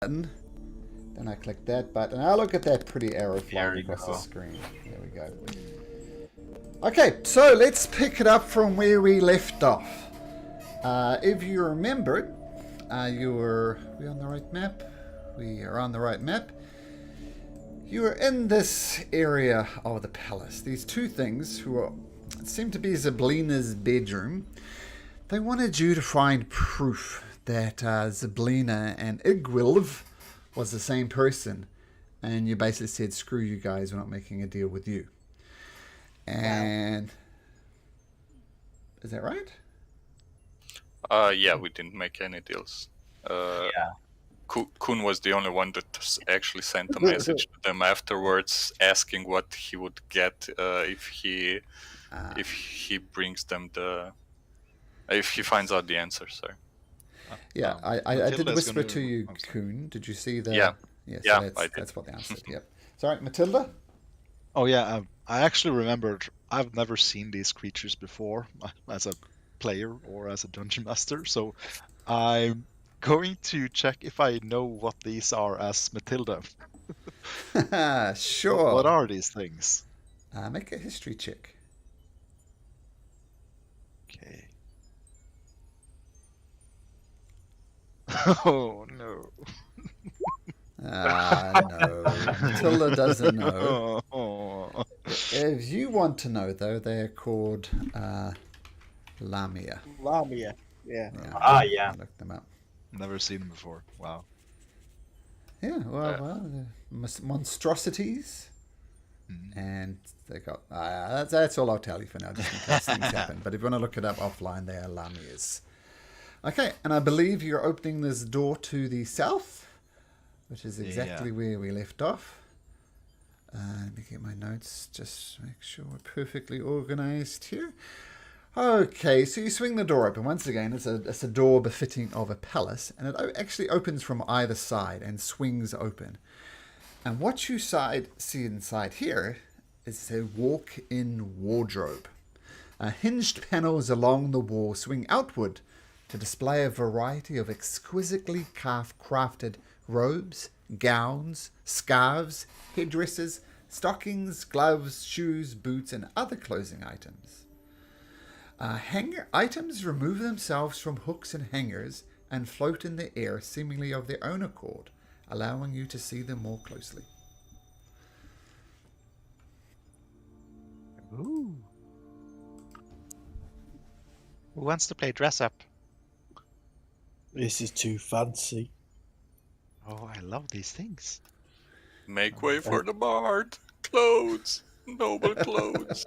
button. Then I click that button. Now look at that pretty arrow flying across the screen. There we go. Okay, so let's pick it up from where we left off. If you remembered, we on the right map? We are on the right map. You were in this area of the palace. These two things, seem to be Zablina's bedroom, they wanted you to find proof that Zablina and Igwilv was the same person. And you basically said, screw you guys, we're not making a deal with you. And is that right? Yeah, we didn't make any deals. Kun was the only one that actually sent a message to them afterwards, asking what he would get if he brings them if he finds out the answer. Sorry. Yeah, I did whisper to you, Kun. Did you see the? Yeah. Yes, Yeah, that's what they answered. Yep. Sorry, Matilda. Oh yeah, I actually remembered. I've never seen these creatures before as a player or as a dungeon master, so I'm going to check if I know what these are as Matilda. Sure. What are these things? Make a history check. Okay. Oh no. No. Matilda doesn't know. If you want to know, though, they're called Lamia. Lamia, yeah. I looked them up. Never seen them before. Wow. Yeah, well, monstrosities. And they got... that's all I'll tell you for now, just in case things happen. But if you want to look it up offline, they are Lamias. Okay, and I believe you're opening this door to the south, which is exactly where we left off. Let me get my notes, just make sure we're perfectly organized here. Okay, so you swing the door open. Once again, it's a door befitting of a palace, and it actually opens from either side and swings open. And what you see inside here is a walk-in wardrobe. Hinged panels along the wall swing outward to display a variety of exquisitely crafted robes, gowns, scarves, headdresses, stockings, gloves, shoes, boots, and other clothing items. Hanger items remove themselves from hooks and hangers and float in the air seemingly of their own accord, allowing you to see them more closely. Ooh. Who wants to play dress up? This is too fancy. Oh, I love these things. Make way for the bard. Clothes. Noble clothes.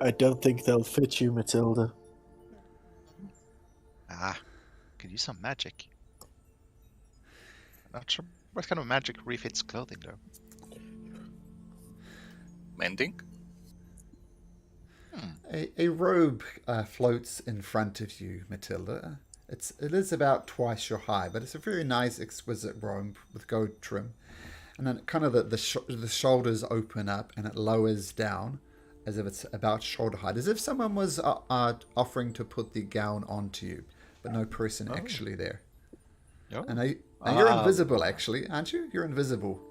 I don't think they'll fit you, Matilda. Could use some magic. Not sure what kind of magic refits clothing though. Mending? A robe floats in front of you, Matilda. It is about twice your high, but it's a very nice, exquisite robe with gold trim. And then kind of the shoulders open up and it lowers down as if it's about shoulder height, as if someone was offering to put the gown onto you, but no person actually there. Oh. And you're invisible, actually, aren't you? You're invisible.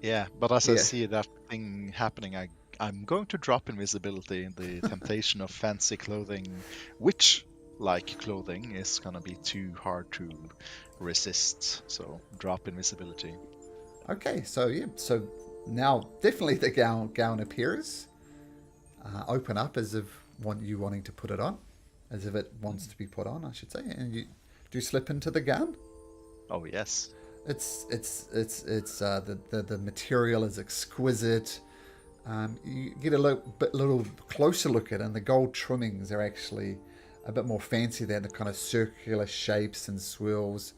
Yeah, but as I see that thing happening, I'm going to drop invisibility. The temptation of fancy clothing, witch-like clothing, is going to be too hard to resist. So drop invisibility. Okay, so now definitely the gown appears. Open up as if you wanting to put it on, as if it wants to be put on, I should say. And you do slip into the gown. Oh yes. It's the material is exquisite. You get a little closer look at it, and the gold trimmings are actually a bit more fancy than the kind of circular shapes and swirls,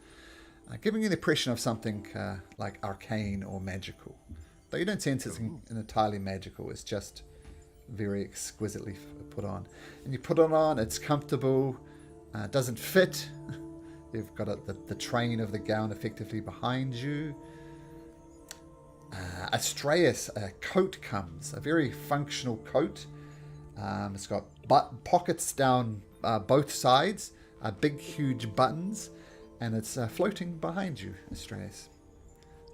giving you the impression of something like arcane or magical. Though you don't sense it's entirely magical, it's just very exquisitely put on. And you put it on, it's comfortable, doesn't fit. You've got the train of the gown effectively behind you. Astraeus, a coat comes, a very functional coat. It's got pockets down both sides, big huge buttons, and it's floating behind you, Astraeus.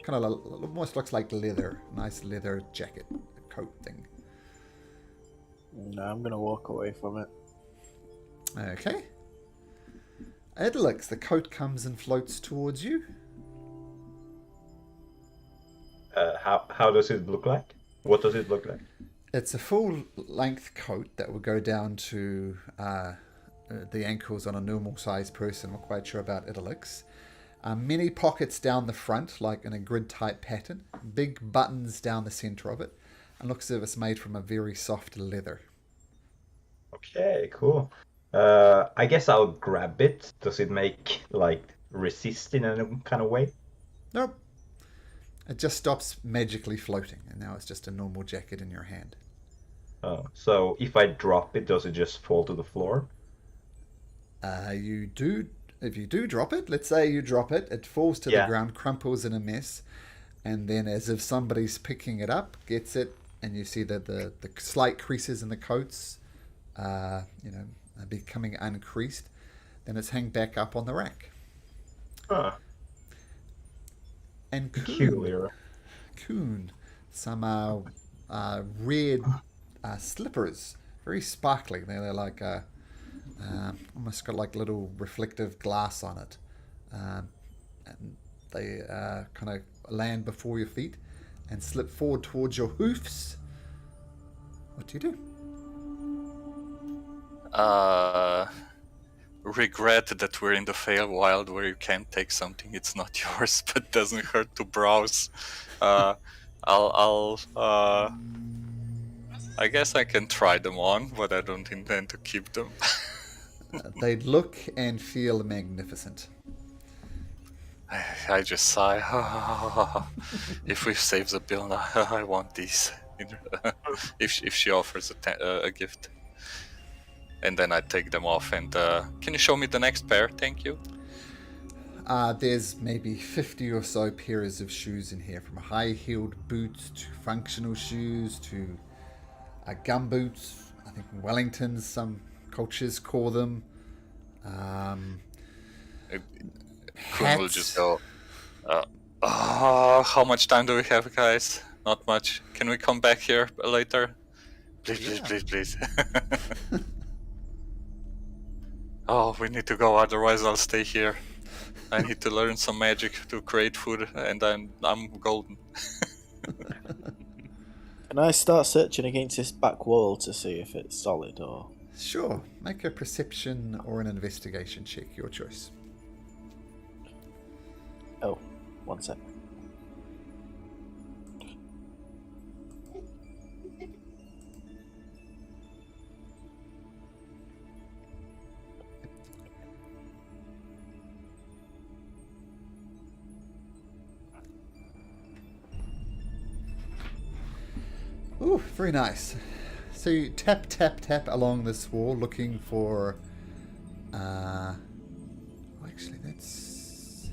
Kind of almost looks like leather, nice leather jacket, coat thing. No, I'm gonna walk away from it. Okay. Edlix, the coat comes and floats towards you. How does it look like? What does it look like? It's a full-length coat that will go down to the ankles on a normal-sized person. I'm not quite sure about Edlix. Many pockets down the front, like in a grid-type pattern. Big buttons down the center of it. And looks as if it's made from a very soft leather. Okay, cool. I guess I'll grab it. Does it make resist in any kind of way? Nope. It just stops magically floating, and now it's just a normal jacket in your hand. Oh, so if I drop it, does it just fall to the floor? You do. If you do drop it, let's say you drop it, it falls to the ground, crumples in a mess, and then as if somebody's picking it up, gets it, and you see that the slight creases in the coats, are becoming uncreased, then it's hanged back up on the rack. Huh. And Peculiar. Coon, some red slippers, very sparkly. They're like almost got like little reflective glass on it, and they kind of land before your feet and slip forward towards your hoofs. What do you do? Regret that we're in the Feywild where you can't take something it's not yours, but doesn't hurt to browse. I guess I can try them on, but I don't intend to keep them. They look and feel magnificent. I just sigh. If we save the bill, I want these. if she offers a gift. And then I take them off and can you show me the next pair? Thank you. There's maybe 50 or so pairs of shoes in here, from high-heeled boots to functional shoes to gum boots. I think Wellingtons, some cultures call them. Kun will just go, how much time do we have, guys? Not much. Can we come back here later? Please. Oh, we need to go, otherwise I'll stay here. I need to learn some magic to create food, and I'm golden. Can I start searching against this back wall to see if it's solid or... Sure. Make a perception or an investigation check, your choice. Oh, 1 sec. Ooh, very nice. So you tap along this wall looking for... actually, that's...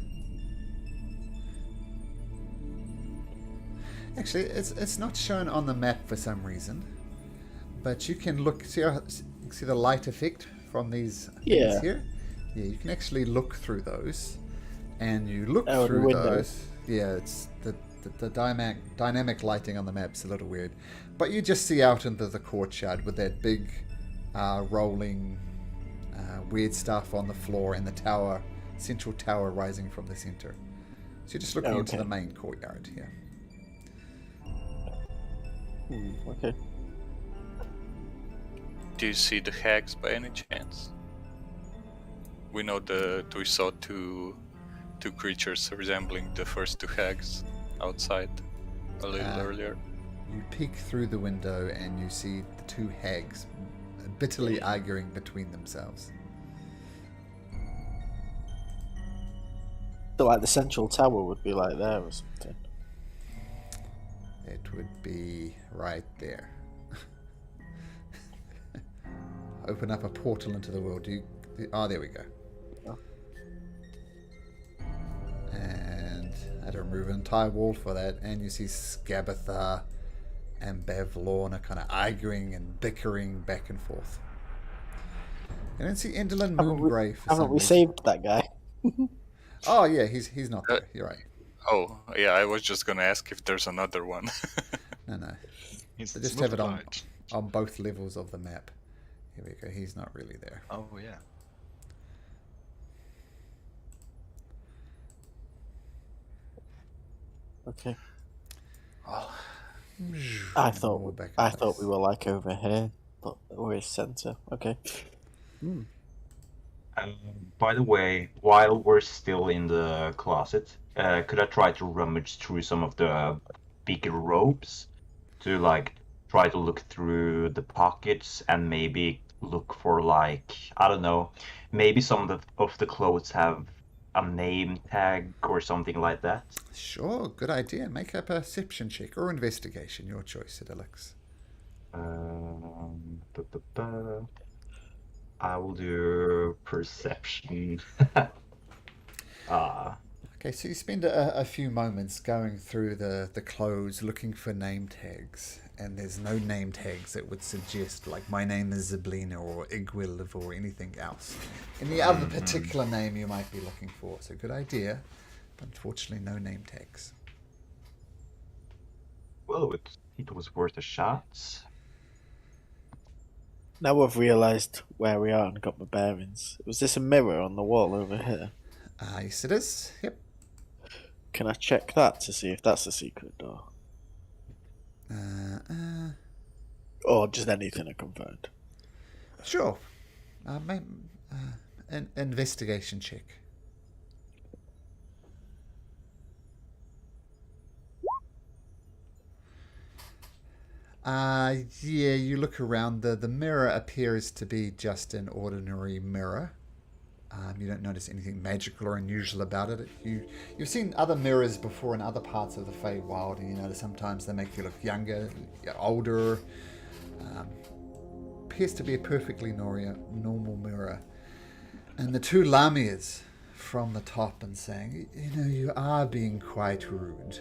Actually, it's not shown on the map for some reason. But you can look... See the light effect from these things here? Yeah, you can actually look through those. And you look through those... Yeah, it's... The dynamic lighting on the map's a little weird, but you just see out into the courtyard with that big rolling weird stuff on the floor and the central tower rising from the center. So you're just looking into the main courtyard here. Okay. Do you see the hags by any chance? We know we saw two creatures resembling the first two hags outside a little earlier. You peek through the window and you see the two hags bitterly arguing between themselves. So like the central tower would be like there or something. It would be right there. Open up a portal into the world. There we go. Oh. And I had to remove an entire wall for that, and you see Skabatha and Bavlorn are kind of arguing and bickering back and forth. You don't see Enderlin Moongrave for Haven't some we reason. saved that guy? Oh yeah, he's not there. You're right. Oh, yeah, I was just gonna ask if there's another one. No. He's They just have it multiplied. on both levels of the map. Here we go. He's not really there. Oh yeah. Okay. Well, I We're thought back in I place. thought we were like over here, but we're center. Okay. By the way, while we're still in the closet, could I try to rummage through some of the bigger robes to like try to look through the pockets and maybe look for like I don't know, maybe some of the clothes have a name tag or something like that. Sure, good idea. Make a perception check or investigation. Your choice, Alex. Bu- bu- bu. I will do perception. Okay, so you spend a few moments going through the clothes looking for name tags, and there's no name tags that would suggest, like, my name is Zablina or Igwilv or anything else. Any other particular name you might be looking for. So good idea, but unfortunately no name tags. Well, it was worth a shot. Now I've realised where we are and got my bearings. Was this a mirror on the wall over here? Yes, it is. Yep. Can I check that to see if that's a secret door? Or just anything I can find? Sure. An investigation check. Yeah, you look around. The mirror appears to be just an ordinary mirror. You don't notice anything magical or unusual about it. You've seen other mirrors before in other parts of the Feywild, and you notice sometimes they make you look younger, older. Appears to be a perfectly normal mirror. And the two Lamias from the top and saying, you are being quite rude.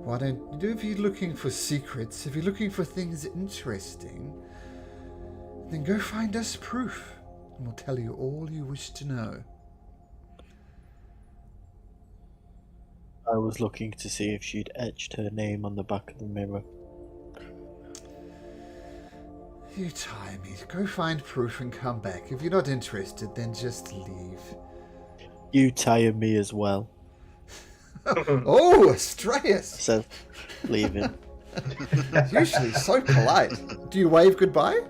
Why don't if you're looking for secrets, if you're looking for things interesting, then go find us proof, and we'll tell you all you wish to know. I was looking to see if she'd etched her name on the back of the mirror. You tire me. Go find proof and come back. If you're not interested, then just leave. You tire me as well. Oh, Astraeus! Says, leaving. Usually so polite. Do you wave goodbye?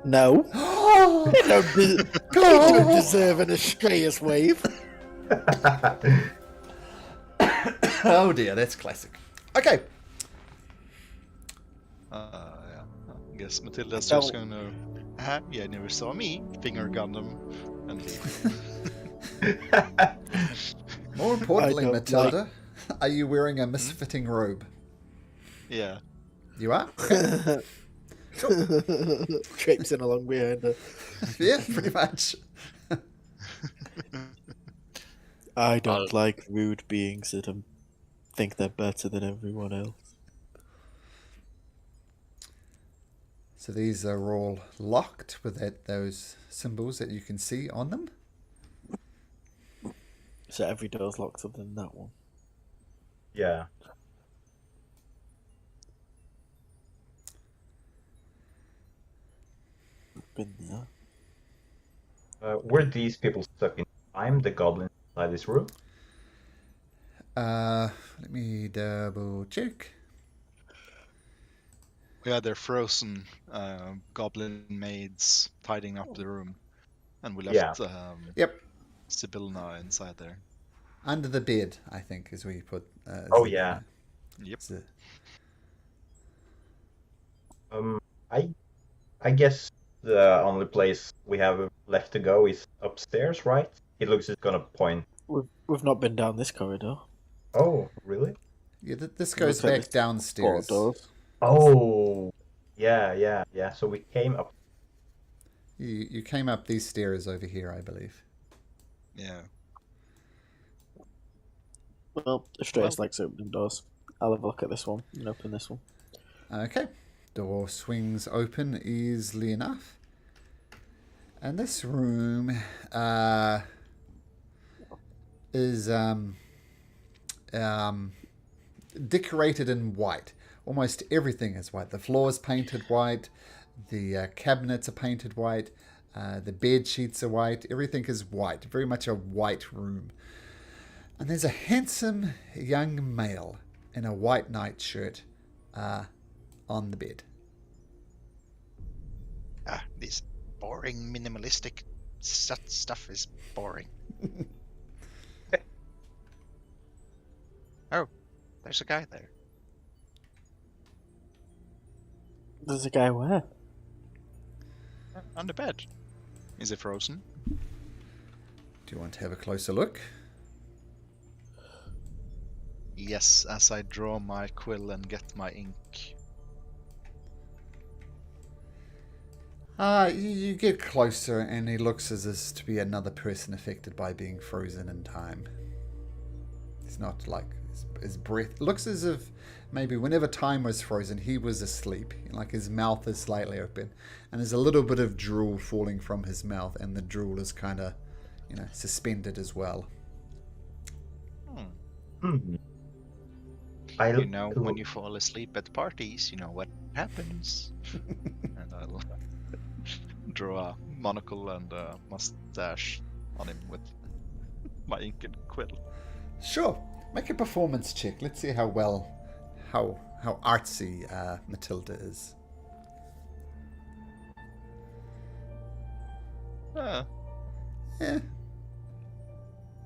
No. Oh, You don't deserve an Astraeus wave. oh dear, that's classic. Okay. Yeah. I guess Matilda's So- just gonna. Yeah, never saw me. Finger gun them and leave. More importantly, I don't Matilda, are you wearing a misfitting robe? Yeah. You are? Traipsing along behind her. Yeah, pretty much. I don't like rude beings that think they're better than everyone else. So these are all locked with those symbols that you can see on them. So every door's locked other than that one. Yeah. Been there. Were these people stuck in time, the goblins inside this room? Let me double check. Yeah, they're frozen goblin maids tidying up the room. And we left Yep. Sibylla inside there. Under the bed, I think, is where you put. Oh, yeah. Yep. I guess the only place we have left to go is upstairs, right? It looks it's gonna point. We've not been down this corridor. Oh, really? Yeah, this goes Looks like back there's downstairs. 4 doors. Oh, yeah. So we came up. You came up these stairs over here, I believe. Yeah. Well, Astraeus likes opening doors. I'll have a look at this one and open this one. Okay. Door swings open easily enough. And this room is decorated in white. Almost everything is white. The floor is painted white. The cabinets are painted white. The bed sheets are white. Everything is white. Very much a white room. And there's a handsome young male in a white nightshirt on the bed. This boring, minimalistic stuff is boring. Oh, there's a guy there. There's a guy where? On the bed. Is it frozen? Do you want to have a closer look? Yes, as I draw my quill and get my ink. You get closer, and he looks as if to be another person affected by being frozen in time. It's not like his breath. Looks as if maybe whenever time was frozen, he was asleep. Like his mouth is slightly open, and there's a little bit of drool falling from his mouth, and the drool is kind of, suspended as well. You know, when you fall asleep at parties, you know what happens. And I'll draw a monocle and a mustache on him with my ink and quill. Sure. Make a performance check. Let's see how artsy Matilda is. Ah, Yeah.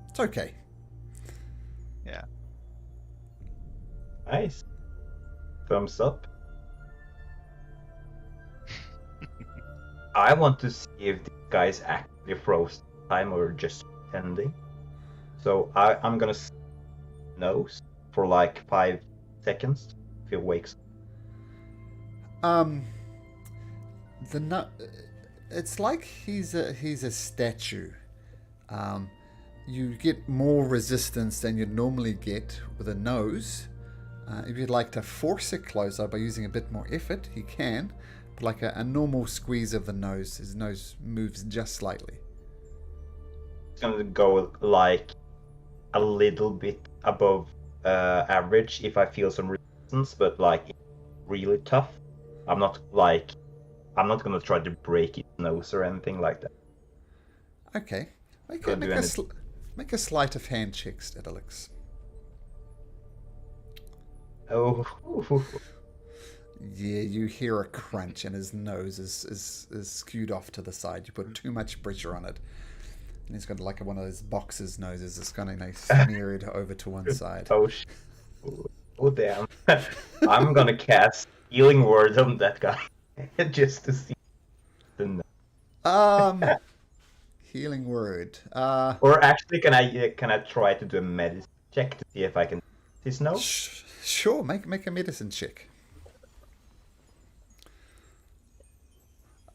It's okay. yeah. Nice. Thumbs up. I want to see if the guy's actually frozen time or just pretending. So I'm gonna nose for like 5 seconds if he wakes up. It's like he's a statue. You get more resistance than you'd normally get with a nose. If you'd like to force it closer by using a bit more effort, he can. But like a normal squeeze of the nose, his nose moves just slightly. It's gonna go like a little bit above average if I feel some resistance, but like really tough. I'm not gonna try to break his nose or anything like that. Okay. Can't do Make a sleight of hand check, Stedalix. Oh. Yeah, you hear a crunch and his nose is skewed off to the side. You put too much pressure on it. And he's got like one of those boxer's noses. It's kind of smeared over to one side. Oh damn. I'm gonna cast healing word on that guy. Just to see. Healing word. Or actually, can I try to do a medicine check to see if I can his nose? Sure, make a medicine check.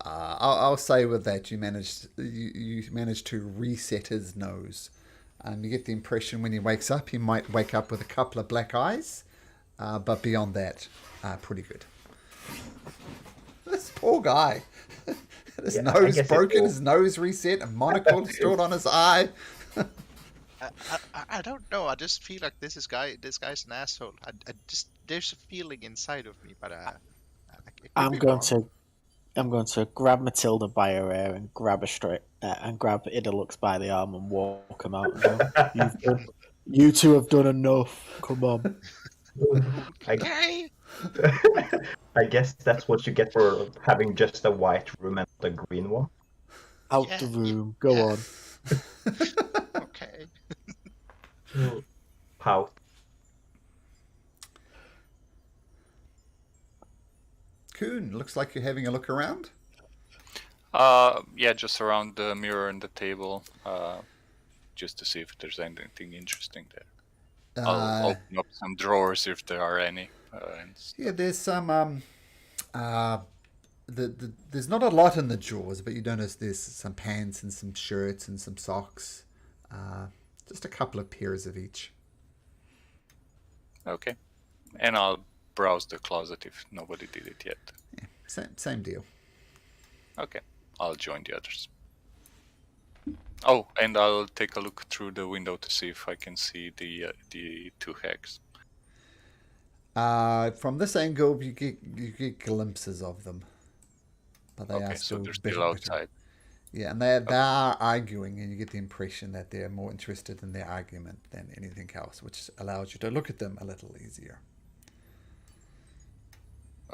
I'll say with that you managed to reset his nose. You get the impression when he wakes up, he might wake up with a couple of black eyes, but beyond that, pretty good. This poor guy. His nose broken, his nose reset, a monocle stored on his eye. I don't know. I just feel like this guy's an asshole. I just there's a feeling inside of me, but I'm going to grab Matilda by her hair and grab Idalux by the arm and walk him out. And go, you two have done enough. Come on. Okay. I guess that's what you get for having just a white room and not a green one. Out the room. Go on. Okay. Pout. Coon, looks like you're having a look around. Yeah, just around the mirror and the table, just to see if there's anything interesting there. I'll open up some drawers if there are any. Yeah, there's some. There's not a lot in the drawers, but you notice there's some pants and some shirts and some socks. Just a couple of pairs of each. Okay, and I'll browse the closet if nobody did it yet. Yeah, same deal. Okay, I'll join the others. Oh, and I'll take a look through the window to see if I can see the 2 hags. From this angle, you get glimpses of them, but they are Okay, so still they're still outside. Yeah, and they are arguing, and you get the impression that they're more interested in their argument than anything else, which allows you to look at them a little easier.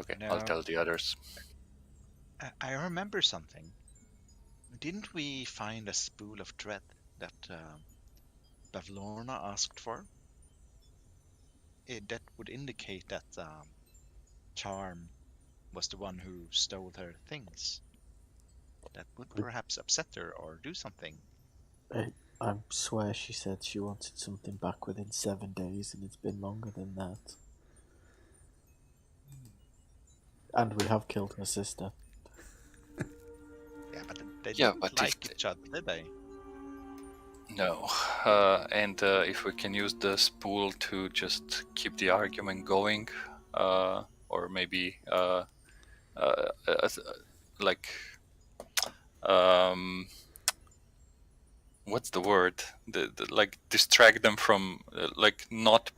Okay, No. I'll tell the others. I remember something. Didn't we find a spool of thread that Bavlorna asked for? That would indicate that Charm was the one who stole her things. That would perhaps upset her or do something. I swear she said she wanted something back within 7 days, and it's been longer than that. And we have killed her sister. Yeah, but they didn't like each other, did they? No. And if we can use the spool to just keep the argument going, or maybe like what's the word? Like distract them from like not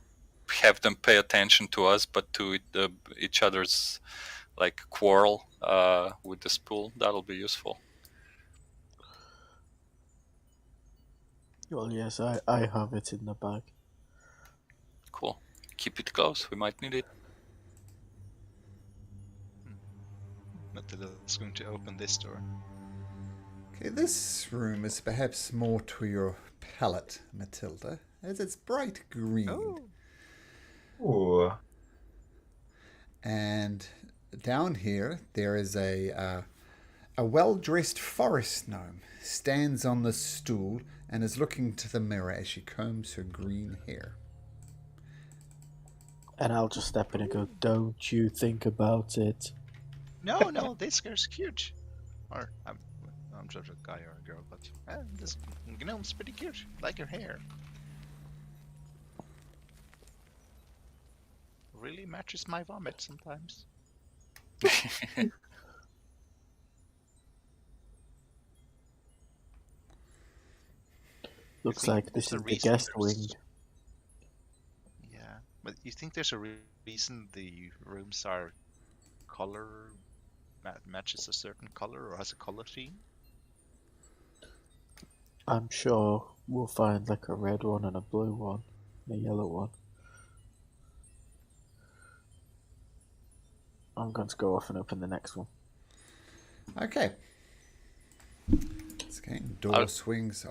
have them pay attention to us, but to each other's like quarrel with the spool. That'll be useful. Well, yes, I have it in the bag. Cool. Keep it close. We might need it. Matilda's going to open this door. Okay, this room is perhaps more to your palate, Matilda, as it's bright green. Oh. Ooh. And down here, there is a well-dressed forest gnome stands on the stool and is looking to the mirror as she combs her green hair. And I'll just step in and go, "Don't you think about it." No, this girl's cute. Or I'm just a guy or a girl, but this gnome's pretty cute. Like her hair. Really matches my vomit sometimes. Looks like this is the guest wing. Yeah, but you think there's a reason the rooms are color matches a certain color or has a color theme? I'm sure we'll find like a red one and a blue one, and a yellow one. I'm going to go off and open the next one. Okay. Door swings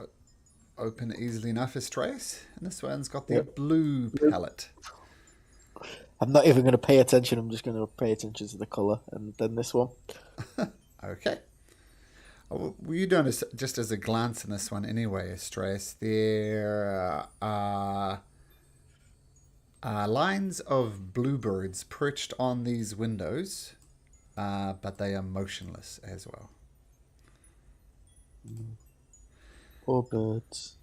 open easily enough as Trace, and this one's got the blue palette. I'm not even going to pay attention. I'm just going to pay attention to the colour, and then this one. Okay. Well, you don't just as a glance in this one anyway, Trace. There are lines of bluebirds perched on these windows, but they are motionless as well. Four birds.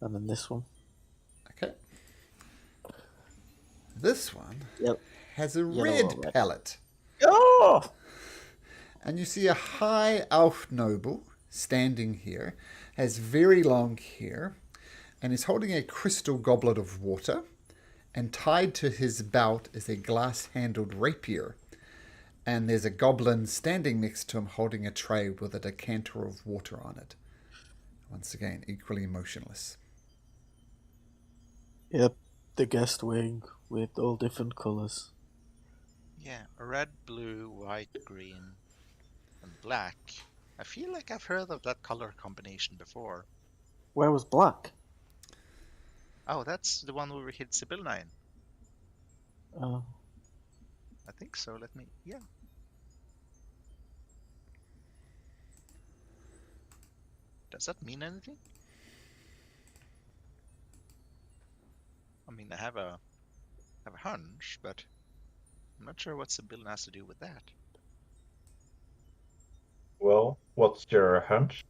And then this one. Okay. This one Yep. has a red palette. Oh! And you see a high elf noble standing here, has very long hair, and is holding a crystal goblet of water, and tied to his belt is a glass-handled rapier. And there's a goblin standing next to him holding a tray with a decanter of water on it. Once again, equally motionless. Yep, the guest wing with all different colours. Yeah, red, blue, white, green, and black. I feel like I've heard of that color combination before. Where was black? Oh, that's the one where we hit Sibylla in. Oh. I think so. Yeah. Does that mean anything? I mean, I have a hunch, but I'm not sure what Sibylla has to do with that. Well, what's your hunch?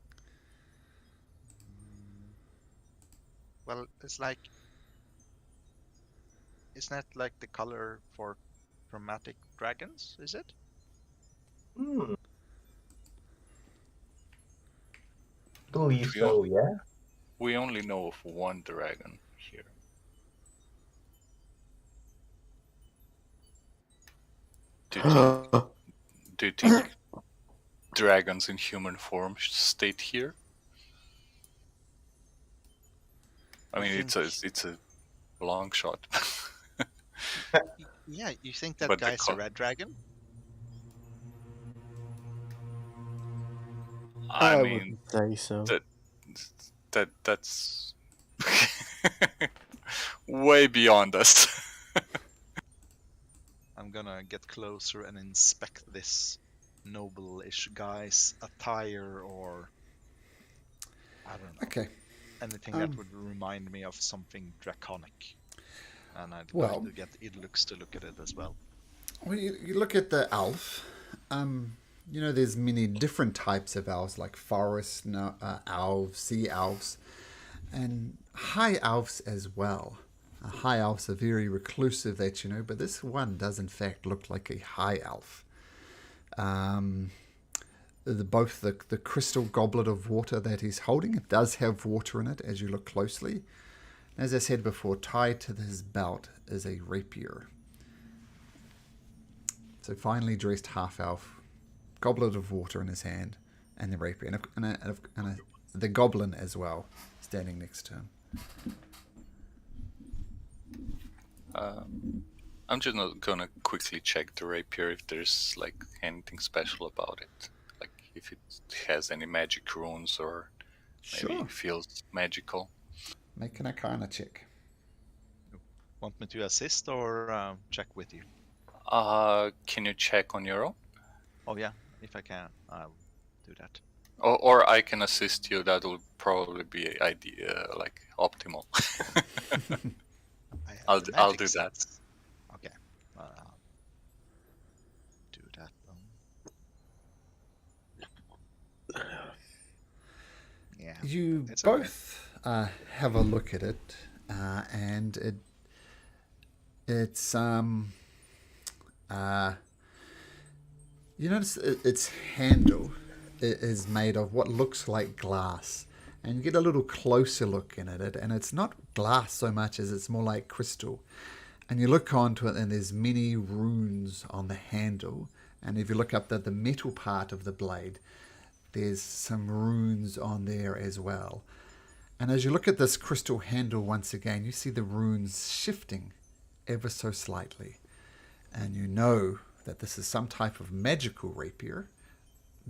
Well, it's like, isn't that like the color for chromatic dragons? Is it? believe We so, yeah. We only know of one dragon here. Do you think dragons in human form stayed here? I mean, it's a long shot. Yeah, you think that But the guy's a red dragon? I I mean, wouldn't say so. that's way beyond us. I'm gonna get closer and inspect this noble-ish guy's attire, or I don't know, Okay. anything that would remind me of something draconic. And I'd Well- like to get Idlux to look at it as well. When you look at the elf, there's many different types of elves, like forest elves, sea elves, and high elves as well. High elves are very reclusive, that you know, but this one does in fact look like a high elf. Both the crystal goblet of water that he's holding, it does have water in it as you look closely. As I said before, tied to his belt is a rapier. So finely dressed half-elf, goblet of water in his hand, and the rapier, and the goblin as well, standing next to him. I'm just not gonna quickly check the rapier if there's like anything special about it, like if it has any magic runes or maybe Sure. feels magical. Make an Arcana check. Want me to assist or check with you? Can you check on your own? Oh yeah, if I can, I'll do that. Or I can assist you. That will probably be like optimal. I have I'll the I'll magic do that. sense. Okay. Do that then. Yeah. You It's okay. both have a look at it, and it's you notice its handle is made of what looks like glass, and you get a little closer look in at it, and it's not glass so much as it's more like crystal. And you look onto it, and there's many runes on the handle, and if you look up the metal part of the blade, there's some runes on there as well. And as you look at this crystal handle once again, you see the runes shifting ever so slightly. And you know that this is some type of magical rapier.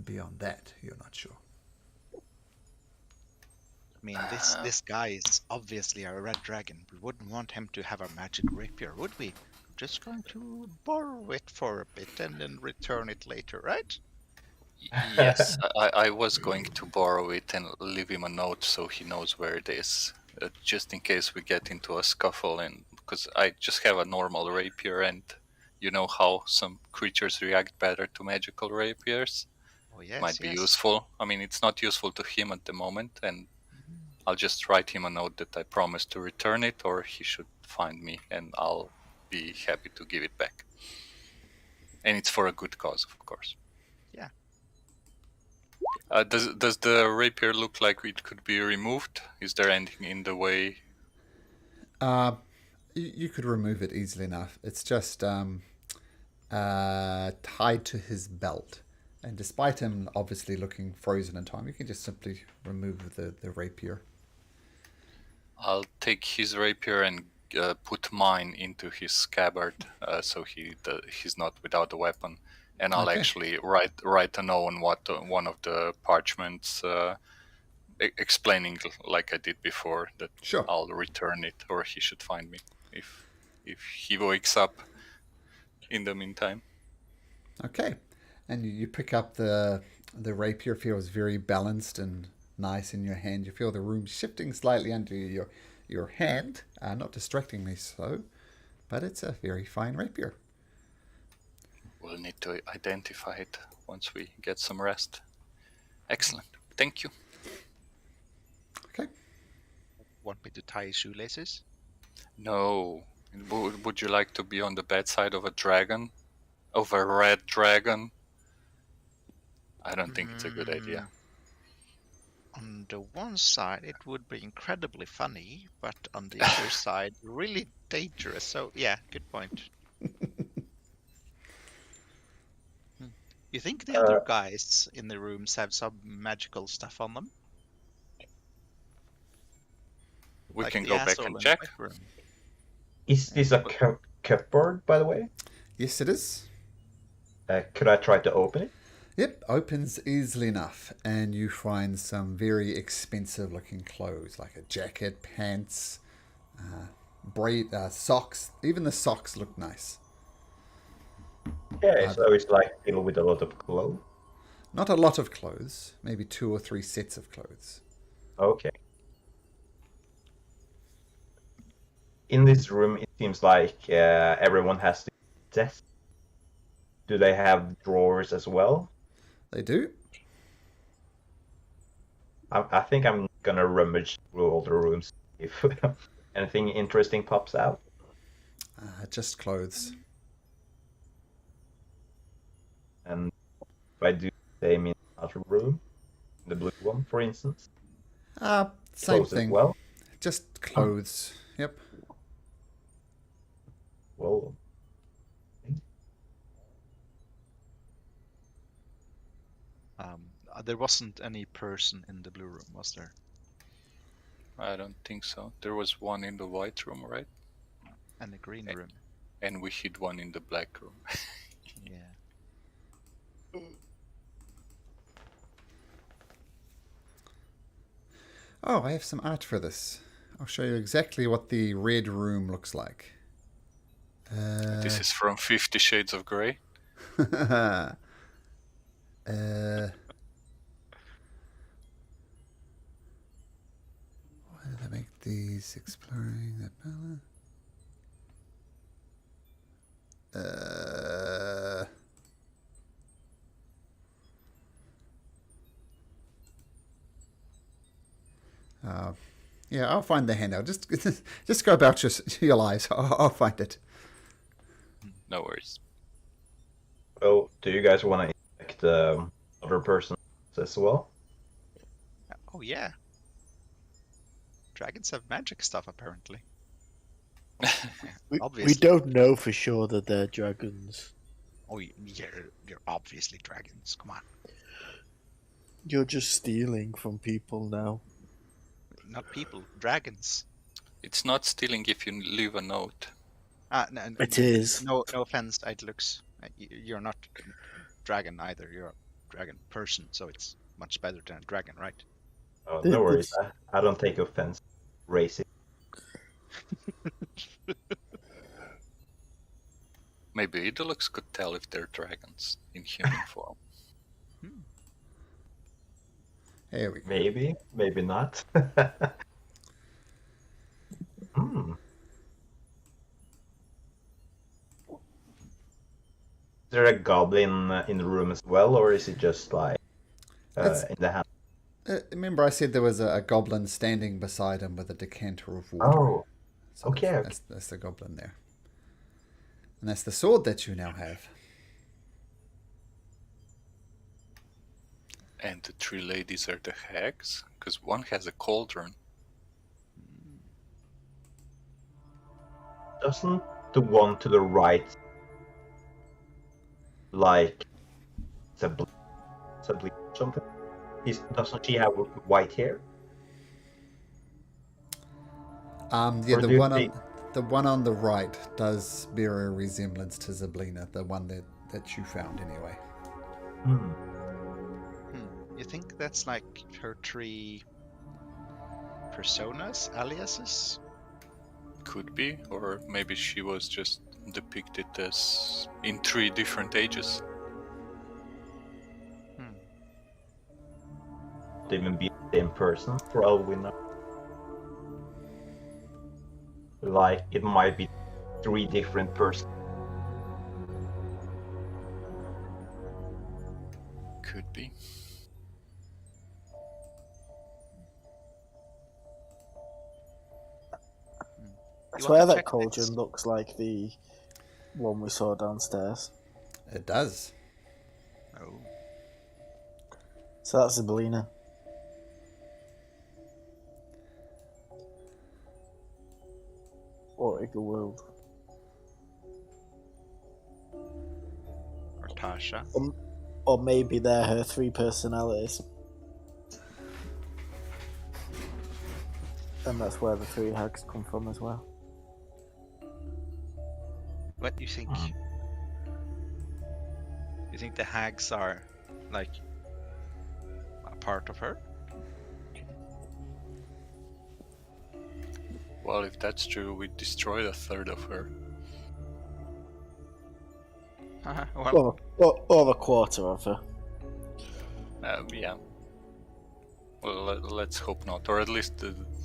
Beyond that, you're not sure. I mean, this guy is obviously a red dragon. We wouldn't want him to have a magic rapier, would we? We're just going to borrow it for a bit and then return it later, right? Yes, I was going to borrow it and leave him a note so he knows where it is, just in case we get into a scuffle. And because I just have a normal rapier, and you know how some creatures react better to magical rapiers. Oh yes, Might be yes. useful. I mean, it's not useful to him at the moment, and I'll just write him a note that I promise to return it, or he should find me, and I'll be happy to give it back. And it's for a good cause, of course. Yeah. Does the rapier look like it could be removed? Is there anything in the way? You could remove it easily enough. It's just tied to his belt. And despite him obviously looking frozen in time, you can just simply remove the rapier. I'll take his rapier and put mine into his scabbard, so he's not without a weapon. And I'll Okay. actually write a note on one of the parchments, explaining like I did before that Sure. I'll return it, or he should find me if he wakes up in the meantime. Okay. And you pick up the rapier. Feels very balanced and nice in your hand. You feel the room shifting slightly under your hand, not distractingly so, but it's a very fine rapier. We'll need to identify it once we get some rest. Excellent. Thank you. Okay. Want me to tie his shoelaces? No. Would you like to be on the bedside of a dragon? Of a red dragon? I don't think it's a good idea. on the one side, it would be incredibly funny, but on the other side, really dangerous. So, yeah, good point. You think the other guys in the rooms have some magical stuff on them? We Like can the go back asshole and in the check. back room. Is this a cupboard, by the way? Yes, it is. Could I try to open it? Yep, opens easily enough, and you find some very expensive-looking clothes, like a jacket, pants, socks. Even the socks look nice. Okay, so it's like filled with a lot of clothes. Not a lot of clothes, maybe 2 or 3 sets of clothes. Okay. In this room, it seems like everyone has a desk. Do they have drawers as well? They do. I think I'm gonna rummage through all the rooms if anything interesting pops out. Just clothes. And if I do the same in another room, the blue one, for instance, Same clothes as thing. well. Just clothes. Yep. Well, There wasn't any person in the blue room, was there? I don't think so. There was one in the white room, right? And the green room. And we hid one in the black room. Yeah. Oh, I have some art for this. I'll show you exactly what the red room looks like. This is from 50 Shades of Grey. Why did I make these exploring that balance? Yeah, I'll find the handout. Just go about your lives. I'll find it. No worries. well, do you guys want to inspect other persons as well? Oh, yeah. Dragons have magic stuff, apparently. We Obviously. don't know for sure that they're dragons. Oh, you're obviously dragons. Come on. You're just stealing from people now. Not people, dragons. It's not stealing if you leave a note. No, It is. No offense, Idlux. You're not dragon either. You're a dragon person, so it's much better than a dragon, right? Oh, no worries. I don't take offense. Racist. Maybe Idolux could tell if they're dragons in human form. Here we go. Maybe, maybe not. Hmm. Is there a goblin in the room as well, or is it just like in the hand? Remember I said there was a goblin standing beside him with a decanter of water. Oh, So okay. That's the goblin there. And that's the sword that you now have. And the 3 ladies are the hags? Because one has a cauldron. Doesn't the one to the right, like, Sabli or something? Doesn't she have white hair? Yeah, Or the do you one think- the one on the right does bear a resemblance to Zablina, the one that you found anyway. You think that's like her 3 personas, aliases? Could be, or maybe she was just depicted as in 3 different ages. Could even be the same person, for all we know. Like, it might be 3 different persons. Could be. I You swear want to that check cauldron this? looks like the one we saw downstairs. It does. Oh. So that's Zablina. Or Igleworld. Or Tasha. Or maybe they're her 3 personalities. And that's where the 3 hags come from as well. What do you think? You think the hags are like a part of her? Well, if that's true, we destroyed a third of her. Well, Or a quarter of her. Yeah. Well, let's hope not, or at least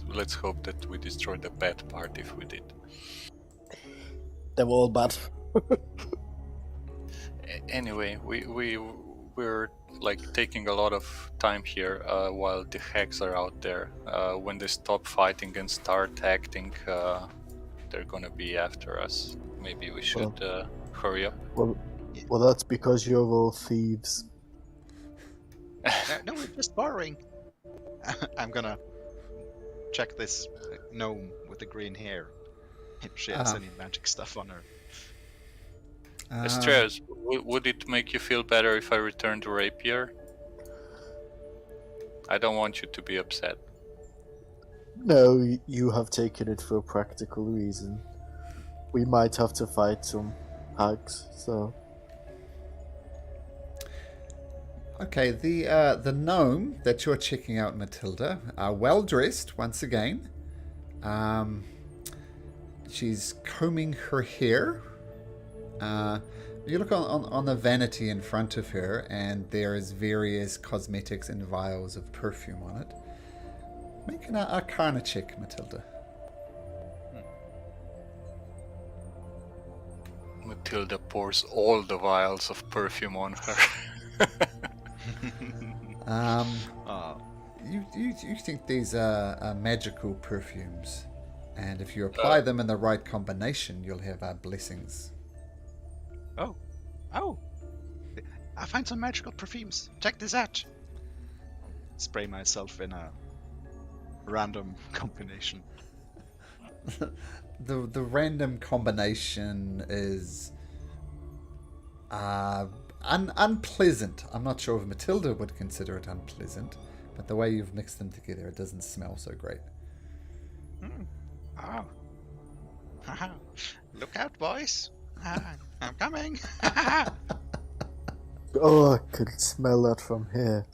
let's hope that we destroyed the bad part if we did. They're all bad. Anyway, we're like taking a lot of time here while the hags are out there. When they stop fighting and start acting, they're gonna be after us. Maybe we should hurry up. Well, that's because you're all thieves. no, we're just borrowing. I'm gonna check this gnome with the green hair. If she has any magic stuff on her. Estrez, would it make you feel better if I return to rapier? I don't want you to be upset. No, you have taken it for a practical reason. We might have to fight some hags, so... Okay, the gnome that you're checking out, Matilda, well dressed once again. She's combing her hair. You look on the vanity in front of her, and there is various cosmetics and vials of perfume on it. Make an Arcana check, Matilda. Matilda pours all the vials of perfume on her. You think these are magical perfumes, and if you apply them in the right combination, you'll have blessings. Oh! I find some magical perfumes. Check this out. Spray myself in a random combination. The random combination is unpleasant. I'm not sure if Matilda would consider it unpleasant, but the way you've mixed them together, it doesn't smell so great. Oh. Look out, boys. I'm coming. Oh, I could smell that from here.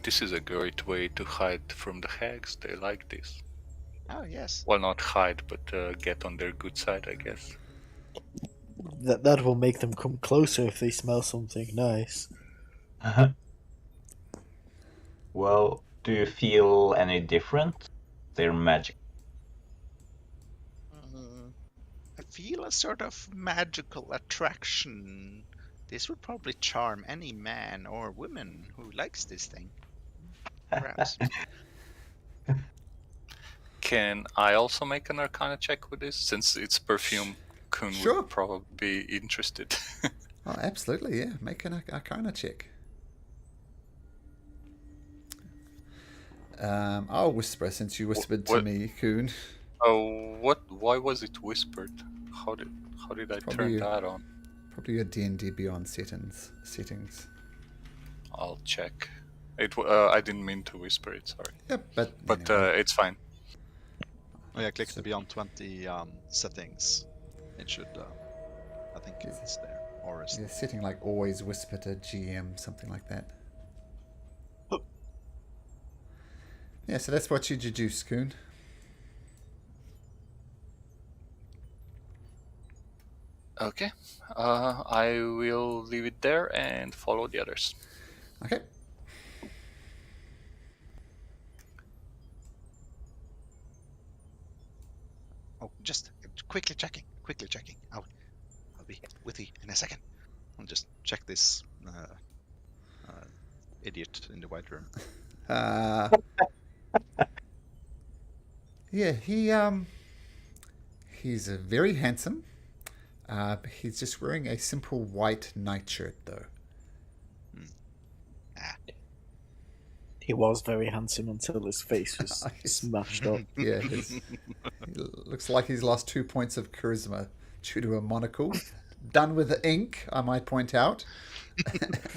This is a great way to hide from the hags. They like this. Oh, yes. Well, not hide, but get on their good side, I guess. That will make them come closer if they smell something nice. Well, do you feel any different? They're magic. I feel a sort of magical attraction. This would probably charm any man or woman who likes this thing. Perhaps. Can I also make an Arcana check with this? Since it's perfume, Kun Sure. would probably be interested. Oh, absolutely, yeah. Make an Arcana check. I'll whisper since you whispered to me, Kuhn. Oh, what? Why was it whispered? How did I turn that on? Probably your D&D Beyond settings. I'll check. I didn't mean to whisper it. Sorry. Yep, but But it's fine. Oh yeah, click the Beyond 20 settings. It should, I think it's there. Or is yeah, setting like always whisper to GM, something like that. Yeah, so that's what you deduce, Kuhn. Okay. I will leave it there and follow the others. Okay. Oh, just quickly checking. I'll be with you in a second. I'll just check this idiot in the white room. Yeah, he's very handsome. He's just wearing a simple white nightshirt, though. He was very handsome until his face was smashed up. Yeah, he looks like he's lost 2 points of charisma due to a monocle. Done with the ink, I might point out.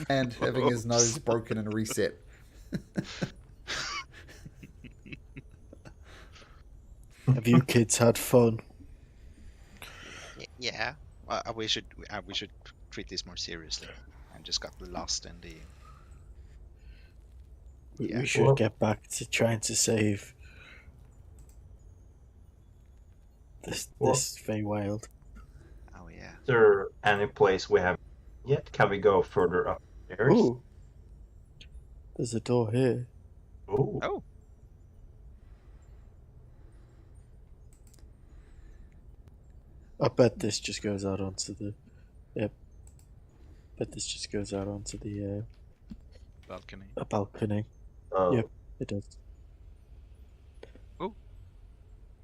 And having his nose broken and reset. Have you kids had fun? Yeah. We should treat this more seriously. And just got lost in the. We should get back to trying to save this Feywild. Oh yeah. Is there any place we have yet? Can we go further upstairs? Ooh, there's a door here. Ooh. Oh. I bet this just goes out onto the. Yep. Bet this just goes out onto the Balcony. a balcony. Oh. Yep, it does.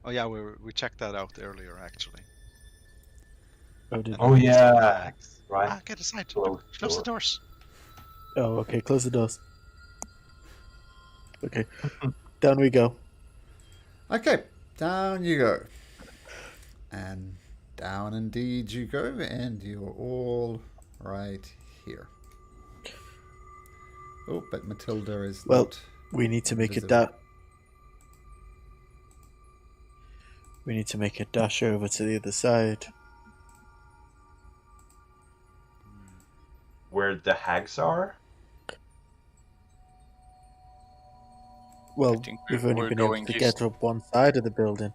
Oh yeah, we checked that out earlier actually. Oh, did Oh yeah. Right. Get aside. Close Close the door. doors. Oh, okay. Close the doors. Okay, down we go. Okay, down you go. And down indeed you go, and you're all right here. Oh, but Matilda is Well, not. we need to make a visible. We need to make a dash over to the other side. Where the hags are? Well, think we've we're only been able going to east. get up one side of the building.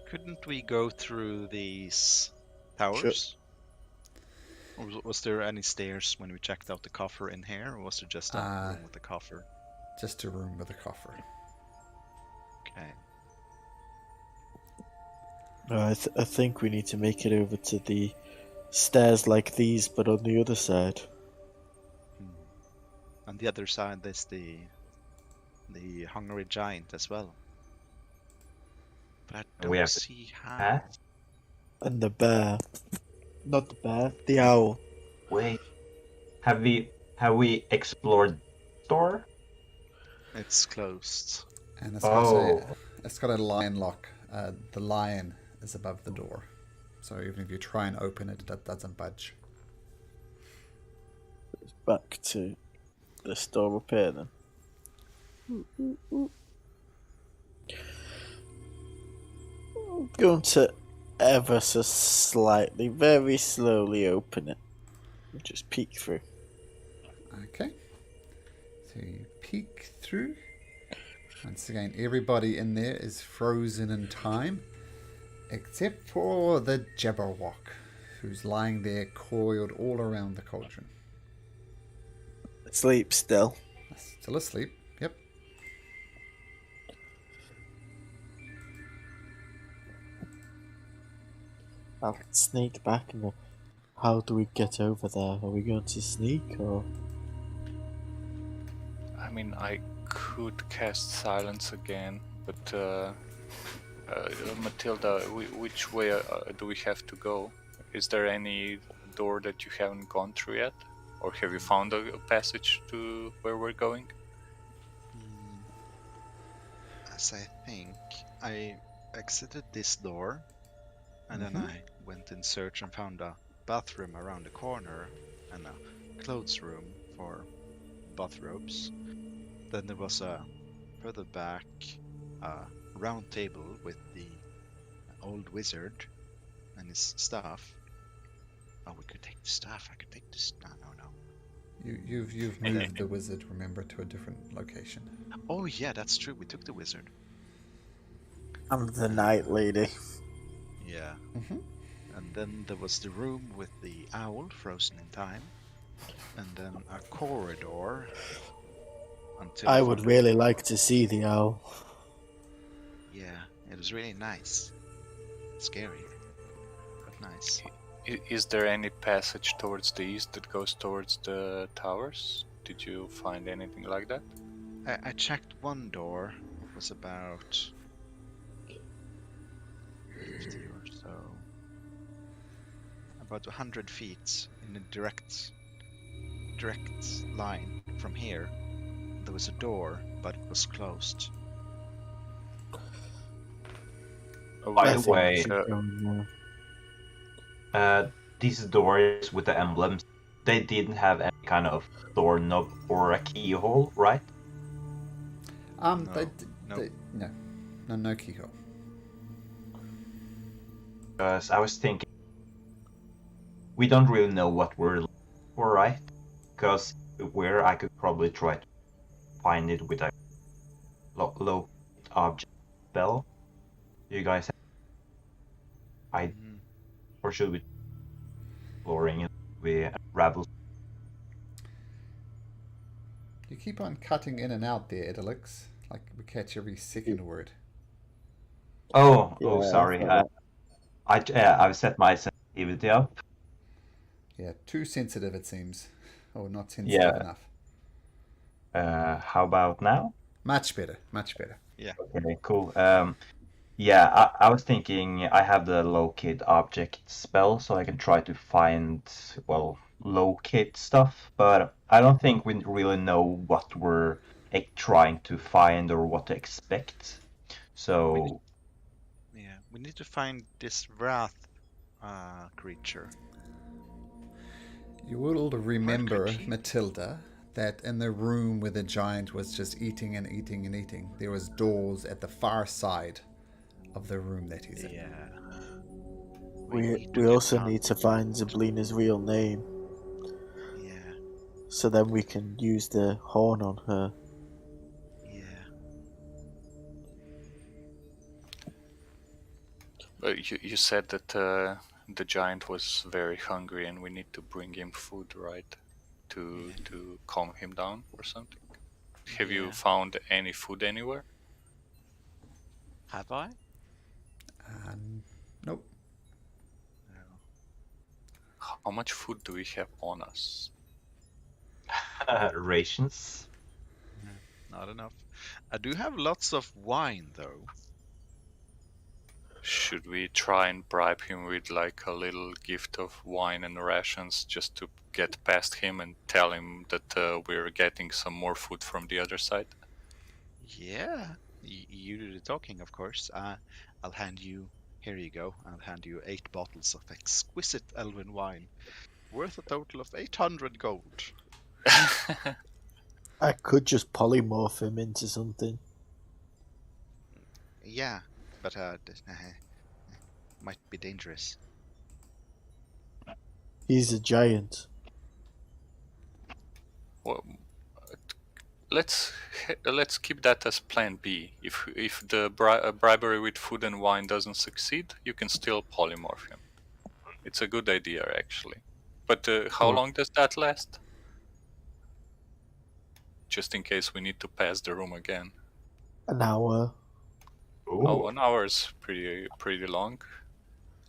Couldn't we go through these towers? Or was there any stairs when we checked out the coffer in here, or was there just a room with the coffer? Just a room with a coffer. Okay. No, I think we need to make it over to the stairs like these, but on the other side. On the other side, there's the hungry giant as well. But I And we don't have the see how. Hat? And the bear. Not the bear, the owl. Wait. Have we explored the door? It's closed. And it's got, Oh. it's got a lion lock. The lion is above the door. So even if you try and open it, that doesn't budge. Back to the store repair then. I'm going to ever so slightly, very slowly open it. Just peek through. Okay. So you peek through. Once again, everybody in there is frozen in time, except for the Jabberwock, who's lying there coiled all around the cauldron. Sleep still. Still asleep. Yep. I'll sneak back and go, how do we get over there? Are we going to sneak or? I mean, I could cast silence again, but Matilda, which way do we have to go? Is there any door that you haven't gone through yet? Or have you found a passage to where we're going? As I think, I exited this door, and then I went in search and found a bathroom around the corner, and a clothes room for bathrobes. Then there was a further back round table with the old wizard and his staff. Oh, we could take the staff. I could take this. No. You've moved the wizard, remember, to a different location. Oh yeah, that's true. We took the wizard. I'm the night lady. Yeah. Mhm. And then there was the room with the owl frozen in time, and then a corridor. Until I would really like to see the owl. Yeah, it was really nice. Scary, but nice. Is there any passage towards the east that goes towards the towers? Did you find anything like that? I checked one door. It was about 50 or so. About 100 feet in a direct direct line from here. There was a door, but it was closed. By I the think we way, should go in there. these doors with the emblems, they didn't have any kind of door knob or a keyhole, right? No keyhole. Because I was thinking, we don't really know what we're looking for, right? Because where I could probably try to find it with a low object spell. Do you guys have or should we exploring it? We rabble. You keep on cutting in and out there, Idolix. Like we catch every second word. Oh, Yeah, sorry. I've I've set my sensitivity up. Yeah, too sensitive it seems. Or not sensitive enough. How about now? Much better. Yeah. Okay, cool. Yeah, I was thinking I have the locate object spell, so I can try to find, well, locate stuff, but I don't think we really know what we're trying to find or what to expect. So, We need to find this wrath creature. You will remember, Murder Matilda, that in the room where the giant was just eating and eating and eating, there was doors at the far side of the room that he's in. Yeah. We also need to find Zablina's real name. Yeah. So then we can use the horn on her. Yeah. You said that the giant was very hungry and we need to bring him food, right? To calm him down or something. Have you found any food anywhere? Have I? Nope. No. How much food do we have on us? rations. Not enough. I do have lots of wine, though. Should we try and bribe him with like a little gift of wine and rations just to get past him and tell him that we're getting some more food from the other side? Yeah. You do the talking, of course. I'll hand you. Here you go. I'll hand you 8 bottles of exquisite elven wine, worth a total of 800 gold. I could just polymorph him into something. Yeah, but might be dangerous. He's a giant. Well, let's keep that as Plan B. If the bribery with food and wine doesn't succeed, you can still polymorph him. It's a good idea, actually. But how long does that last? Just in case we need to pass the room again. An hour. Oh, an hour is pretty long.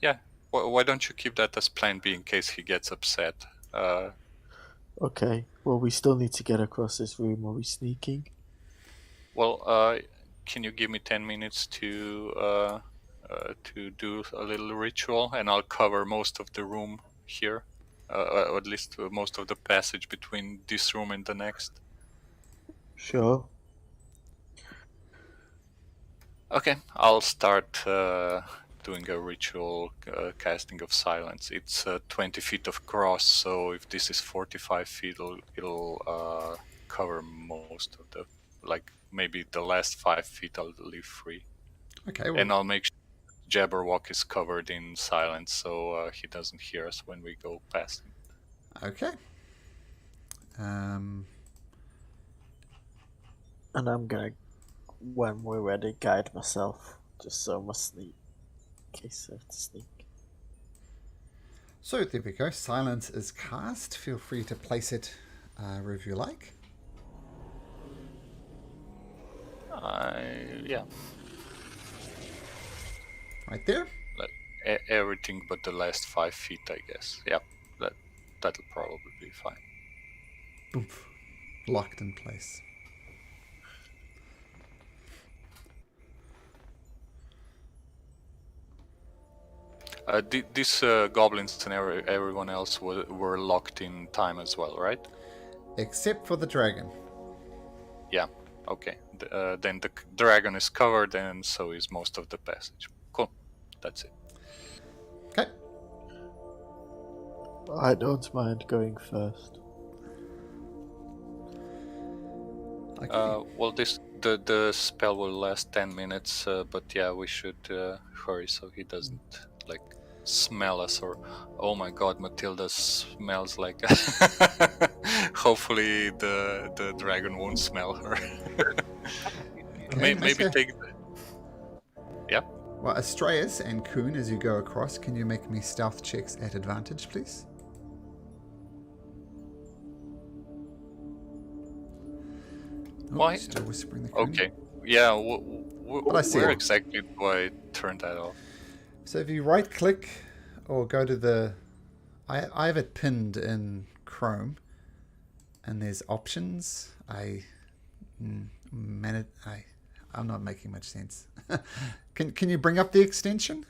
Yeah. Why don't you keep that as Plan B in case he gets upset? Okay. Well, we still need to get across this room. Are we sneaking? Well, can you give me 10 minutes to do a little ritual, and I'll cover most of the room here, or at least most of the passage between this room and the next. Sure. Okay, I'll start doing a ritual casting of silence. It's 20 feet of cross, so if this is 45 feet, it'll cover most of the, like maybe the last 5 feet I'll leave free. Okay. Well, And I'll make sure Jabberwock is covered in silence, so he doesn't hear us when we go past him. okay. And I'm gonna, when we're ready, guide myself. Just so I must sneak. In case I have to sneak. So there we go. Silence is cast. Feel free to place it wherever you like. Yeah. Right there. Like, everything but the last 5 feet, I guess. Yeah, that'll probably be fine. Oomph. Locked in place. These goblins and everyone else were locked in time as well, right? except for the dragon. Yeah. Okay. Then the dragon is covered, and so is most of the passage. Cool. That's it. Okay. I don't mind going first. Okay. Well, the spell will last 10 minutes, but yeah, we should hurry so he doesn't like smell us or. Oh my God, Matilda smells like. Hopefully, the dragon won't smell her. Maybe okay. take. Yeah. Well, Astraeus and Kuhn, as you go across, can you make me stealth checks at advantage, please? Oh, Why? still whispering the Kuhn. Okay. Yeah. I see Where it. exactly do I turn that off? So if you right click or go to the... I have it pinned in Chrome, and there's options. I'm not making much sense. Can you bring up the extension?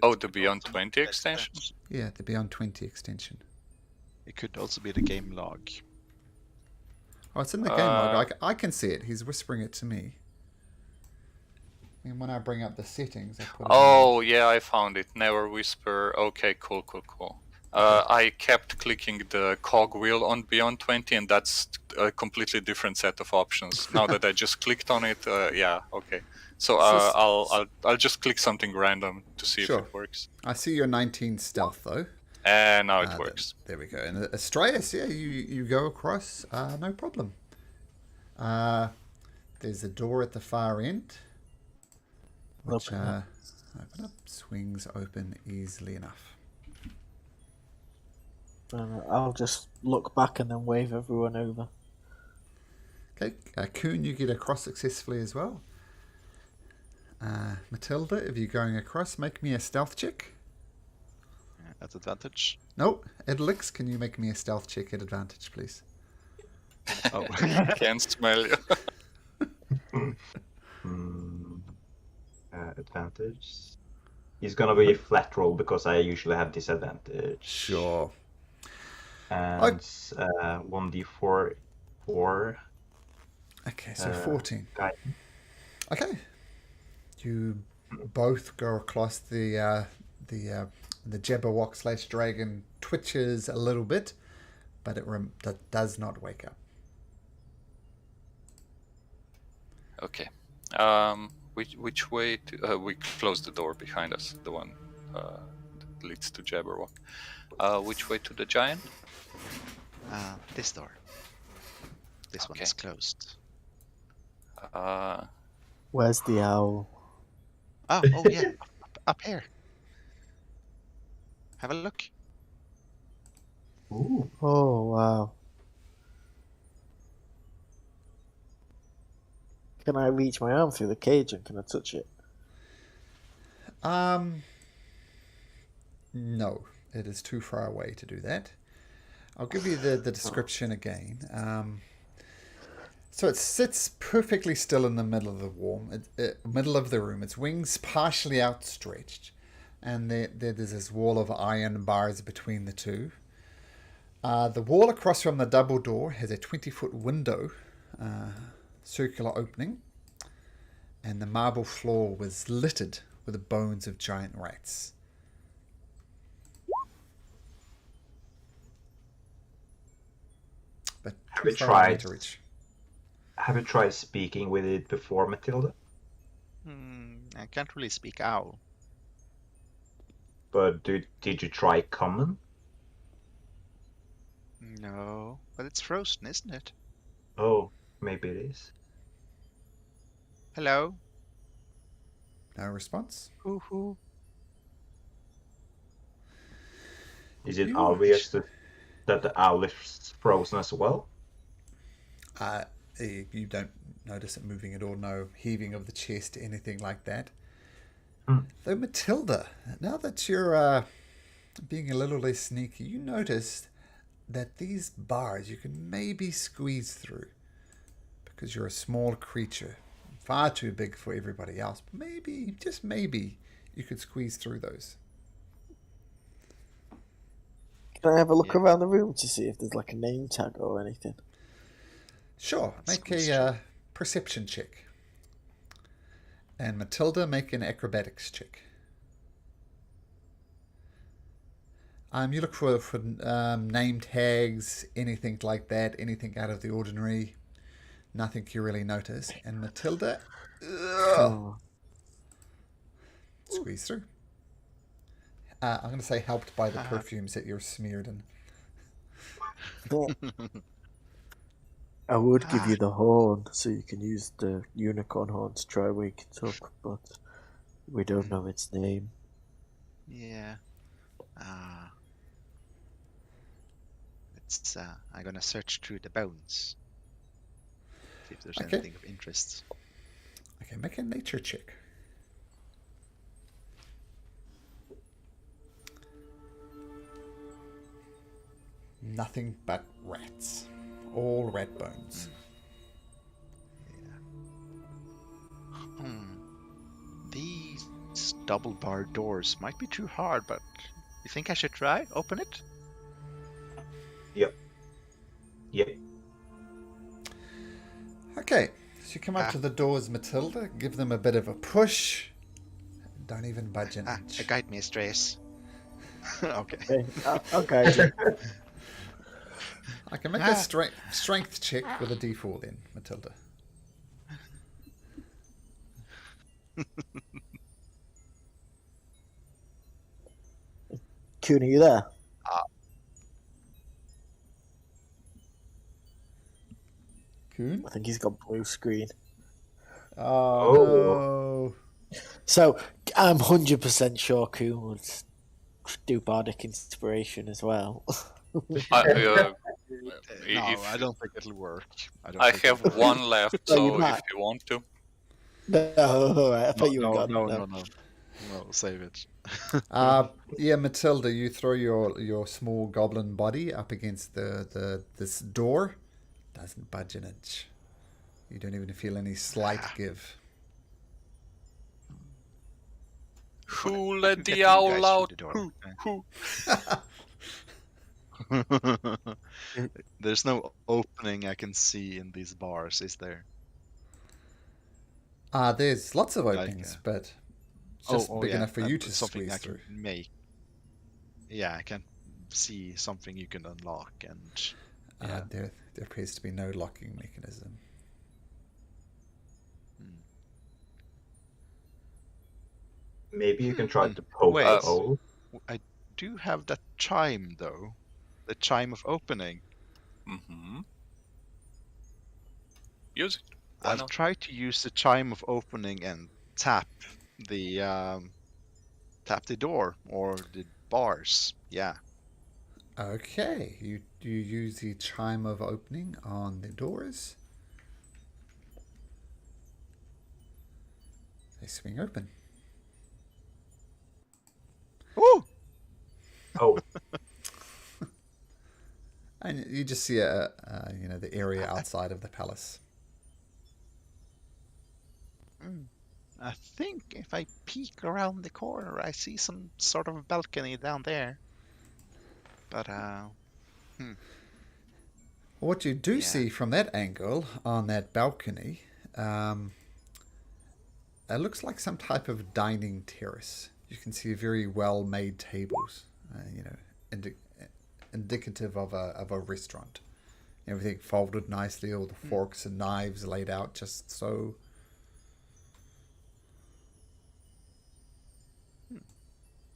Oh, the Beyond 20 extension? Yeah, the Beyond 20 extension. It could also be the game log. Oh, it's in the game log. I can see it. He's whispering it to me. And when I bring up the settings, I put it Oh, yeah, I found it. Never whisper. Okay, cool. I kept clicking the cogwheel on Beyond 20, and that's a completely different set of options. Now that I just clicked on it, yeah, okay. So I'll just click something random to see Sure. if it works. I see your 19 stealth, though. And now it works. There we go. And Astraeus, yeah, you go across, no problem. There's a door at the far end, which open up, swings open easily enough. I'll just look back and then wave everyone over. Okay, Kuhn, you get across successfully as well. Matilda, if you're going across, make me a stealth check. At advantage. No, Edlix, can you make me a stealth check at advantage, please? Oh. Can't smell you. Advantage. He's gonna be a flat roll because I usually have disadvantage. Sure. And 1d4 4. Okay, so 14. Guy. Okay. You both go across the Jabberwock / dragon twitches a little bit, but that does not wake up. Okay. Which way to... we close the door behind us, the one that leads to Jabberwock. Which way to the giant? This door. This one Okay. is closed. Where's the owl? Oh yeah, up here. Have a look. Ooh. Oh, wow. Can I reach my arm through the cage and can I touch it? No, it is too far away to do that. I'll give you the description again. So it sits perfectly still in the middle of the middle of the room. Its wings partially outstretched, and there's this wall of iron bars between the two. The wall across from the double door has a 20-foot window, circular opening, and the marble floor was littered with the bones of giant rats. But Have you too far away tried? to reach. Have you tried speaking with it before, Matilda? I can't really speak owl. But did you try common? No, but it's frozen, isn't it? Oh, maybe it is. Hello. No response. Hoo. Is it You- obvious that the owl is frozen as well? You don't notice it moving at all. No heaving of the chest, anything like that. Though Matilda, now that you're being a little less sneaky, you notice that these bars you can maybe squeeze through because you're a small creature, far too big for everybody else. But maybe, just maybe, you could squeeze through those. Can I have a look Yeah. around the room to see if there's like a name tag or anything? Sure. Make Squeeze a perception check. And Matilda, make an acrobatics check. You look for name tags, anything like that, anything out of the ordinary. Nothing you really notice. And Matilda, Oh. squeeze through. I'm going to say helped by the perfumes that you're smeared in. I would give you the horn so you can use the unicorn horn to try wake it up, but we don't know its name. Yeah. It's I'm gonna search through the bones. See if there's Okay. anything of interest. Okay, make a nature check. Nothing but rats. All rat bones. These double bar doors might be too hard, but you think I should try? Open it? Yep. Okay, so you come up to the doors, Matilda, give them a bit of a push. Don't even budge an inch. Guide me, Strace. Okay. Okay, I'll guide you. I can make a strength check with a d4 then, Matilda. Coon, are you there? Coon? I think he's got blue screen. Oh, no. So I'm 100% sure Coon would do bardic inspiration as well. No, If I don't think it'll work. I have one left, So you so might. if you want to. No, alright, I thought you were no, gone. No, save it. Yeah, Matilda, you throw your small goblin body up against this door. Doesn't budge an inch. You don't even feel any slight give. Who let Get the you owl guys out? through Who? There's no opening I can see in these bars, is there? There's lots of Like, openings, but just big enough for you to something squeeze I through. can make. Yeah, I can see something you can unlock, and yeah. There appears to be no locking mechanism. Maybe you can try to poke Wait. a hole. I do have that chime though, the chime of opening. Mm-hmm. Use it. Why I'll not? try to use the chime of opening and tap the door or the bars. Yeah. Okay, you use the chime of opening on the doors. They swing open. Woo! Oh, And you just see the area outside of the palace. I think if I peek around the corner, I see some sort of balcony down there. But What you do Yeah. see from that angle on that balcony, it looks like some type of dining terrace. You can see very well-made tables, indicative of a restaurant. Everything folded nicely, all the forks and knives laid out just so.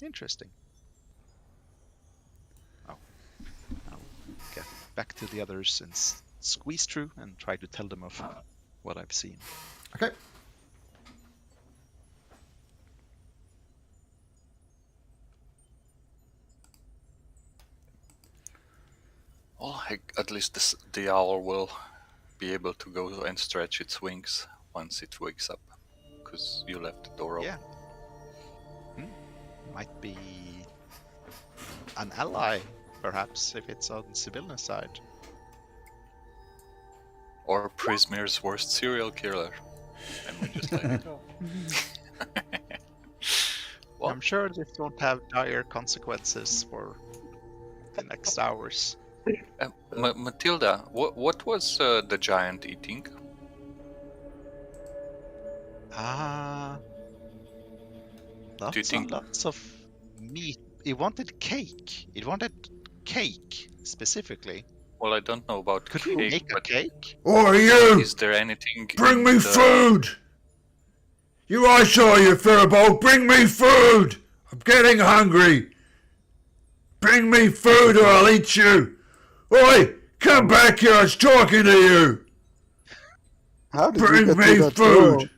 interesting. Oh, I'll get back to the others and squeeze through and try to tell them of what I've seen. Okay. Well, at least the owl will be able to go and stretch its wings once it wakes up, because you left the door open. Yeah. Might be an ally, perhaps, if it's on Sibylna's side. Or Prismir's worst serial killer. And we just let it go. Well, I'm sure this won't have dire consequences for the next hours. Matilda, what was the giant eating? Do you Lots think? and lots of meat. It wanted cake. It wanted cake specifically. Well, I don't know about Could cake, we make a but cake? Or you! is there anything? Bring in me the... food! I saw you, Furbo! Bring me food! I'm getting hungry! Bring me food or I'll eat you! Oi! Come back here, I was talking to you! How did you Bring get me through that door? food!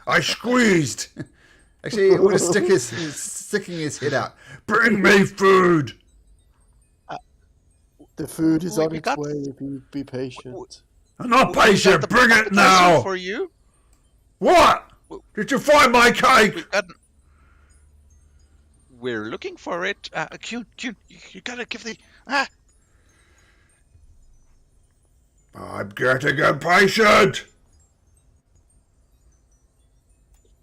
I squeezed! Actually, he would have sticking his head out. Bring me food! The food is We on its got- way if you be patient. I'm not We got patient, the bring it appetizer now! for you. What? Did you find my cake? We're looking for it. Cute, you gotta give the. I'm getting impatient!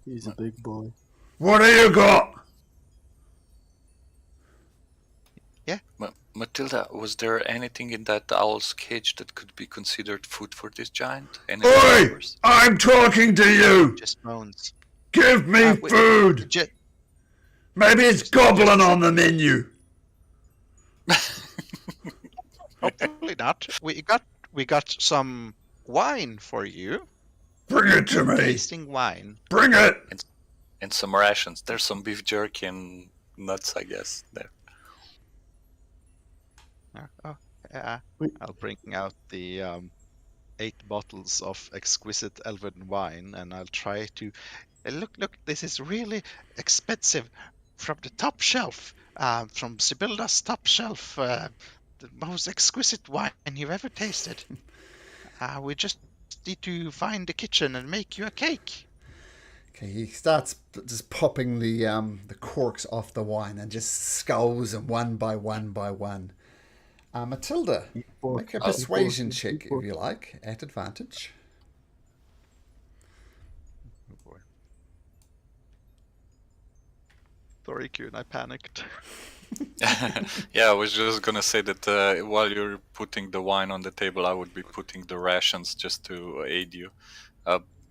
He's a big boy. What do you got? Matilda, was there anything in that owl's cage that could be considered food for this giant? Any Oi! flowers? I'm talking to you! Just moans. Give me food! Maybe it's goblin on the menu. Hopefully not. We got some wine for you. Bring it to me. Tasting wine. Bring it. And some rations. There's some beef jerky and nuts, I guess. There. I'll bring out the 8 bottles of exquisite elven wine, and I'll try to look. This is really expensive, from the top shelf, from Sibylda's top shelf, the most exquisite wine you've ever tasted. We just need to find the kitchen and make you a cake. Okay, he starts just popping the corks off the wine and just sculls them one by one. Matilda, make a persuasion check if you like, at advantage. Oh boy. Sorry, Kuhn, I panicked. Yeah, I was just gonna say that while you're putting the wine on the table, I would be putting the rations just to aid you.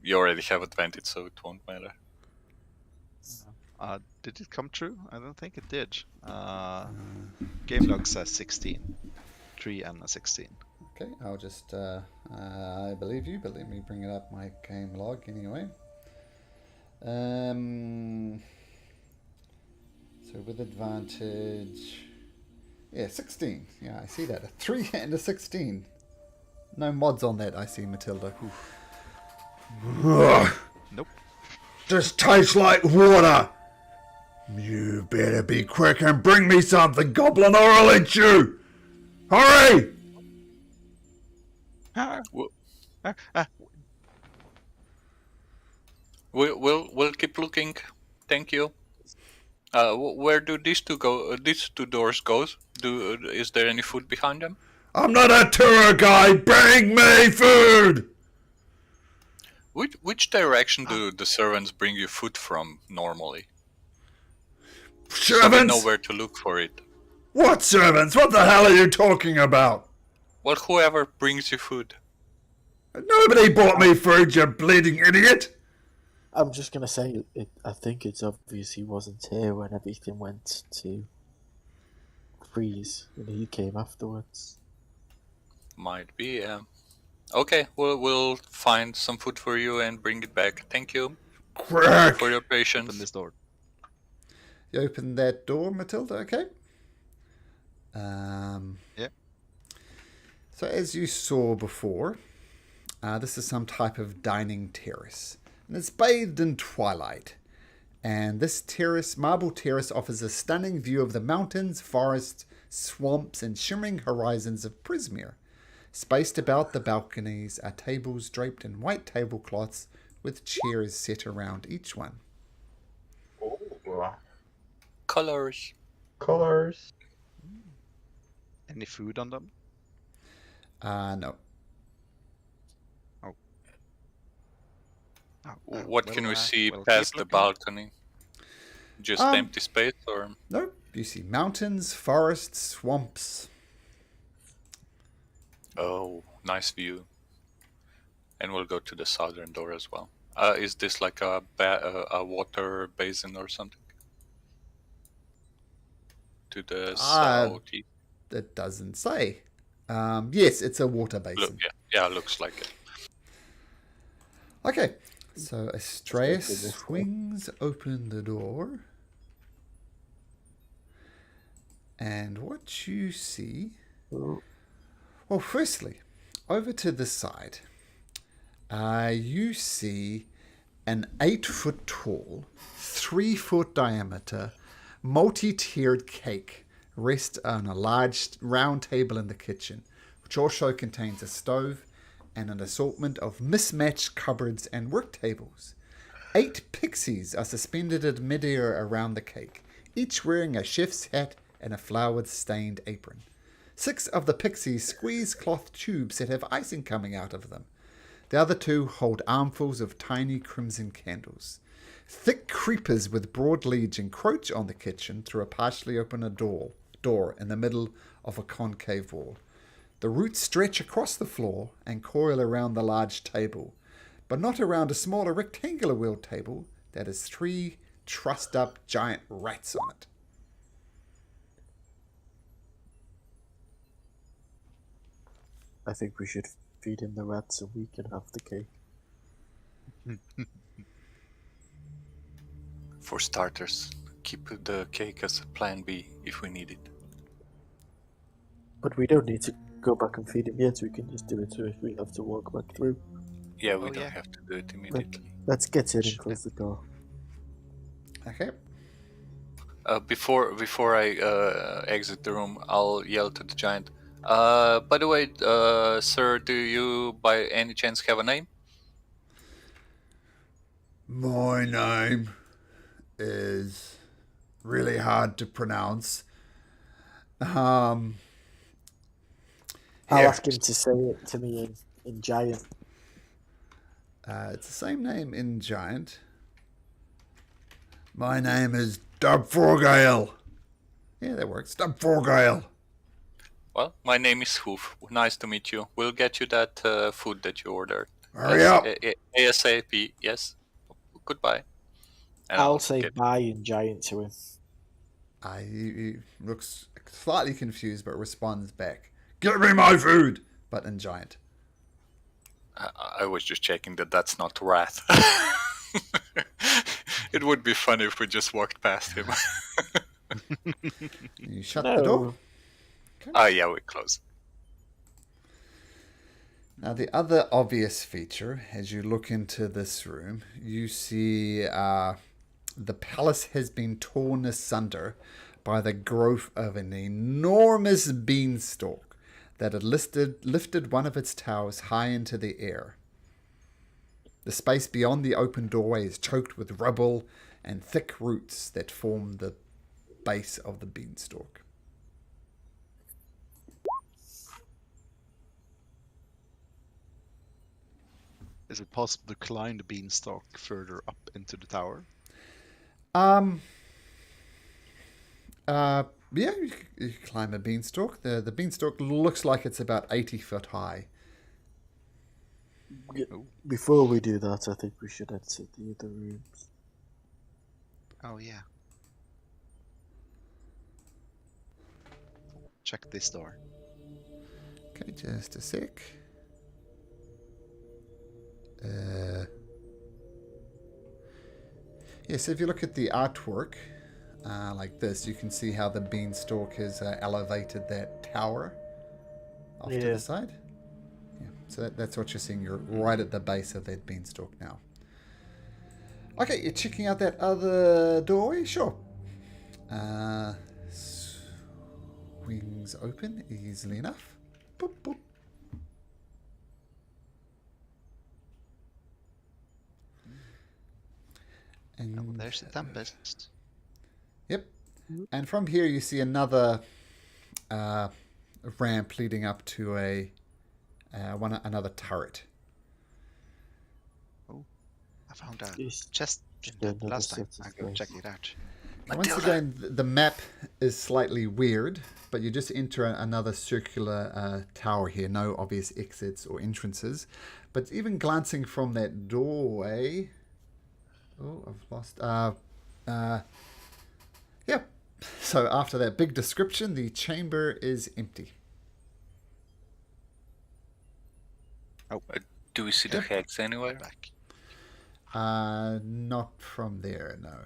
You already have advantage, so it won't matter. Did it come true? I don't think it did. Game log says 16. 3 and a 16. Okay, I'll just, I believe you, but let me bring it up my game log anyway. So with advantage, yeah, 16. Yeah, I see that. A 3 and a 16. No mods on that, I see, Matilda. Nope. This tastes like water. You better be quick and bring me something, goblin, or I'll eat you. Hurry! We'll keep looking. Thank you. Where do these two go? These two doors goes? Is there any food behind them? I'm not a tour guide. Bring me food. Which direction do the servants bring you food from normally? So we Servants? know where to look for it. What servants? What the hell are you talking about? Well, whoever brings you food. Nobody bought me food, you bleeding idiot. I'm just gonna say, I think it's obvious he wasn't here when everything went to freeze, and he came afterwards. Might be, yeah. Okay, we'll find some food for you and bring it back. Thank you Quick. for your patience. Open this door. You open that door, Matilda, okay? Yeah. So as you saw before, this is some type of dining terrace. And it's bathed in twilight. And this terrace, marble terrace, offers a stunning view of the mountains, forests, swamps, and shimmering horizons of Prismere. Spaced about the balconies are tables draped in white tablecloths with chairs set around each one. Colors. Colors. Any food on them? No. What can we see we'll past keep the looking. balcony? Just empty space, or No. You see mountains, forests, swamps. Oh, nice view. And we'll go to the southern door as well. Is this like a water basin or something? To the southeast? That doesn't say. Yes, it's a water basin. Yeah, looks like it. Okay, so Estrella swings open the door. And what you see... Well, firstly, over to the side, you see an 8-foot tall, 3-foot diameter, multi-tiered cake rest on a large round table in the kitchen, which also contains a stove and an assortment of mismatched cupboards and work tables. 8 pixies are suspended in midair around the cake, each wearing a chef's hat and a flowered-stained apron. 6 of the pixies squeeze cloth tubes that have icing coming out of them. The other 2 hold armfuls of tiny crimson candles. Thick creepers with broad leaves encroach on the kitchen through a partially open door in the middle of a concave wall. The roots stretch across the floor and coil around the large table, but not around a smaller rectangular wheel table that has 3 trussed up giant rats on it. I think we should feed him the rats so we can have the cake. For starters, keep the cake as a plan B if we need it. But we don't need to go back and feed him yet, we can just do it so if we have to walk back through. Yeah, we don't have to do it immediately. Let's get in and close the door. Okay. Before I exit the room, I'll yell to the giant. By the way, sir, do you by any chance have a name? My name is really hard to pronounce. I'll ask him to say it to me in Giant. It's the same name in Giant. My name is Dubforgale. Yeah, that works. Dubforgale. Well, my name is Hoof. Nice to meet you. We'll get you that food that you ordered. Hurry up. ASAP, yes. Goodbye. And I'll say bye in Giant to him. He looks slightly confused but responds back. Get me my food! But in Giant. I was just checking that that's not wrath. It would be funny if we just walked past him. You shut the door. Okay. Yeah, we close. Now, the other obvious feature, as you look into this room, you see the palace has been torn asunder by the growth of an enormous beanstalk that had lifted one of its towers high into the air. The space beyond the open doorway is choked with rubble and thick roots that form the base of the beanstalk. Is it possible to climb the beanstalk further up into the tower? Yeah, you climb a beanstalk. The beanstalk looks like it's about 80 foot high. Before we do that, I think we should exit the other rooms. Oh, yeah. Check this door. Okay, just a sec. Yes, if you look at the artwork like this, you can see how the beanstalk has elevated that tower off to the side. Yeah, so that's what you're seeing. You're right at the base of that beanstalk now. Okay, you're checking out that other doorway? Sure. Swings open easily enough. Boop, boop. And, Oh, there's the Tempest. Yep. And from here you see another ramp leading up to another turret. Oh, I found a Yes. chest Yeah, last time. that's I'm going to nice. check it out. Once again, the map is slightly weird, but you just enter another circular tower here. No obvious exits or entrances. But even glancing from that doorway... Oh, I've lost... Yep. So after that big description, the chamber is empty. Do we see the hex anywhere? Back. Not from there, no.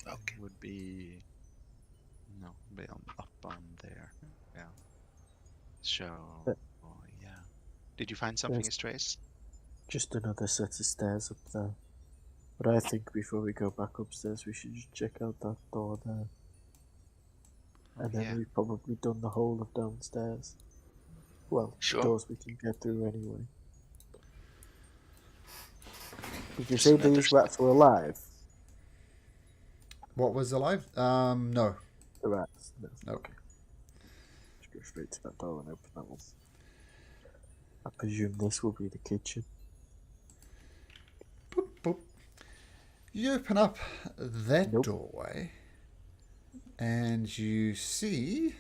Okay. Would be up on there. Yeah. So yeah. Did you find something, Strays? Just another set of stairs up there. But I think before we go back upstairs, we should just check out that door there. And then we've probably done the whole of downstairs. Well, Sure. doors we can get through anyway. Did you say these rats were alive? What was alive? No. The rats? No. Okay. Just go straight to that door and open that one. I presume this will be the kitchen. Boop, boop. You open up that doorway and you see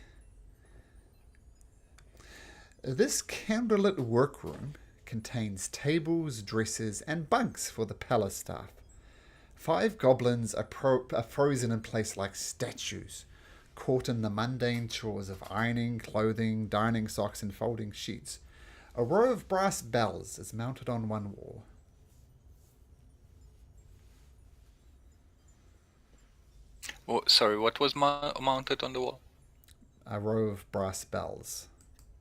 this candlelit workroom contains tables, dressers, and bunks for the palace staff. 5 goblins are frozen in place like statues, caught in the mundane chores of ironing, clothing, darning socks, and folding sheets. A row of brass bells is mounted on one wall. Oh, sorry, what was mounted on the wall? A row of brass bells.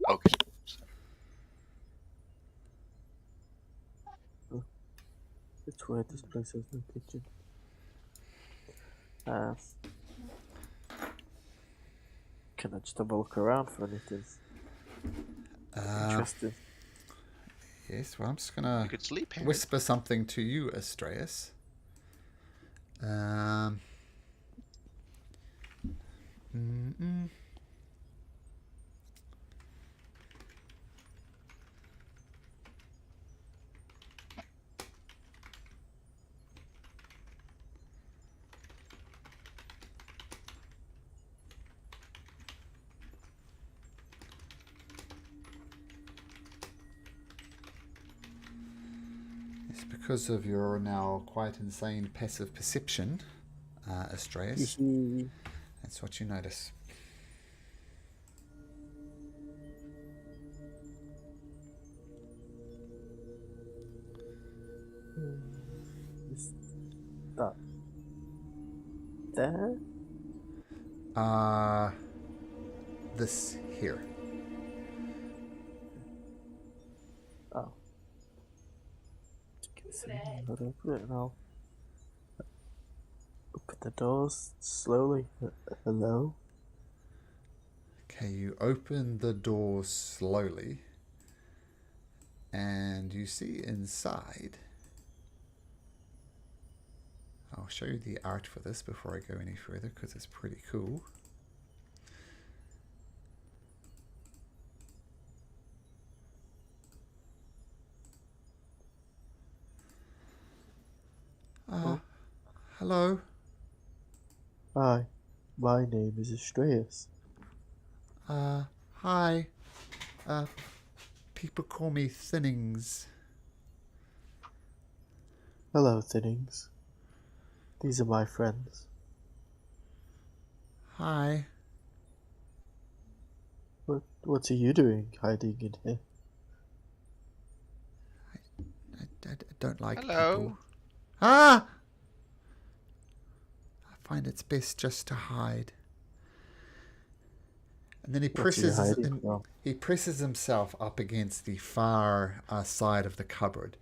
Okay. It's weird this place has no kitchen. Can I just have a look around for anything interesting? Yes, well, I'm just going You could sleep to here. whisper something to you, Astraeus. It's because of your now quite insane passive perception, Astraeus. That's what you notice. Is that there? This here. Oh. Give us a minute, open it and I'll open the doors slowly. Hello? Okay, you open the door slowly and you see inside. I'll show you the art for this before I go any further because it's pretty cool. Hello. Hi, my name is Astraeus. Hi. People call me Thinnings. Hello, Thinnings. These are my friends. Hi. What are you doing hiding in here? I don't like Hello. people. Ah! I find it's best just to hide. And then he What are you hiding from? he presses himself up against the far side of the cupboard.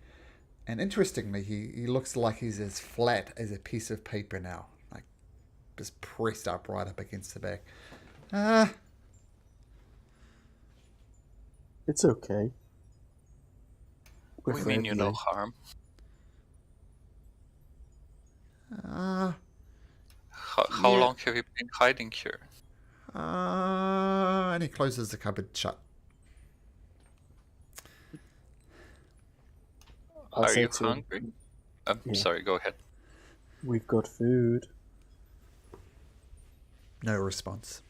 And interestingly, he looks like he's as flat as a piece of paper now. Like, just pressed up right up against the back. It's okay. We're We mean you no friendly. harm. How Yeah. long have you been hiding here? And he closes the cupboard shut. I'll Are say you to him, hungry? I'm Yeah. sorry, go ahead. we've got food. No response.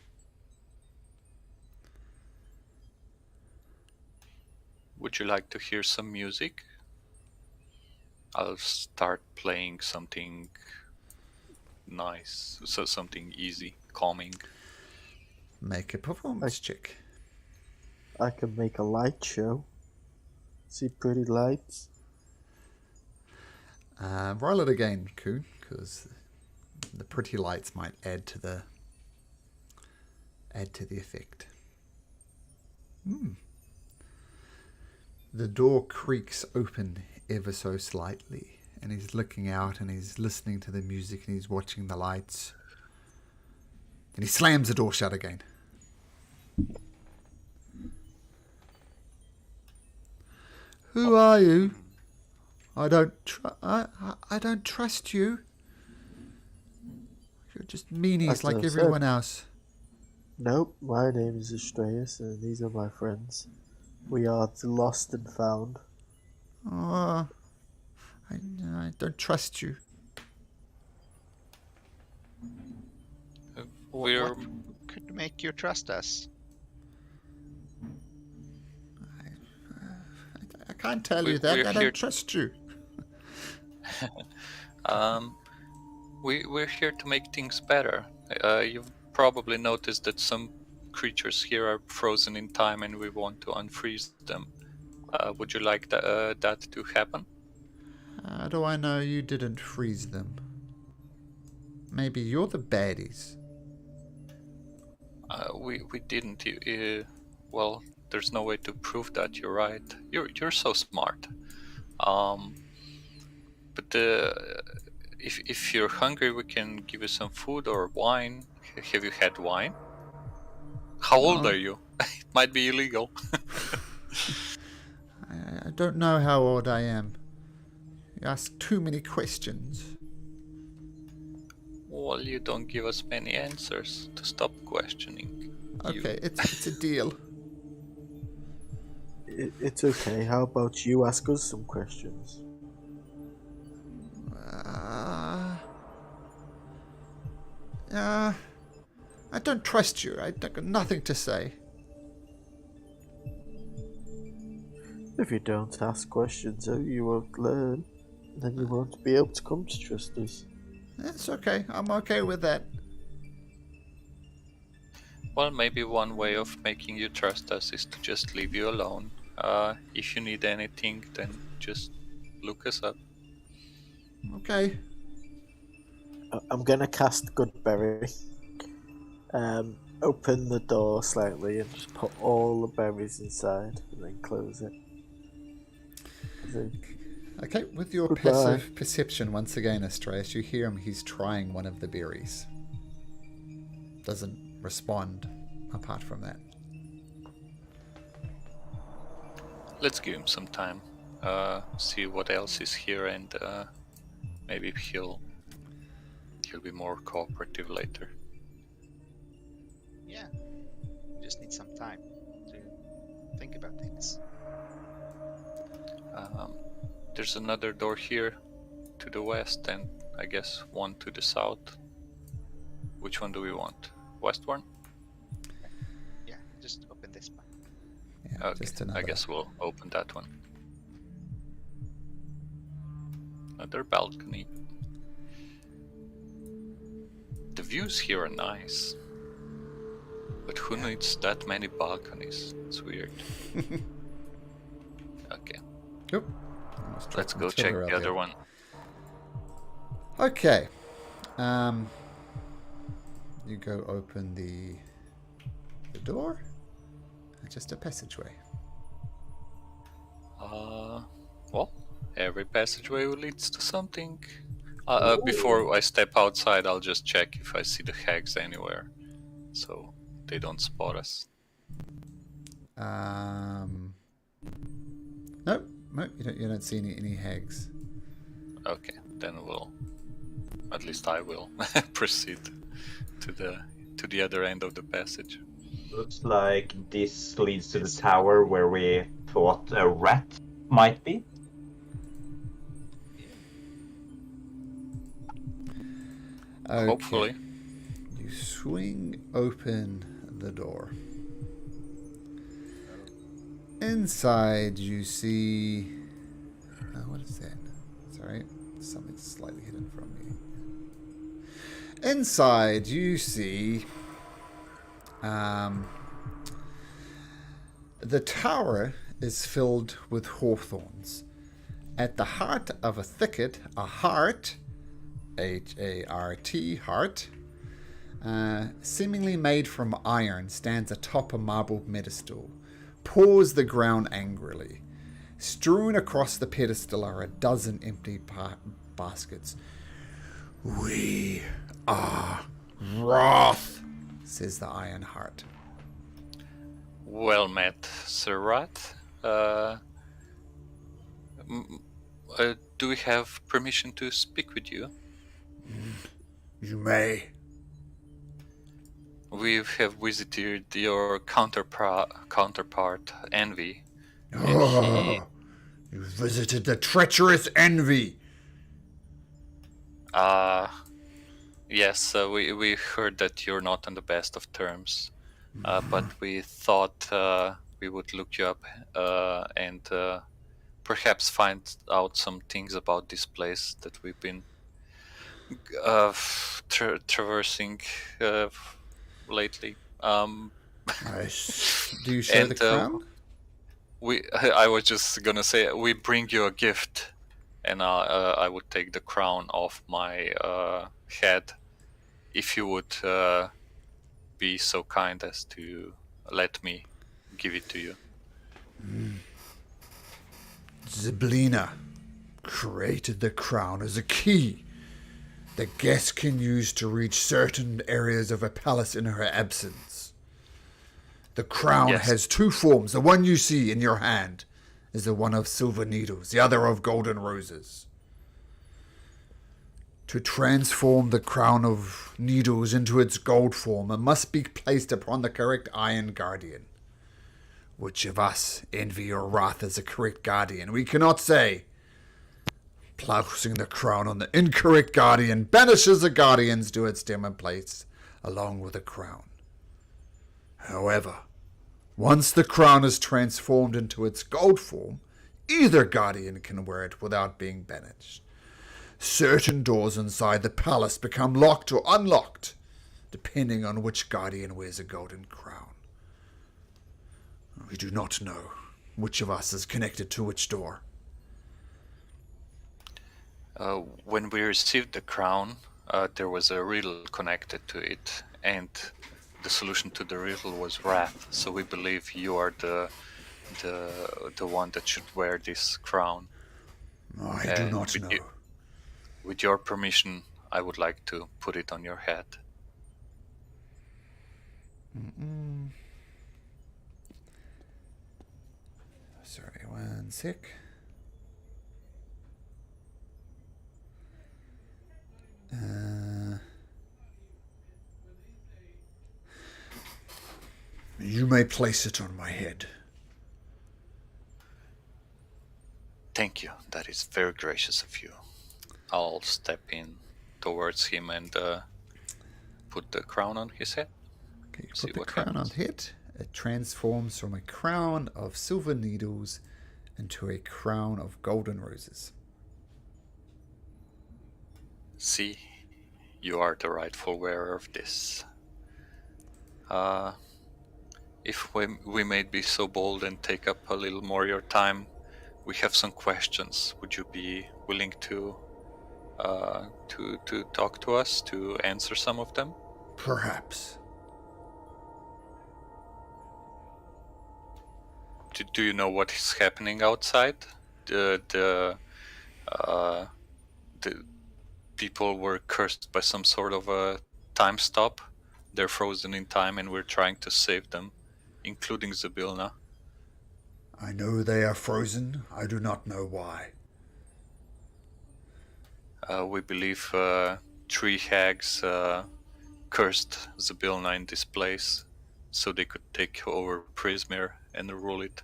Would you like to hear some music? I'll start playing something nice, so something easy, calming. Make a performance check. I can make a light show. See pretty lights. Roll it again, Kuhn, because the pretty lights might add to the effect. The door creaks open ever so slightly, and he's looking out and he's listening to the music and he's watching the lights. Then he slams the door shut again. Who are you? I don't trust you. You're just meanies That's like what I everyone said. else. Nope, my name is Astraeus, and these are my friends. We are the lost and found. Oh, I don't trust you. We're What could make you trust us? I can't tell you We're that. I here- don't trust you. we're here to make things better. You've probably noticed that some creatures here are frozen in time, and we want to unfreeze them. Would you like that to happen? How do I know you didn't freeze them? Maybe you're the baddies. We didn't. Well, there's no way to prove that. You're right. You're so smart. But if you're hungry, we can give you some food or wine. Have you had wine? How old No. are you? It might be illegal. I don't know how old I am. You ask too many questions. Well, you don't give us many answers to stop questioning. Okay, it's a deal. It's okay. How about you ask us some questions? I don't trust you. I've got nothing to say. If you don't ask questions, you won't learn. Then you won't be able to come to trust us. That's okay. I'm okay with that. Well, maybe one way of making you trust us is to just leave you alone. If you need anything, then just look us up. Okay. I'm gonna cast Goodberry. Open the door slightly and just put all the berries inside, and then close it. Okay, with your Goodbye. passive perception, once again, Astraeus, you hear him. He's trying one of the berries. Doesn't respond apart from that. Let's give him some time. See what else is here, and maybe he'll be more cooperative later. Yeah, we just need some time to think about things. There's another door here to the west, and I guess one to the south. Which one do we want? West one? Yeah, just open this one. Yeah, Okay, just another. I guess we'll open that one. Another balcony. The views here are nice. But who needs that many balconies? It's weird. Okay, Yep. Almost let's dropped go Matilda check out the other there. one. Okay. You go open the door. Just a passageway. Well, every passageway leads to something. Before I step outside, I'll just check if I see the hags anywhere, so they don't spot us. Nope. Nope. You don't see any hags. Okay, then we'll. At least I will proceed to the other end of the passage. Looks like this leads to the tower where we thought a rat might be. Okay. Hopefully. You You swing open the door. Inside, you see. What is that? Sorry, something's slightly hidden from me. Inside, you see. The tower is filled with hawthorns. At the heart of a thicket, a hart, H-A-R-T, heart, seemingly made from iron, stands atop a marble pedestal, paws the ground angrily. Strewn across the pedestal are a dozen empty baskets. "We are wrath," says the iron heart. Well met, Sir Rat. Do we have permission to speak with you? You may. We have visited your counterpart, Envy. Oh, you visited the treacherous Envy. Yes, we heard that you're not on the best of terms, but we thought we would look you up and perhaps find out some things about this place that we've been traversing lately. Nice. Do you share the crown? I was just gonna say, we bring you a gift, and I would take the crown off my head if you would be so kind as to let me give it to you. Zyblina created the crown as a key the guest can use to reach certain areas of a palace in her absence. The crown has two forms. The one you see in your hand is the one of silver needles, the other of golden roses. To transform the crown of needles into its gold form, it must be placed upon the correct Iron Guardian. Which of us, Envy or Wrath, is the correct guardian? We cannot say. Placing the crown on the incorrect guardian banishes the guardians to its dim place, along with the crown. However, once the crown is transformed into its gold form, either guardian can wear it without being banished. Certain doors inside the palace become locked or unlocked, depending on which guardian wears a golden crown. We do not know which of us is connected to which door. When we received the crown, there was a riddle connected to it, and the solution to the riddle was wrath. So we believe you are the one that should wear this crown. I do not know. With your permission, I would like to put it on your head. Sorry, one sec. You may place it on my head. Thank you. That is very gracious of you. I'll step in towards him and put the crown on his head. Okay, you put the crown on the head. It transforms from a crown of silver needles into a crown of golden roses. See, you are the rightful wearer of this. If we may be so bold and take up a little more of your time, we have some questions. Would you be willing to talk to us, to answer some of them? Perhaps. Do you know what is happening outside? The people were cursed by some sort of a time stop. They're frozen in time, and we're trying to save them, including Zyblina. I know they are frozen. I do not know why. We believe 3 hags cursed Zyblina in this place, so they could take over Prismir and rule it.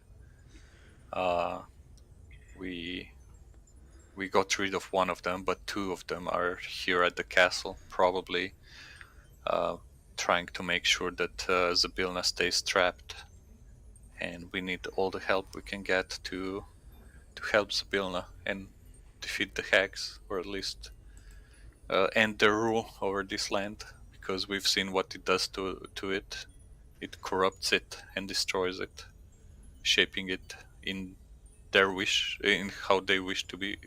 We got rid of one of them, but 2 of them are here at the castle, probably trying to make sure that Zabilna stays trapped, and we need all the help we can get to help Zabilna and defeat the hags, or at least end their rule over this land, because we've seen what it does to it. It corrupts it and destroys it, shaping it in their wish, in how they wish to be,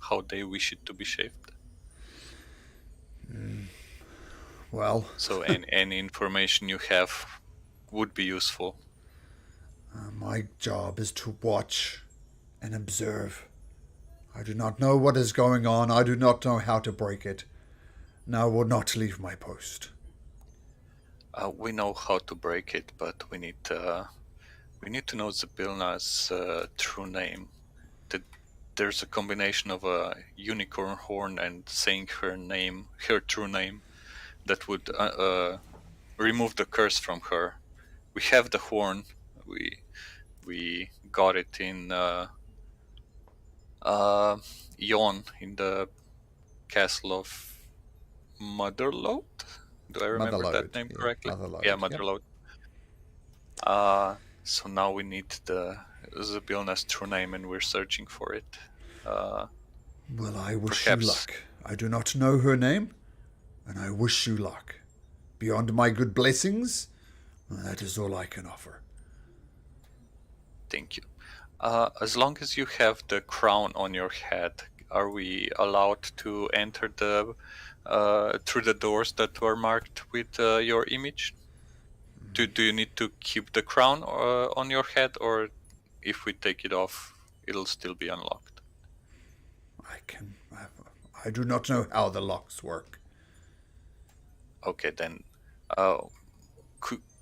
how they wish it to be shaped. Well, So any information you have would be useful. my job is to watch and observe. I do not know what is going on. I do not know how to break it. And I will not leave my post. We know how to break it, but we need to know Zabilna's true name. That there's a combination of a unicorn horn and saying her true name, that would remove the curse from her. We have the horn. We got it in Yon, in the castle of Motherlode. Do I remember that name correctly? Yeah, Motherlode. So now we need the Zabilna's true name, and we're searching for it. Well, I wish Perhaps. you luck. I do not know her name, and I wish you luck. Beyond my good blessings, that is all I can offer. Thank you. As long as you have the crown on your head, are we allowed to enter through the doors that were marked with your image? Do you need to keep the crown on your head, or if we take it off, it'll still be unlocked? I do not know how the locks work. Okay, then.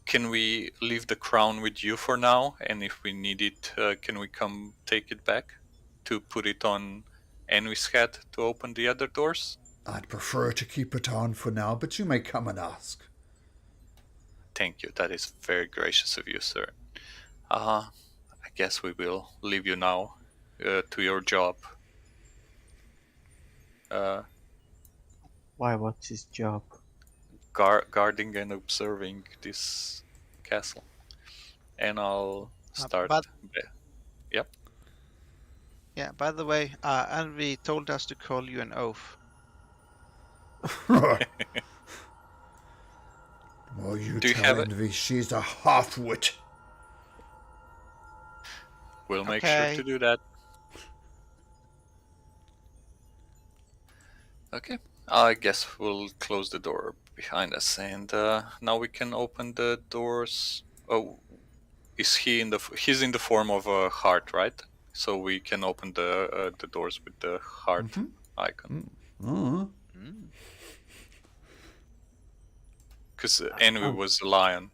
Can we leave the crown with you for now? And if we need it, can we come take it back to put it on Envy's head to open the other doors? I'd prefer to keep it on for now, but you may come and ask. Thank you. That is very gracious of you, sir. I guess we will leave you now to your job. Why? What's his job? Guarding and observing this castle. And I'll start. Yep. Yeah, by the way, Envy told us to call you an oaf. Well, you tell Envy she's a half-wit. We'll make sure to do that. Okay. I guess we'll close the door behind us, and now we can open the doors. Oh, he's in the form of a heart, right? So we can open the doors with the heart icon. Because Envy was a lion,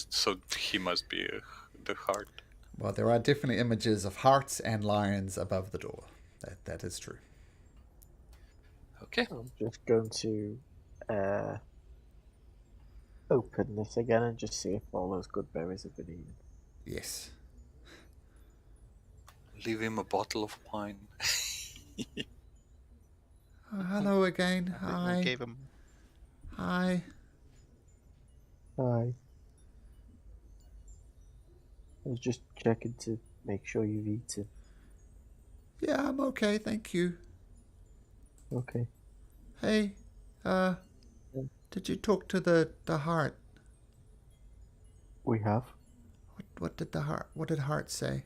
so he must be the heart. Well, there are definitely images of hearts and lions above the door. That is true. Okay. I'm just going to open this again and just see if all those good berries have been eaten. Yes. Leave him a bottle of wine. Hello again. Hi. Gave him. Hi. Hi. I was just checking to make sure you've eaten. Yeah, I'm okay, thank you. Okay. Hey, did you talk to the heart? We have. What did heart say?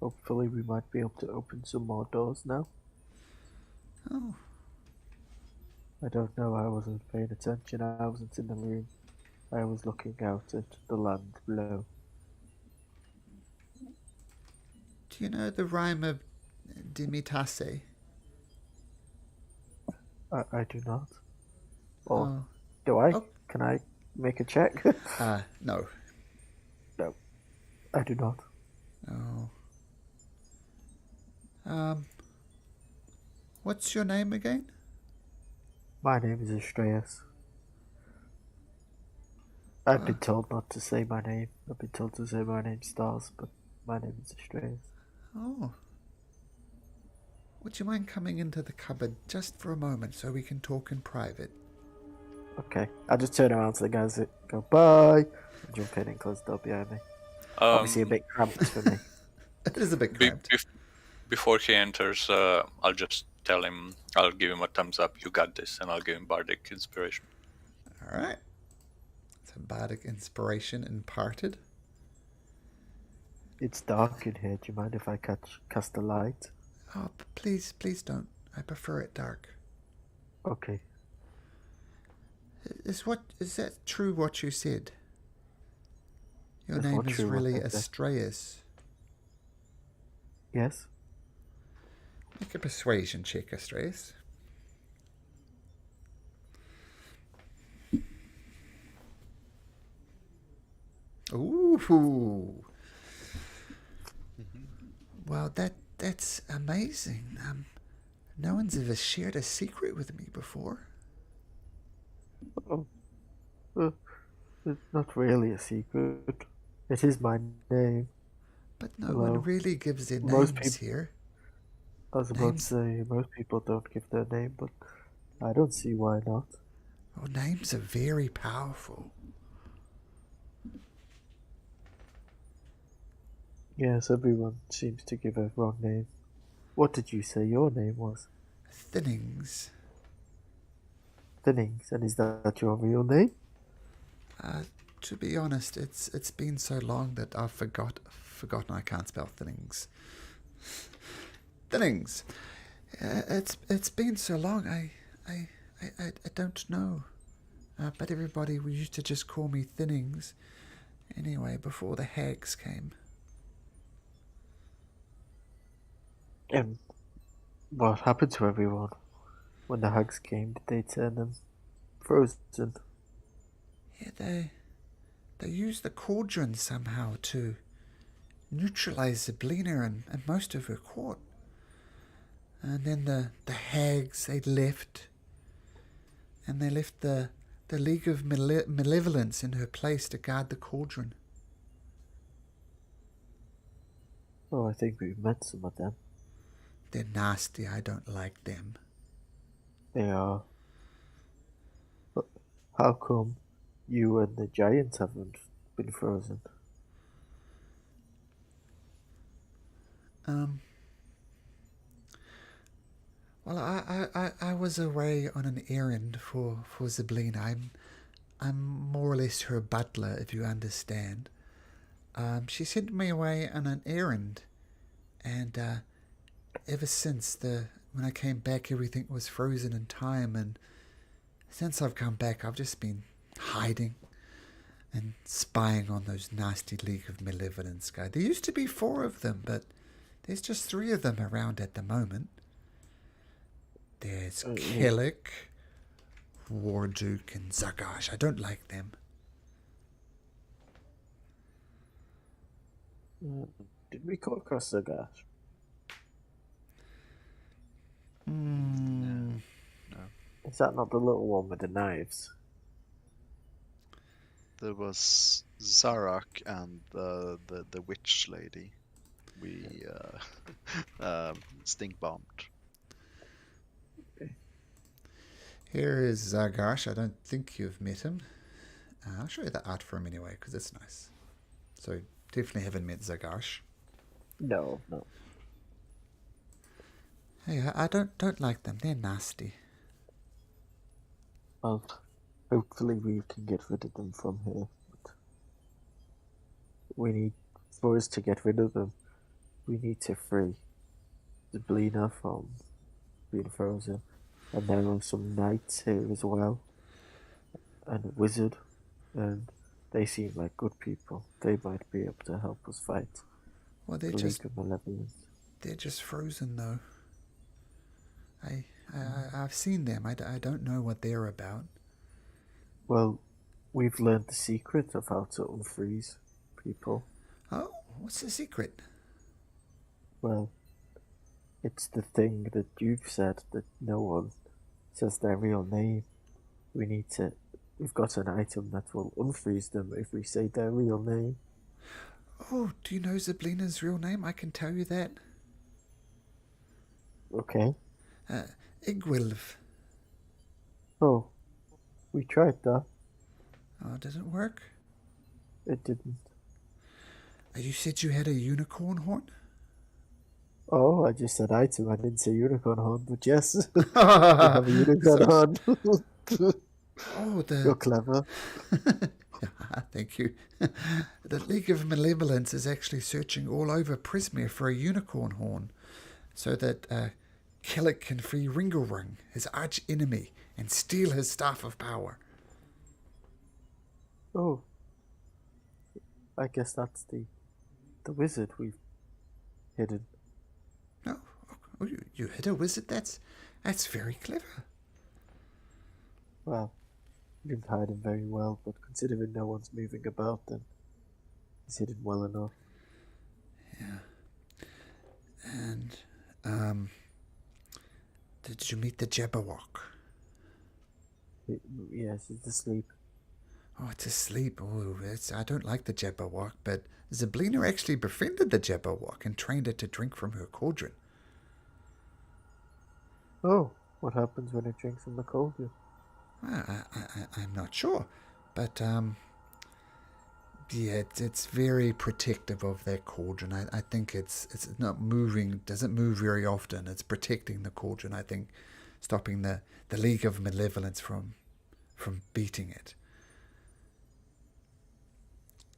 Hopefully we might be able to open some more doors now. Oh. I don't know, I wasn't paying attention, I wasn't in the room. I was looking out at the land below. Do you know the rhyme of Dimitase? I do not. Or do I? Oh. Can I make a check? No. No, I do not. Oh. What's your name again? My name is Astreas. I've been told not to say my name. I've been told to say my name Stars, but my name is Astreas. Oh. Would you mind coming into the cupboard just for a moment so we can talk in private? Okay. I just turn around to the guys that go, bye, and jump in and close the door behind me. Obviously a bit cramped for me. It is a bit be- cramped. bef- before he enters, I'll just tell him, I'll give him a thumbs up, you got this, and I'll give him Bardic Inspiration. All right. So bardic inspiration imparted. It's dark in here. Do you mind if I cast a light? Oh, please don't. I prefer it dark. Okay. Is that true? What you said? Your Is name what is true what really I said? Astraeus. Yes. Make a persuasion check, Astraeus. Ooh. Well, that's amazing. No one's ever shared a secret with me before. Oh. It's not really a secret. It is my name. But no Hello. one really gives their Most names here. I was about to say, most people don't give their name, but I don't see why not. Oh, names are very powerful. Yes, everyone seems to give a wrong name. What did you say your name was? Thinnings. Thinnings, and is that your real name? To be honest, it's been so long that I've forgotten I can't spell Thinnings. Thinnings. It's been so long. I don't know. But everybody used to just call me Thinnings. Anyway, before the hags came. And what happened to everyone? When the hags came, did they turn them frozen? Yeah, they used the cauldron somehow to neutralize Zablina and most of her court. And then the hags, they left. And they left the League of Malevolence in her place to guard the cauldron. Oh, I think we've met some of them. They're nasty. I don't like them. They are. But how come you and the giants haven't been frozen? Well, I was away on an errand for Zablina. I'm more or less her butler, if you understand. She sent me away on an errand, and ever since when I came back, everything was frozen in time, and since I've come back, I've just been hiding and spying on those nasty League of Malevolence guys. There used to be 4 of them, but there's just 3 of them around at the moment. There's Kellic, Warduke, and Zagash. I don't like them. Did we come across Zagash? No. Is that not the little one with the knives? There was Zarak and the witch lady. We stink bombed. Here is Zagash. I don't think you've met him. I'll show you the art for him anyway, because it's nice. So, definitely haven't met Zagash. No. Hey, I don't like them. They're nasty. Well, hopefully we can get rid of them from here. But for us to get rid of them, we need to free Zablina from being frozen. And there are some knights here as well. And a wizard. And they seem like good people. They might be able to help us fight Well, the League of Malevolence. they're just frozen though. I've seen them. I don't know what they're about. Well, we've learned the secret of how to unfreeze people. Oh, what's the secret? Well, it's the thing that you've said that no one says their real name. We've got an item that will unfreeze them if we say their real name. Oh, do you know Zablina's real name? I can tell you that. Okay. Igwilv. Oh, We tried that. Oh, it didn't work? It didn't. You said you had a unicorn horn? Oh, I just said I too. I didn't say unicorn horn, but yes, we have a unicorn horn. Oh, You're clever. Thank you. The League of Malevolence is actually searching all over Prismere for a unicorn horn so that Kellic can free Ringelrung, his arch enemy, and steal his staff of power. Oh, I guess that's the wizard we've hidden. No, oh, you hit a wizard? That's very clever. Well, we didn't hide him very well, but considering no one's moving about, then he's hidden well enough. Yeah. And, did you meet the Jabberwock? Yes, he's asleep. Oh, it's asleep. Oh, I don't like the Jabberwock, but Zablina actually befriended the Jabberwock and trained it to drink from her cauldron. Oh, what happens when it drinks from the cauldron? I'm not sure, but yeah, it's very protective of that cauldron. I think it's not moving, doesn't move very often. It's protecting the cauldron. I think, stopping the League of Malevolence from beating it.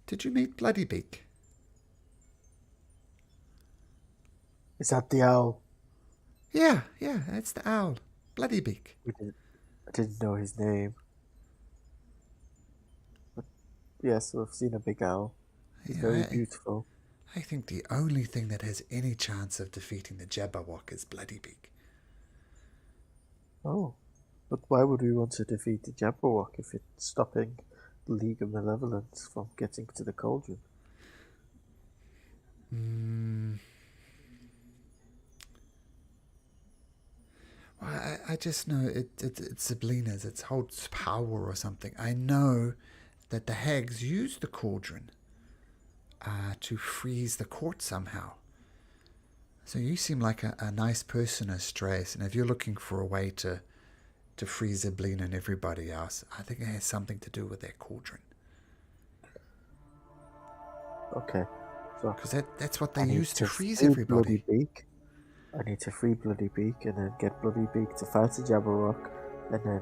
Did you meet Bloodybeak? Is that the owl? Yeah, it's the owl, Bloodybeak. I didn't know his name. But yes, I've seen a big owl. He's very beautiful. I think the only thing that has any chance of defeating the Jabberwock is Bloodybeak. Oh, but why would we want to defeat the Jabberwock if it's stopping the League of Malevolence from getting to the cauldron? Well, I just know it's Zablina's. It holds power or something. I know that the hags use the cauldron to freeze the court somehow. So you seem like a nice person, Astraeus, and if you're looking for a way to freeze Zablina and everybody else, I think it has something to do with that cauldron. Okay, so because that's what they I need use to to freeze free everybody. Bloodybeak. I need to free Bloodybeak and then get Bloodybeak to fight the Jabberwock, and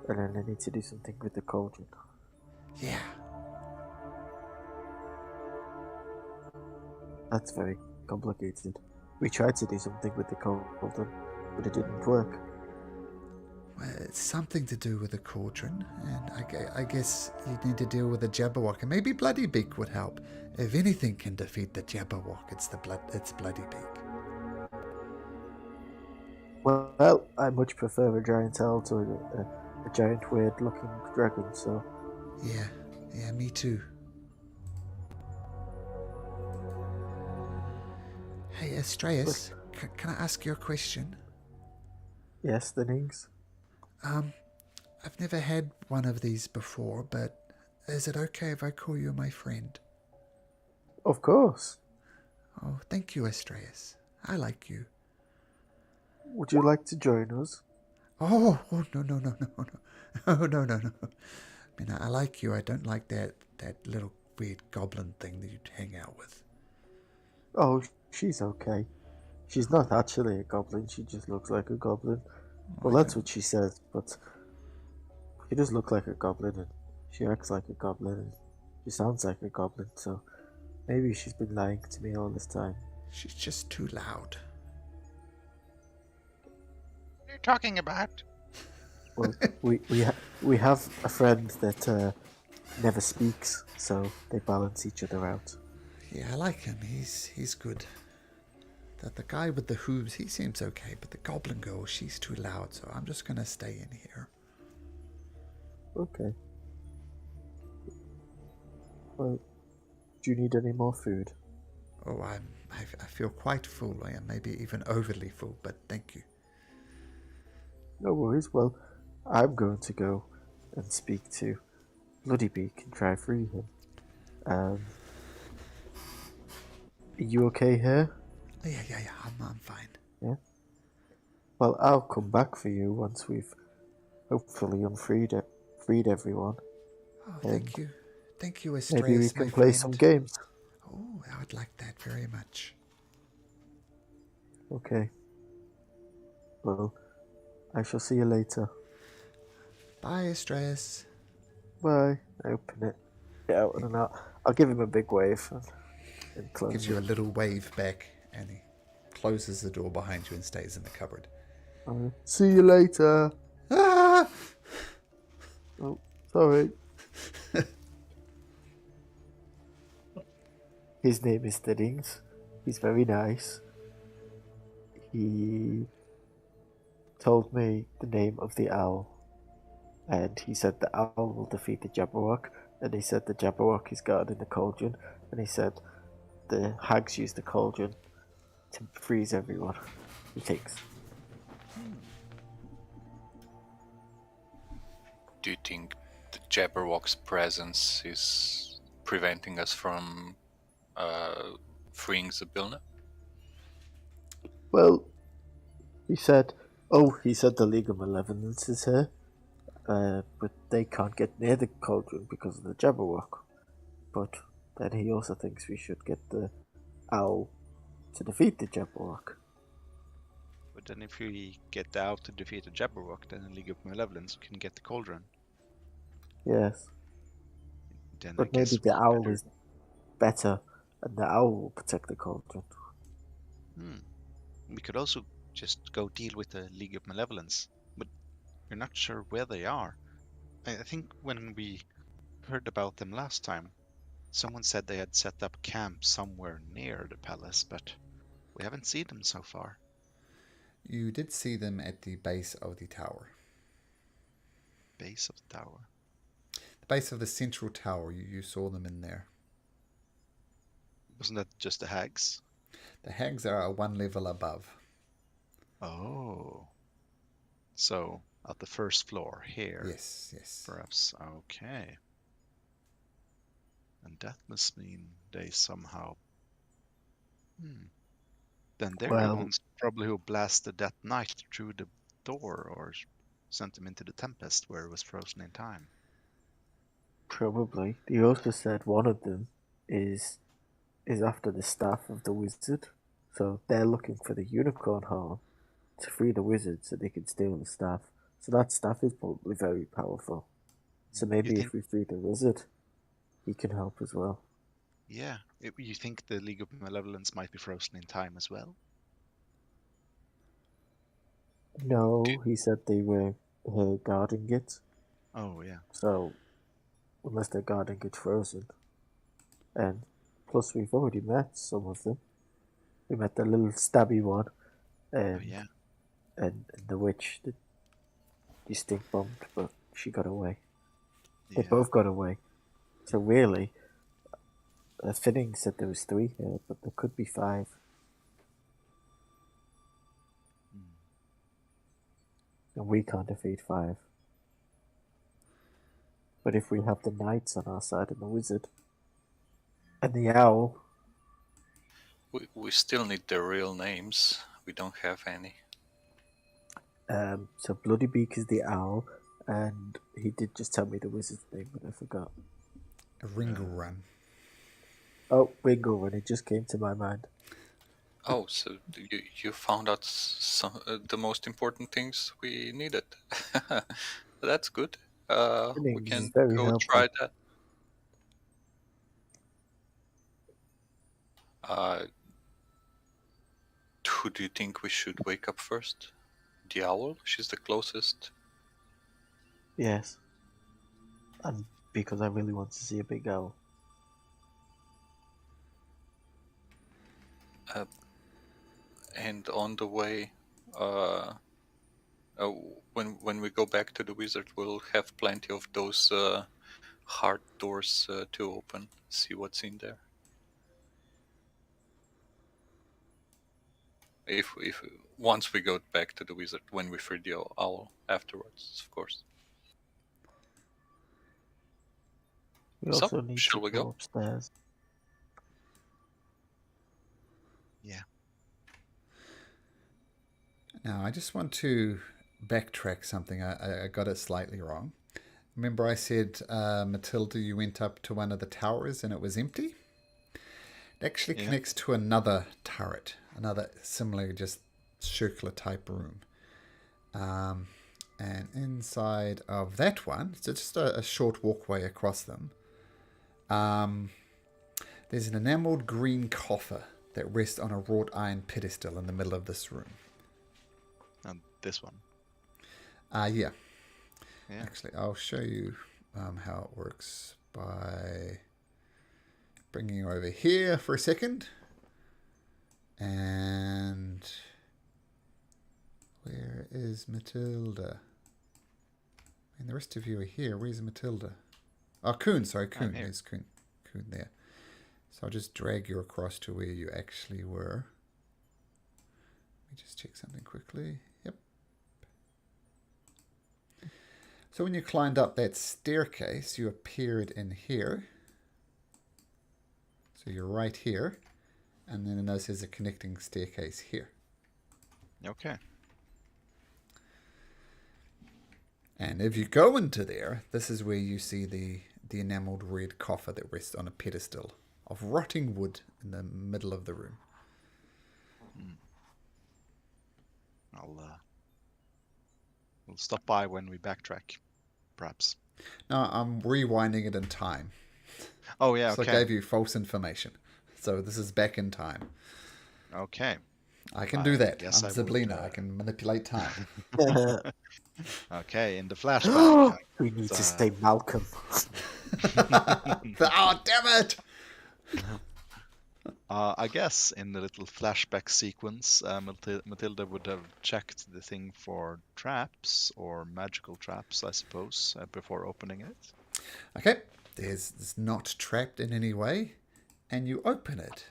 then I need to do something with the cauldron. Yeah. That's very complicated. We tried to do something with the cauldron, but it didn't work. Well, it's something to do with the cauldron, and I guess you need to deal with the Jabberwock, and maybe Bloodybeak would help. If anything can defeat the Jabberwock, it's Bloodybeak. Well, I much prefer a giant owl to a giant weird-looking dragon, so... Yeah, me too. Hey, Astraeus, can I ask you a question? Yes, the Nings? I've never had one of these before, but is it okay if I call you my friend? Of course. Oh, thank you, Astraeus. I like you. Would you like to join us? Oh, no. Oh, no. I mean, I like you. I don't like that little weird goblin thing that you hang out with. Oh, she's okay. She's not actually a goblin. She just looks like a goblin. Well, that's what she says, but she does look like a goblin, and she acts like a goblin, and she sounds like a goblin, so maybe she's been lying to me all this time. She's just too loud. What are you talking about? Well, we have a friend that never speaks, so they balance each other out. Yeah, I like him. He's good. The guy with the hooves, he seems okay, but the goblin girl, she's too loud, so I'm just gonna stay in here. Okay. Well, do you need any more food? Oh, I feel quite full. I am maybe even overly full, but thank you. No worries. Well, I'm going to go and speak to Bloodybeak and try to free him. Are you okay here? Yeah, I'm fine. Yeah? Well, I'll come back for you once we've hopefully unfreed freed everyone. Oh, thank you. Thank you, Maybe we Estrellas, my can play friend. some games. Oh, I would like that very much. Okay. Well, I shall see you later. Bye, Estrellas. Bye. I open it. Get out and out. I'll give him a big wave and close Gives it. you a little wave back, and he closes the door behind you and stays in the cupboard. See you later. Ah! Oh, sorry. His name is Stiddings. He's very nice. He told me the name of the owl. And he said the owl will defeat the Jabberwock. And he said the Jabberwock is guarding the cauldron. And he said the hags use the cauldron to freeze everyone. He thinks. Do you think the Jabberwock's presence is preventing us from freeing Zybilna? Well, he said the League of Malevolence is here. But they can't get near the cauldron because of the Jabberwock. But then he also thinks we should get the owl to defeat the Jabberwock. But then if we get the owl to defeat the Jabberwock, then the League of Malevolence can get the cauldron. Yes. Then But I guess maybe the owl better... is better, and the owl will protect the cauldron. We could also just go deal with the League of Malevolence, but we're not sure where they are. I think when we heard about them last time, someone said they had set up camp somewhere near the palace, but we haven't seen them so far. You did see them at the base of the tower. Base of the tower. The base of the central tower, you saw them in there. Wasn't that just the hags? The hags are one level above. Oh. So, at the first floor here. Yes. Perhaps. Okay. And that must mean they somehow... Then they're the ones probably who blasted that knight through the door or sent him into the Tempest where it was frozen in time. Probably. He also said one of them is after the staff of the wizard. So they're looking for the unicorn horn to free the wizard so they can steal the staff. So that staff is probably very powerful. So maybe if we free the wizard, he can help as well. Yeah. You think the League of Malevolence might be frozen in time as well? No, he said they were guarding it. Oh, yeah. So, unless they're guarding it frozen. And plus we've already met some of them. We met the little stabby one. And the witch that you stink bombed, but she got away. They both got away. So really, Finning said there was 3 here, but there could be 5. And we can't defeat 5. But if we have the knights on our side and the wizard and the owl, We still need their real names. We don't have any. so Bloodybeak is the owl, and he did just tell me the wizard's name, but I forgot. Ringelrun. Oh, Ringelrun, it just came to my mind. Oh, so you found out some the most important things we needed. That's good. We can go helpful. try that. Who do you think we should wake up first? The owl? She's the closest. Yes. And because I really want to see a big owl. And on the way, when we go back to the wizard, we'll have plenty of those hard doors to open. See what's in there. If once we go back to the wizard, when we free the owl afterwards, of course. We also need to go upstairs. Yeah. Now, I just want to backtrack something. I got it slightly wrong. Remember I said, Matilda, you went up to one of the towers and it was empty? It actually Yeah. connects to another turret, another similar, just circular type room. And inside of that one, so just a short walkway across them, there's an enameled green coffer that rests on a wrought iron pedestal in the middle of this room. And this one. Yeah. Yeah. Actually, I'll show you how it works by bringing you over here for a second. And where is Matilda? And the rest of you are here. Where's Matilda? Oh, Kuhn. Sorry, Kuhn. here. There's Kuhn. Kuhn there. So I'll just drag you across to where you actually were. Let me just check something quickly. Yep. So when you climbed up that staircase, you appeared in here. So you're right here. And then notice there's a connecting staircase here. Okay. And if you go into there, this is where you see the enameled red coffer that rests on a pedestal of rotting wood in the middle of the room. We'll stop by when we backtrack, perhaps. Now, I'm rewinding it in time. Oh, yeah, So okay. I gave you false information. So this is back in time. Okay. I can do that. I'm guess I would, Zablina. I can manipulate time. Okay, in the flashback. We need to stay Malcolm. Oh, damn it! I guess in the little flashback sequence, Matilda would have checked the thing for traps or magical traps, I suppose, before opening it. Okay, it's not trapped in any way, and you open it.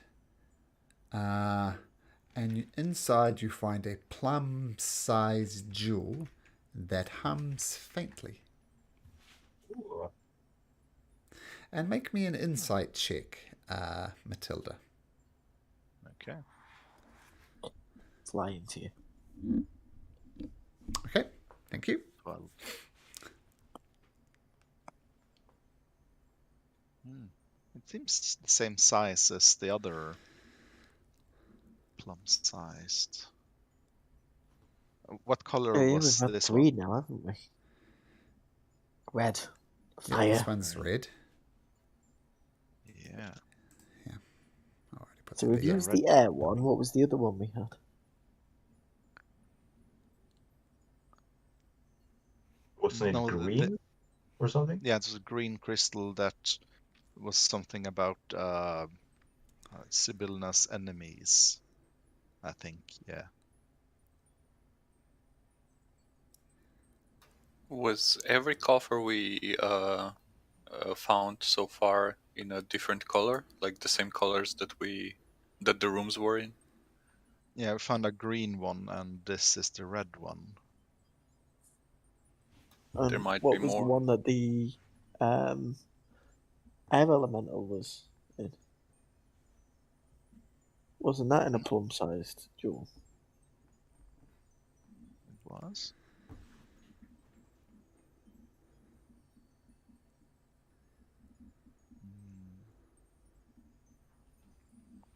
And inside you find a plum-sized jewel that hums faintly. Ooh. And make me an insight check, Matilda. Okay. It's lying to you. Okay, thank you. 12. It seems the same size as the other plum-sized. What color Yeah, was we've had this three one? now, haven't we? Red. Yeah, Fire. this one's red. Yeah. I already put So the we've B. used the air one. What was the other one we had? Wasn't it No, green or something? Yeah, it was a green crystal that was something about Sibylna's enemies, I think. Yeah. Was every coffer we found so far in a different color, like the same colors that the rooms were in? Yeah, we found a green one, and this is the red one. And There might what be was more. the one that the air elemental was in? Wasn't that in a plum-sized jewel? It was.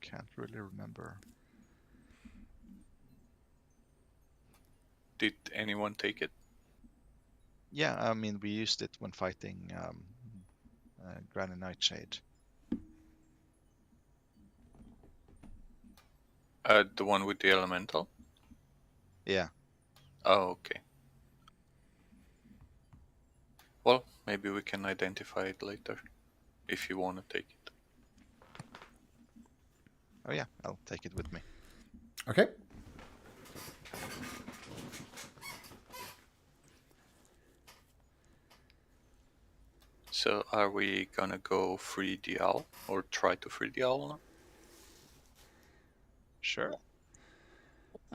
Can't really remember. Did anyone take it? Yeah, I mean, we used it when fighting Granny Nightshade. The one with the elemental? Yeah. Oh, okay. Well, maybe we can identify it later, if you want to take it. Oh yeah, I'll take it with me. Okay. So, are we gonna go free the owl, or try to free the owl now? Sure.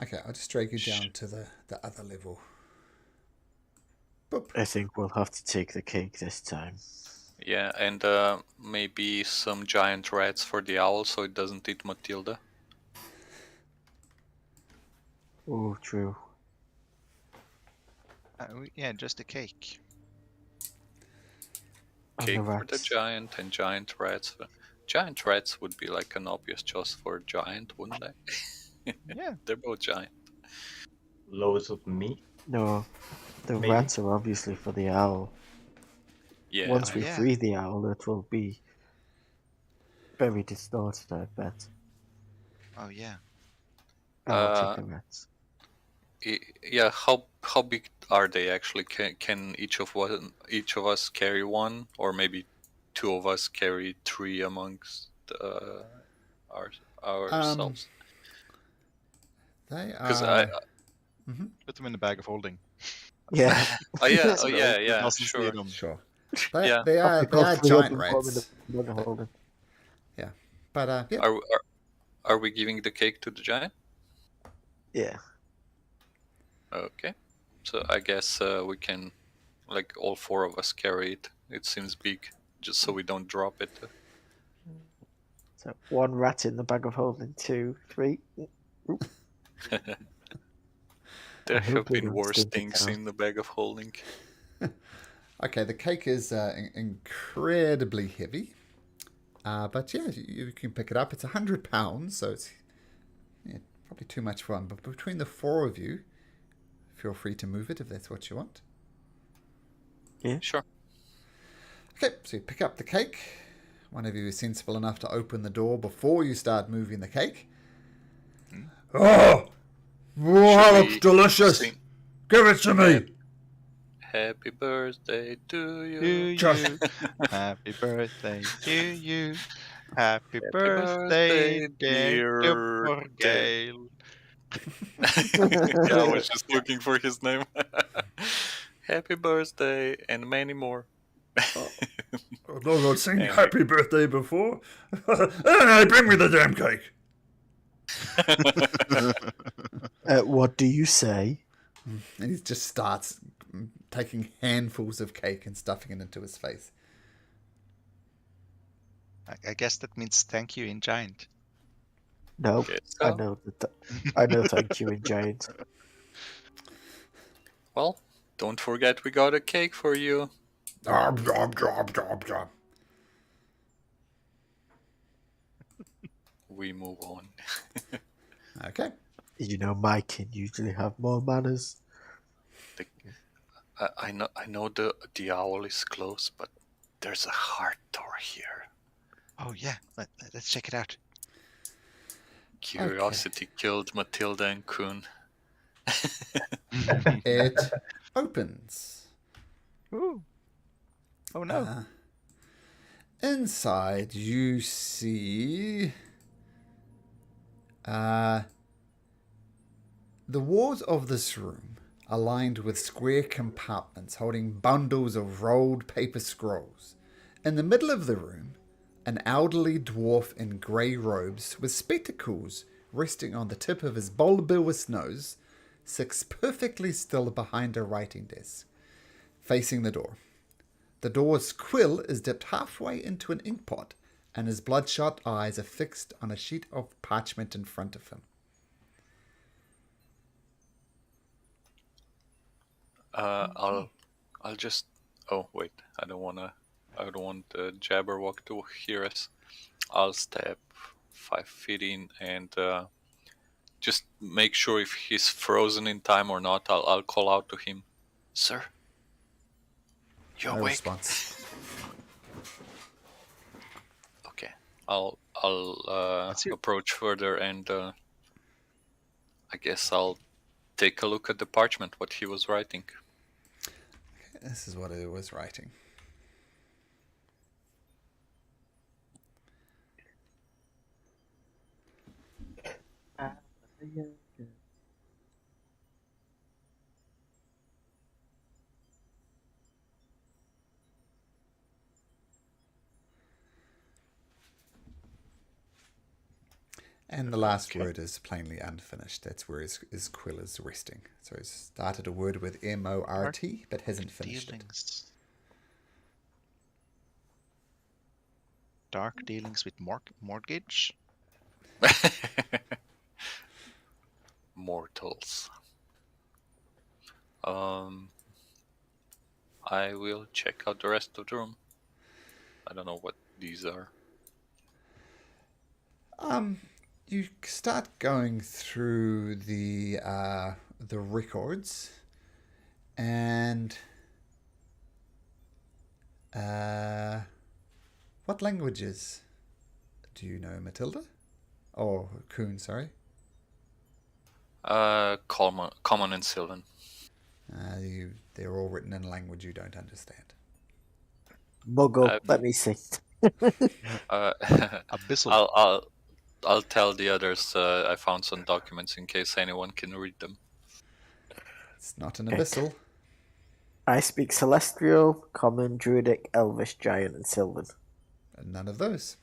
Okay, I'll just drag you down to the other level. Boop. I think we'll have to take the cake this time. Yeah, and maybe some giant rats for the owl so it doesn't eat Matilda. Oh, true. Yeah, just a cake. cake for the rats. giant and giant rats. Giant rats would be like an obvious choice for giant, wouldn't they? Yeah. They're both giant. Loads of meat. No, the Maybe. rats are obviously for the owl. Yeah. Once I- we yeah. free the owl, it will be very distorted, I bet. Oh yeah. I'll take the rats. Yeah. How big are they actually? Can each of us carry one, or maybe two of us carry three amongst ourselves? They Because are. Put them in the bag of holding. Yeah. oh yeah, So oh the yeah, owner yeah, doesn't see sure. them. Sure. Yeah. They are giant rats. Holding. Yeah. But yeah. Are we giving the cake to the giant? Yeah. Okay. So I guess we can, like, all four of us carry it. It seems big, just so we don't drop it. So one rat in the bag of holding, 2, 3. There I hope have they been don't worse stink it things down. in the bag of holding. Okay, the cake is incredibly heavy. But yeah, you can pick it up. It's 100 pounds, so it's probably too much for one. But between the four of you, feel free to move it if that's what you want. Sure. Okay, so you pick up the cake. One of you is sensible enough to open the door before you start moving the cake. Oh! Wow, Should it's we delicious! sing Give it to me! Happy birthday to you. To you. Just- Happy birthday to you. Happy birthday, birthday, dear dear Gail. Yeah, I was just looking for his name. Happy birthday and many more. I've not got sing Anyway. happy birthday before. Hey, bring me the damn cake! What do you say? And he just starts taking handfuls of cake and stuffing it into his face. I guess that means thank you in giant. No, Okay, I so, know that. I know. Thank you, in giant. well, don't forget we got a cake for you. Job, job, job, job, job. We move on. Okay. You know, my kin usually have more manners. I know the owl is close, but there's a heart door here. Oh yeah, let's check it out. Curiosity killed Matilda and Kuhn. It opens. Ooh. Oh no. Inside, you see the walls of this room are lined with square compartments holding bundles of rolled paper scrolls. In the middle of the room, an elderly dwarf in grey robes with spectacles resting on the tip of his bulbous nose sits perfectly still behind a writing desk, facing the door. The door's quill is dipped halfway into an inkpot, and his bloodshot eyes are fixed on a sheet of parchment in front of him. I'll just. Oh wait, I don't want the Jabberwock to hear us. I'll step 5 feet in and just make sure if he's frozen in time or not. I'll call out to him, sir. You No awake? response. Okay, I'll That's you. approach further and I guess I'll take a look at the parchment, what he was writing. This is what it was writing. And the last word is plainly unfinished. That's where his quill is resting. So he's started a word with M-O-R-T, but hasn't finished it. Dealings. Dark dealings with mortgage. Mortals. I will check out the rest of the room. I don't know what these are. You start going through the records, and what languages do you know, Matilda? Or Kuhn, sorry. Common and Sylvan. They're all written in a language you don't understand. Muggle, let me see. Abyssal. I'll tell the others I found some documents in case anyone can read them. It's not an Okay. abyssal. I speak Celestial, Common, Druidic, Elvish, Giant, and Sylvan. None of those.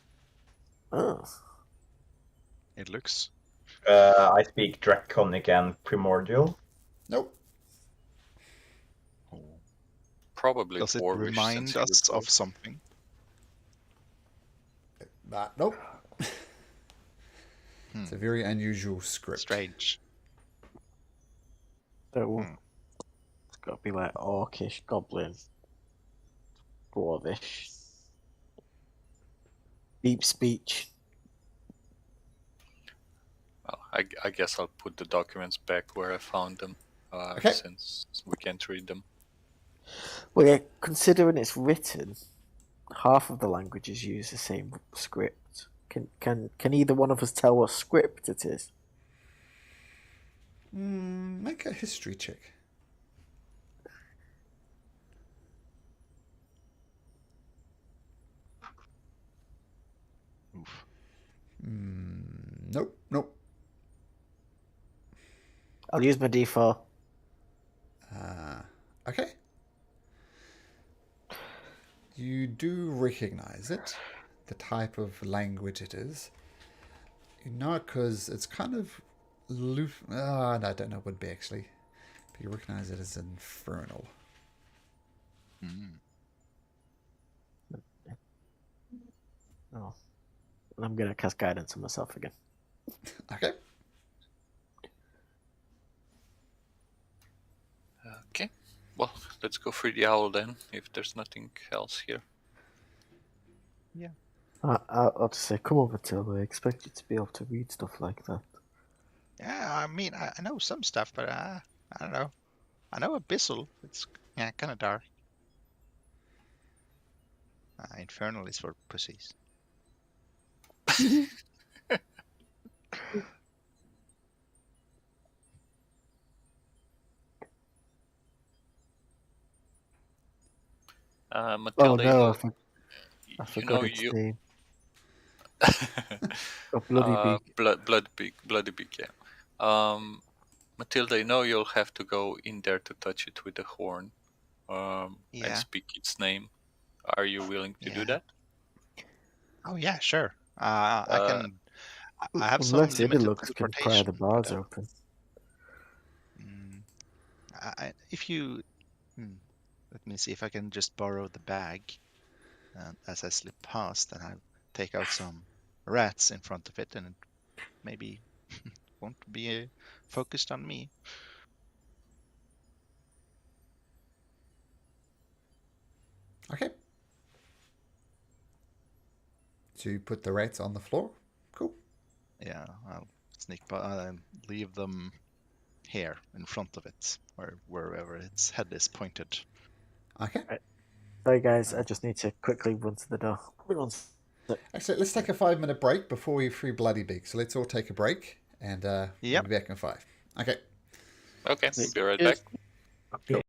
Oh. It looks. I speak Draconic and Primordial. Nope. Probably Does it Dwarvish, remind since he us would of something? Nope. It's a very unusual script. Strange. So, it's got to be like Orcish, Goblin, Dwarvish. Deep speech. Well, I guess I'll put the documents back where I found them, Okay. since we can't read them. Well, yeah, considering it's written, half of the languages use the same script. Can either one of us tell what script it is? Make a history check. Oof. Nope. I'll use my D4. Okay. You do recognize it, the type of language it is. You know it because it's kind of loose. No, I don't know what it would be actually. But you recognize it as infernal. Oh. I'm going to cast guidance on myself again. Okay. Okay. Well, let's go for the owl then, if there's nothing else here. I'll just say, come over, Till. I expect you to be able to read stuff like that. Yeah, I mean, I know some stuff, but I don't know. I know Abyssal. It's kind of dark. Infernal is for pussies. Matilda, no, I you forgot know its you. name. A bloody beak. Bloody beak, yeah. Matilda, you know you'll have to go in there to touch it with the horn, and Yeah. speak its name. Are you willing to do Yeah. that? Oh yeah, sure. I can. I have some Unless limited Idilux can pry teleportation. the bars open. If you, let me see if I can just borrow the bag. As I slip past, and I'll take out some rats in front of it, and it maybe won't be focused on me. Okay. So you put the rats on the floor. Cool. Yeah, I'll sneak by. I'll leave them here in front of it, or wherever its head is pointed. Okay. Sorry, guys, I just need to quickly run to the door. Actually, let's take a 5-minute break before we free Bloody Beak. So let's all take a break, and we'll Yep. be back in 5. Okay. Okay, be right Cheers. back.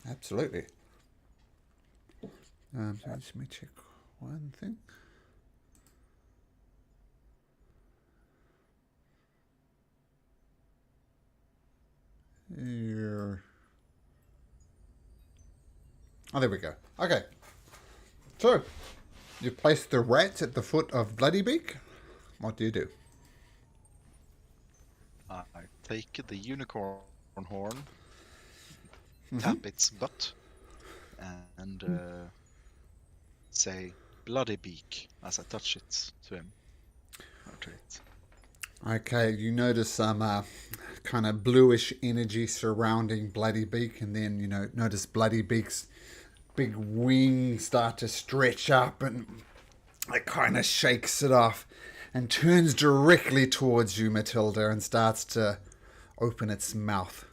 Absolutely. So let me check one thing. Here. Oh, there we go. Okay. So, you place the rats at the foot of Bloodybeak. What do you do? I take the unicorn horn, tap its butt, and say "bloody beak" as I touch it to him. Or to it. Okay, you notice some kind of bluish energy surrounding Bloodybeak, and then notice Bloodybeak's big wings start to stretch up, and it kind of shakes it off and turns directly towards you, Matilda, and starts to open its mouth.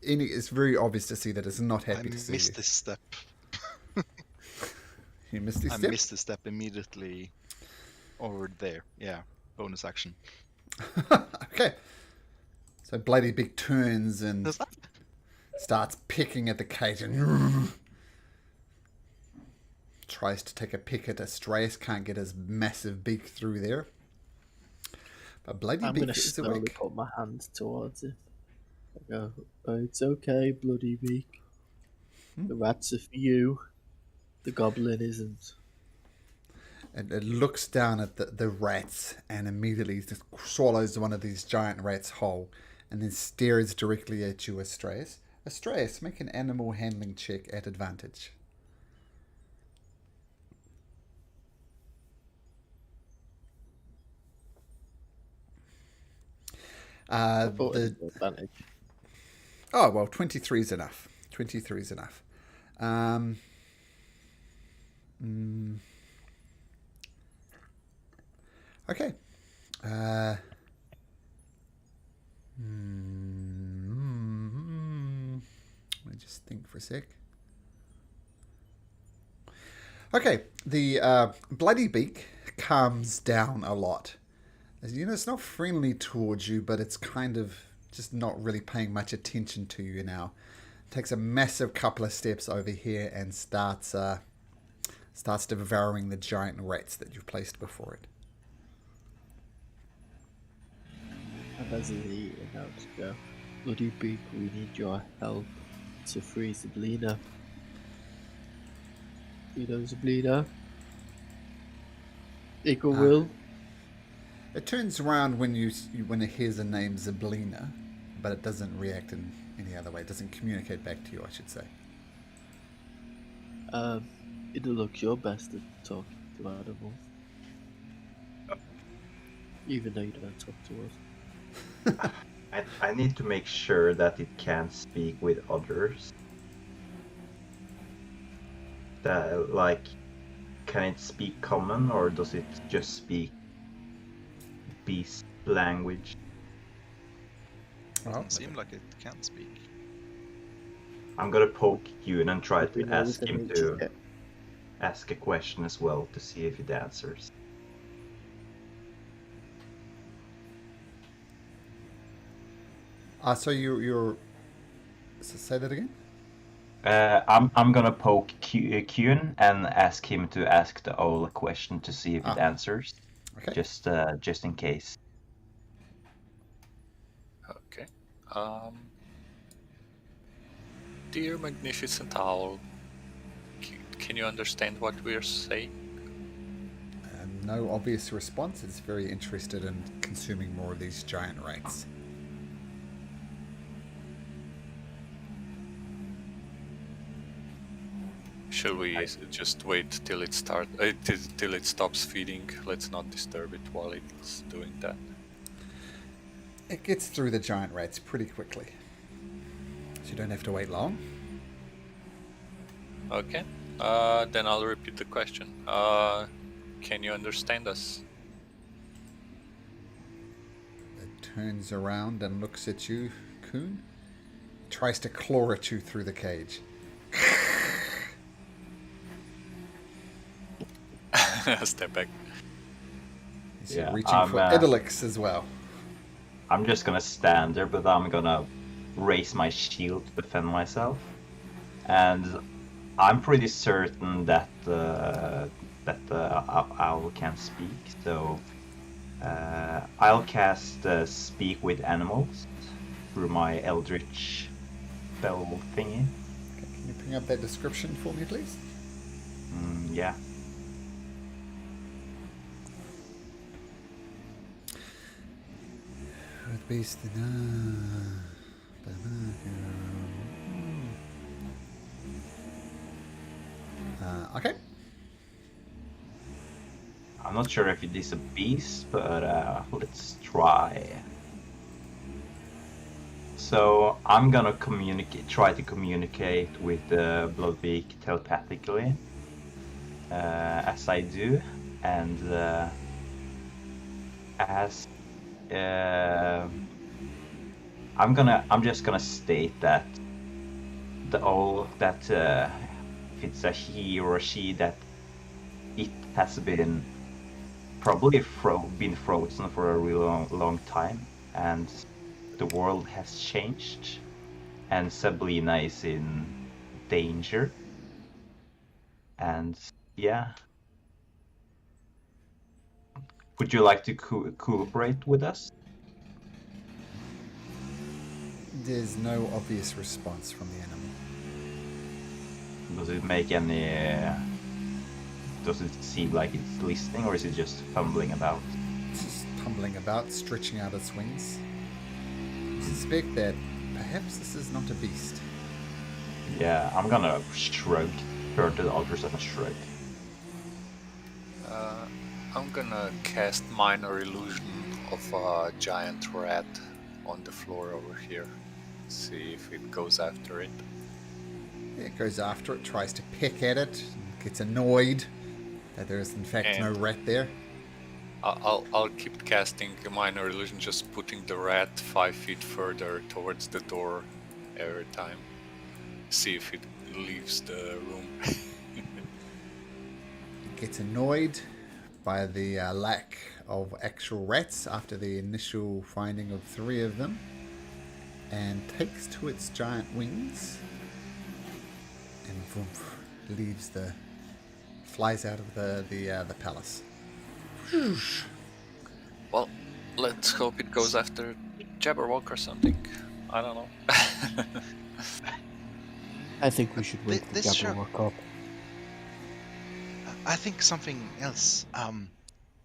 It's very obvious to see that it's not happy to see you. I missed this step. You missed this I step? missed the step immediately over there. Yeah, bonus action. Okay. So Bloodybeak turns and Does that? starts picking at the cage and tries to take a pick at Astraeus. Can't get his massive beak through there. But I'm Bloodybeak going to is slowly awake. put my hand towards it. I go, "Oh, it's okay, Bloody Beak. The rats are for you. The goblin isn't." And it looks down at the rats and immediately just swallows one of these giant rats whole and then stares directly at you, Astraeus. Astraeus, make an animal handling check at advantage. I thought it was advantage. Oh, well, 23 is enough. 23 is enough. Okay. Let me just think for a sec. Okay, the Bloodybeak calms down a lot. It's not friendly towards you, but it's kind of just not really paying much attention to you now. Takes a massive couple of steps over here and starts devouring the giant rats that you've placed before it. And as he's eating, I'll just go, "Bloody Beak, we need your help to free Zablina." You know Zablina? Equal will. It turns around when it hears the name Zablina, but it doesn't react in any other way. It doesn't communicate back to you, I should say. It looks your best at talking to animals. Even though you don't talk to us. I need to make sure that it can speak with others. Can it speak common, or does it just speak beast language? Doesn't seem like it can speak. I'm gonna poke Ewan and try We to know ask the him nature. to ask a question as well to see if it answers. So you're. So say that again. I'm gonna poke Ewan and ask him to ask the owl a question to see if it answers. Okay. Just in case. Okay. Dear magnificent owl, can you understand what we're saying? No obvious response. It's very interested in consuming more of these giant rats. Shall we just wait till it till it stops feeding? Let's not disturb it while it's doing that. It gets through the giant rats pretty quickly, so you don't have to wait long. Okay. Then I'll repeat the question. Can you understand us? It turns around and looks at you, Coon. Tries to claw at you through the cage. Step back. He's reaching for Idolix as well. I'm just gonna stand there, but I'm gonna raise my shield to defend myself, and I'm pretty certain that the owl can speak. So I'll cast Speak with Animals through my Eldritch spell thingy. Okay, can you bring up that description for me, please? Yeah. With beast. Okay. I'm not sure if it is a beast, but let's try. So I'm gonna try to communicate with the Bloodbeak telepathically, as I do, and as I'm just gonna state that the owl that if it's a he or a she, that it has been probably been frozen for a really long time, and the world has changed, and Sabrina is in danger. And yeah, would you like to cooperate with us? There's no obvious response from the animal. Does it make any? Does it seem like it's listening, or is it just fumbling about? It's just tumbling about, stretching out its wings. I suspect that perhaps this is not a beast. Yeah, I'm gonna shrug. Turn to the others and shrug. I'm gonna cast Minor Illusion of a giant rat on the floor over here. See if it goes after it. Yeah, it goes after it, tries to peck at it, gets annoyed that there is in fact no rat there. I'll keep casting a Minor Illusion, just putting the rat 5 feet further towards the door every time. See if it leaves the room. Gets annoyed by the lack of actual rats after the initial finding of 3 of them, and takes to its giant wings and leaves flies out of the palace. Well, let's hope it goes after Jabberwock or something. I don't know. I think we should wait for This sure- Jabberwock up. I think something else.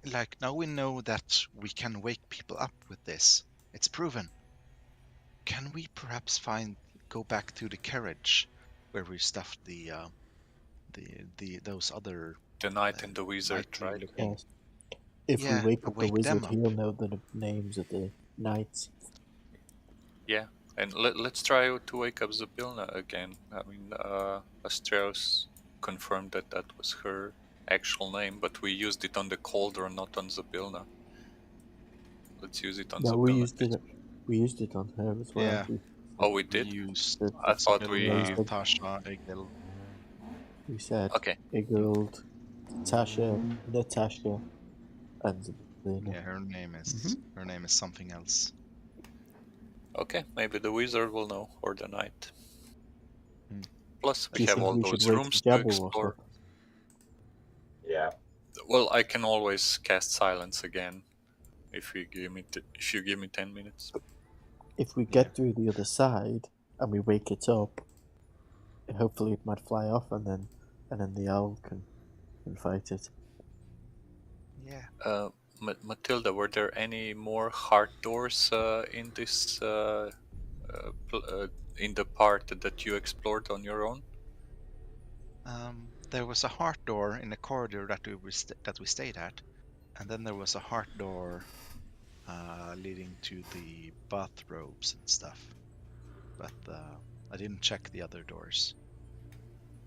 Like now we know that we can wake people up with this. It's proven. Can we perhaps go back to the carriage where we stuffed those other The Knight and the Wizard, nightly right? looking- Yes. If Yeah, we wake up the wake them wizard, up. he'll know the names of the knights. Yeah, and let's try to wake up Zabilna again. I mean, Astreus confirmed that that was her actual name, but we used it on the cauldron, not on Zabilna. Let's use it on No, Zabilna. we used it on her as well. Yeah. Oh, we We did? used I thought we... Tasha, Egil. We said Okay. Igold, Natasha, and Zabilna. Yeah, her name is something else. Okay, maybe the Wizard will know, or the Knight. Hmm. Plus, Do we you have think all we should those wait rooms for to Jabberwock explore. up? Yeah. Well, I can always cast Silence again if you give me 10 minutes. If we get through the other side and we wake it up, hopefully it might fly off, and then the owl can fight it. Yeah. Matilda, were there any more heart doors in this in the part that you explored on your own? There was a heart door in the corridor that we stayed at, and then there was a heart door leading to the bathrobes and stuff. But I didn't check the other doors.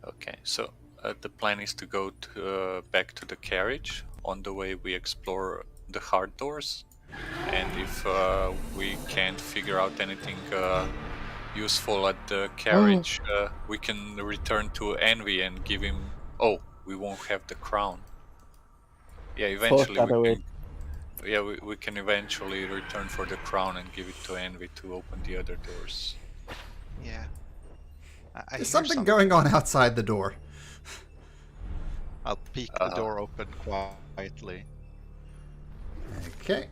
Okay, so the plan is to go back to the carriage. On the way, we explore the hard doors, and if we can't figure out anything useful at the carriage, we can return to Envy and give him... Oh, we won't have the crown. Yeah, eventually we can eventually return for the crown and give it to Envy to open the other doors. Yeah. I hear There's something going on outside the door. I'll peek the door open quietly. Okay.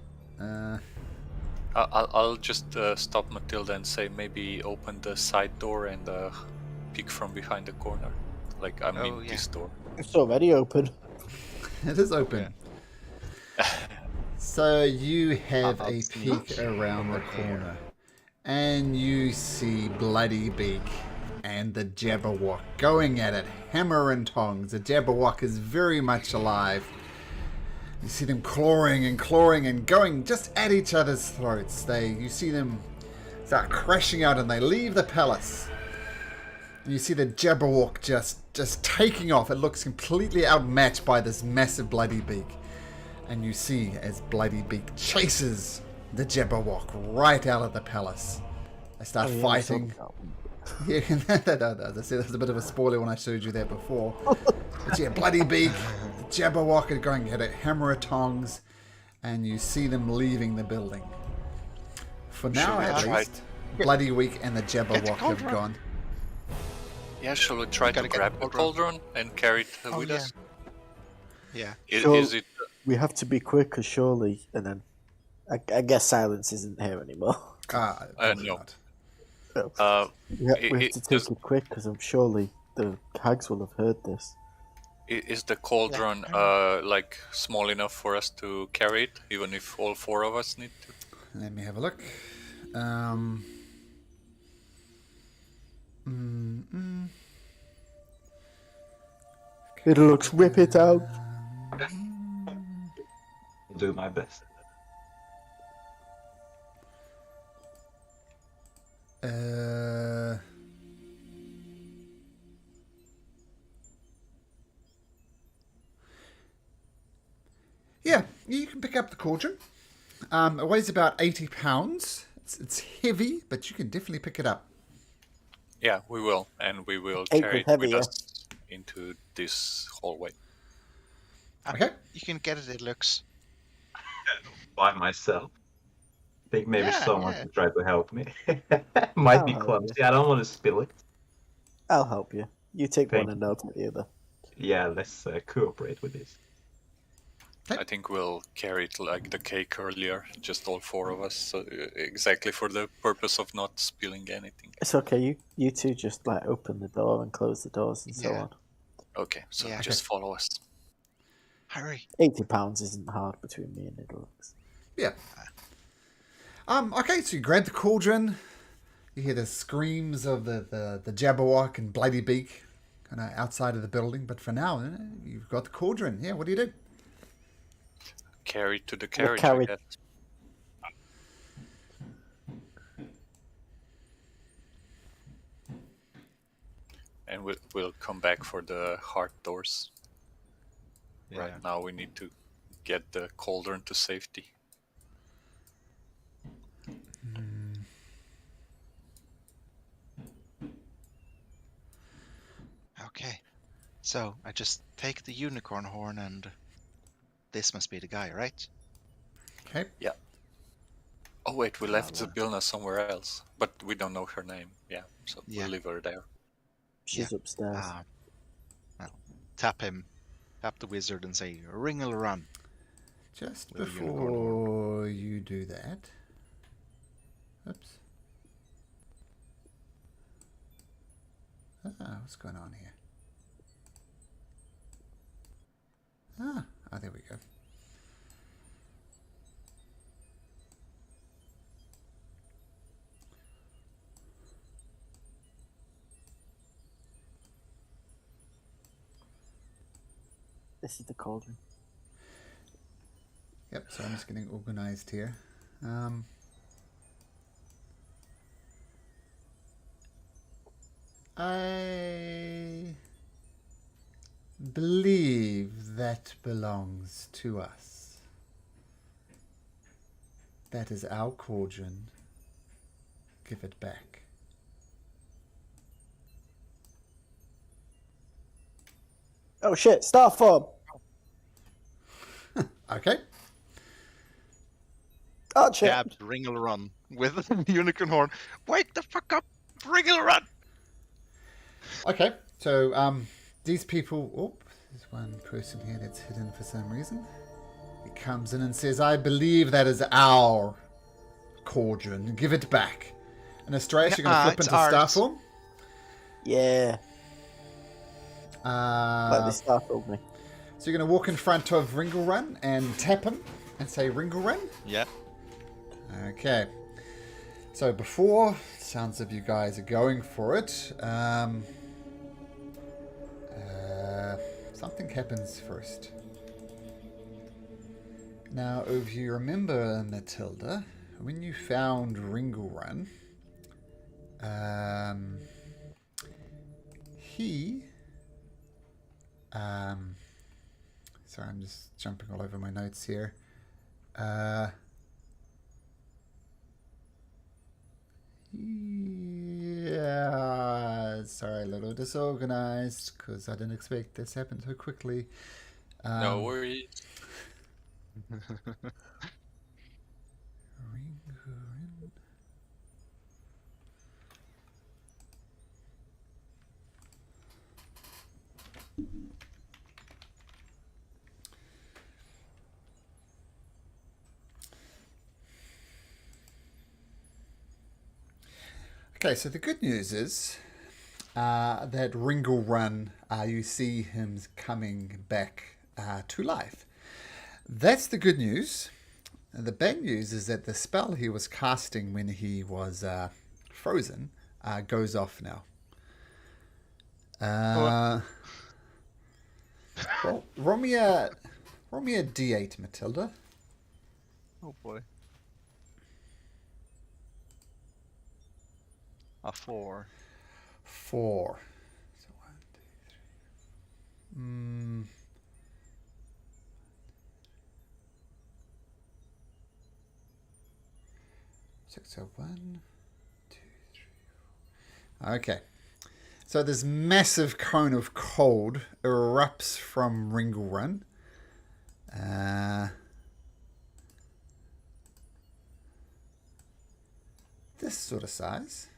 I'll just stop Matilda and say maybe open the side door and peek from behind the corner. Like, I mean, Oh, yeah. this door. It's already open. It is open. So you have I'll a sneak peek around the over here. corner, and you see Bloody Beak and the Jabberwock going at it, hammer and tongs. The Jabberwock is very much alive. You see them clawing and going just at each other's throats. You see them start crashing out, and they leave the palace. And you see the Jabberwock just taking off. It looks completely outmatched by this massive Bloody Beak. And you see as Bloody Beak chases the Jabberwock right out of the palace. They start fighting. Yeah, that's a bit of a spoiler when I showed you that before. But yeah, Bloody Beak, the Jabberwock are going at it, hammer of tongs, and you see them leaving the building. For now, at least, Bloody Beak and the Jabberwock have gone. Yeah, shall we try to Gotta get grab the cauldron and carry it with us? Yeah. Is it? We have to be quick, because surely, and then I guess Silence isn't here anymore. Probably no. not. We have to take just- it quick, because I'm surely the hags will have heard this. Is the cauldron like small enough for us to carry it, even if all four of us need to? Let me have a look. It looks whip it out. Do my best. Yeah, you can pick up the cauldron. It weighs about 80 pounds. It's heavy, but you can definitely pick it up. Yeah, we will, and we will Eight carry with it with heavier. us into this hallway. Okay. You can get it, it looks. By myself. Think maybe Yeah, someone yeah. could try to help me. Might be I'll help clumsy. I don't want to spill it. I'll help you. You take Thank one and I'll take the other. Yeah, let's cooperate with this. I think we'll carry it like the cake earlier, just all four of us, so exactly for the purpose of not spilling anything. It's okay. You two just like open the door and close the doors and so Yeah. on. Okay, so Yeah. just follow us. Hurry. £80 isn't hard between me and Idlux. Yeah. Okay, so you grab the cauldron. You hear the screams of the Jabberwock and Bloody Beak kind of outside of the building. But for now, you've got the cauldron. Yeah, what do you do? Carry to the carriage, carry- I guess. And we'll come back for the heart doors. Yeah. Right now we need to get the cauldron to safety. Okay. So I just take the unicorn horn and this must be the guy, right? Okay. Oh wait, we left Zabilna somewhere else, but we don't know her name. Yeah, so Yeah. we'll leave her there. She's upstairs. Well, tap him, tap the wizard and say, "Ringle run." Just With a unicorn before you do that. Oops. What's going on here? There we go. This is the cauldron. Yep, so I'm just getting organized here. I believe that belongs to us. That is our cauldron. Give it back. Oh shit! Star form. Okay. Archer. Jabbed Ringle run with the unicorn horn. Wake the fuck up! Wriggle run! Okay, so these people. Oh, there's one person here that's hidden for some reason. He comes in and says, "I believe that is our cauldron. Give it back." And Astraeus, you're going to flip it's into ours. star form. Yeah. Like they startled me. So you're going to walk in front of Ringelrun and tap him and say, "Ringelrun." Yeah. Okay. So before, sounds of you guys are going for it. Something happens first. Now, if you remember, Matilda, when you found Ringelrun, he... sorry, I'm just jumping all over my notes here. Yeah, sorry, a little disorganized because I didn't expect this to happen so quickly. No worries. Okay, so the good news is that Ringelrun, you see him coming back to life. That's the good news. The bad news is that the spell he was casting when he was frozen goes off now. Well, roll me a D8, Matilda. Oh boy. A 4. 4. So 1, 2, 3. 6. So 1, 2, 3, 4. Okay. So this massive cone of cold erupts from Ringelrun. This sort of size.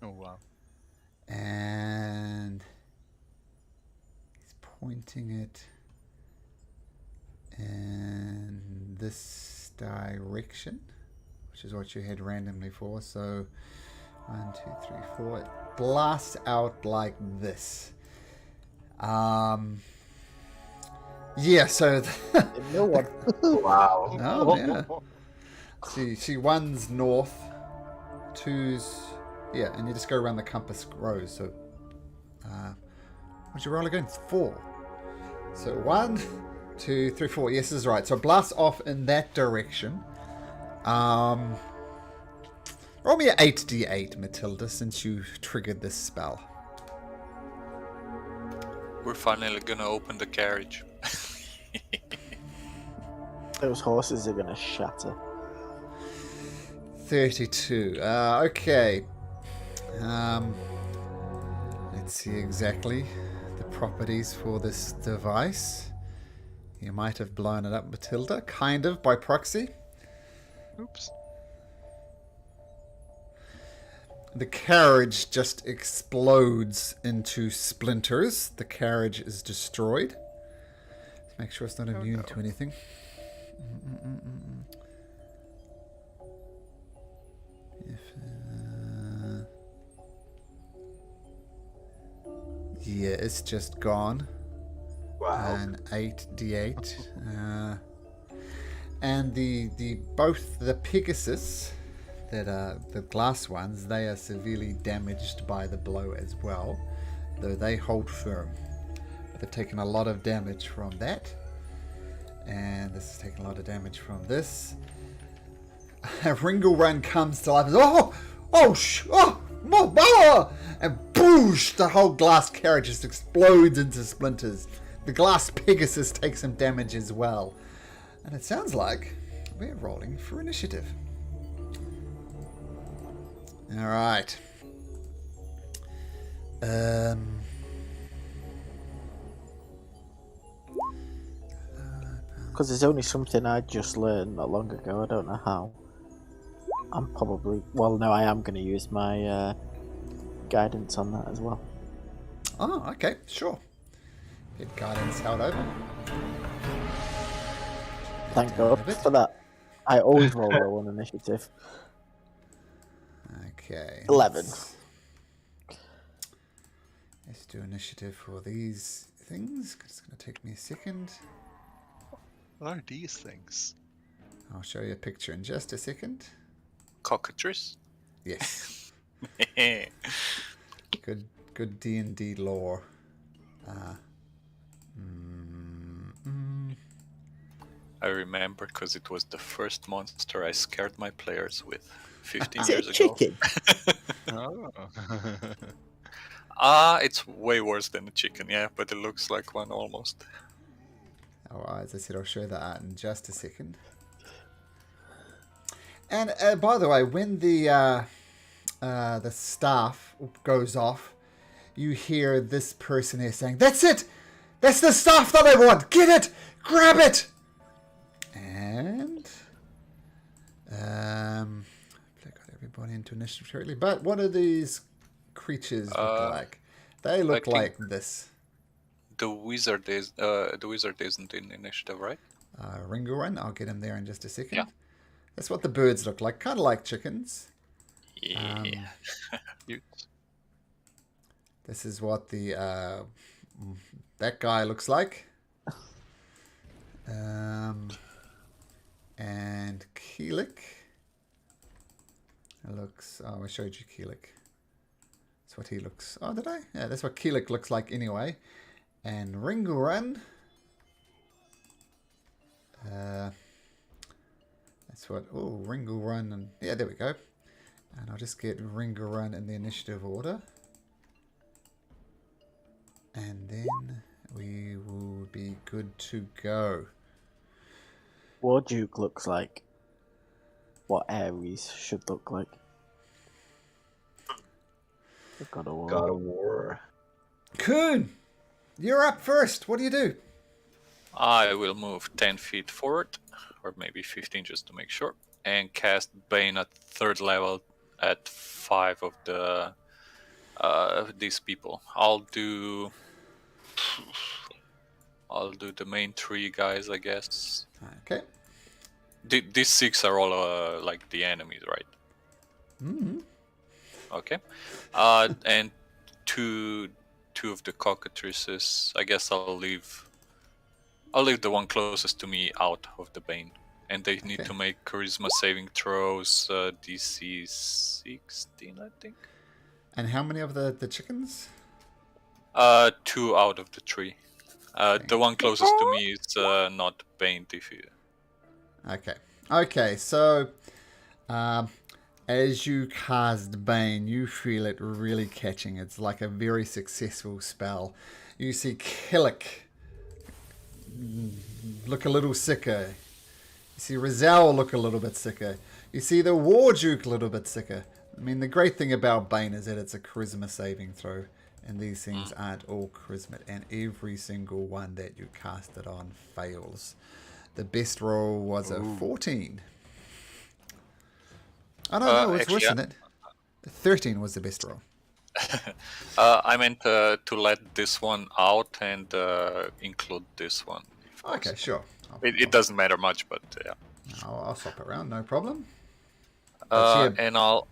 Oh wow. And he's pointing it in this direction, which is what you had randomly for. So 1, 2, 3, 4. It blasts out like this. Yeah, so No one. Wow. oh yeah. See, 1's north, 2's yeah, and you just go around the compass rows. So, what'd you roll again? 4. So 1, 2, 3, 4. Yes, this is right. So blast off in that direction. Roll me an 8d8, Matilda, since you triggered this spell. We're finally gonna open the carriage. Those horses are gonna shatter. 32. Okay. Let's see exactly the properties for this device. You might have blown it up, Matilda, kind of by proxy. Oops. The carriage just explodes into splinters. The carriage is destroyed. Let's make sure it's not immune to anything. Yeah, it's just gone. Wow. An 8d8. And the both the Pegasus, that are the glass ones, they are severely damaged by the blow as well, though they hold firm. But they've taken a lot of damage from that, and this is taking a lot of damage from this. Ringelrun comes to life. And boosh! The whole glass carriage just explodes into splinters. The glass Pegasus takes some damage as well. And it sounds like we're rolling for initiative. Alright. Because there's only something I just learned not long ago. I don't know how. I'm probably... Well, no, I am going to use my guidance on that as well. Oh, okay, sure. Get guidance held over. Thank Down a God bit. for that. I always roll low on initiative. Okay. 11. Let's do initiative for these things. It's going to take me a second. What are these things? I'll show you a picture in just a second. Cockatrice? Yes. I Good D&D lore. remember because it was the first monster I scared my players with 15 Is years it a ago. chicken? Oh. It's way worse than a chicken, yeah, but it looks like one almost. Alright, as I said, I'll show that out in just a second. And by the way, when the staff goes off, you hear this person here saying, "That's it! That's the staff that I want! Get it! Grab it!" And I got everybody into initiative shortly. But what do these creatures look like? They look like this. The wizard isn't in initiative, right? Ringoran, I'll get him there in just a second. Yeah. That's what the birds look like, kind of like chickens. Yeah. Cute. This is what the that guy looks like. And Keelik looks. Oh, I showed you Keelik. That's what he looks. Oh, did I? Yeah, that's what Keelik looks like anyway. And Ringoran. That's what. Oh, Ringoran, and yeah, there we go. And I'll just get Ringoran in the initiative order. And then we will be good to go. Warduke looks like what Ares should look like. God of War. God of War. Kuhn, you're up first. What do you do? I will move 10 feet forward, or maybe 15 just to make sure, and cast Bane at 3rd level at 5 of the these people. I'll do the main 3 guys, I guess. Okay. These 6 are all like the enemies, right? Mm-hmm. Okay. And two of the cockatrices. I guess I'll leave the one closest to me out of the Bane. And they need Okay. to make charisma saving throws, DC 16, I think. And how many of the chickens? 2 out of the 3. The one closest to me is not Bane. If you... Okay. Okay, so as you cast Bane, you feel it really catching. It's like a very successful spell. You see Killick look a little sicker. You see Rizal look a little bit sicker. You see the Warduke a little bit sicker. I mean, the great thing about Bane is that it's a charisma saving throw. And these things aren't all charisma. And every single one that you cast it on fails. The best roll was a 14. Oh, no, it's actually, worse than it. The 13 was the best roll. I meant to let this one out and include this one. if Okay, possible. sure. It doesn't matter much, but yeah. I'll swap around, no problem. But And I'll.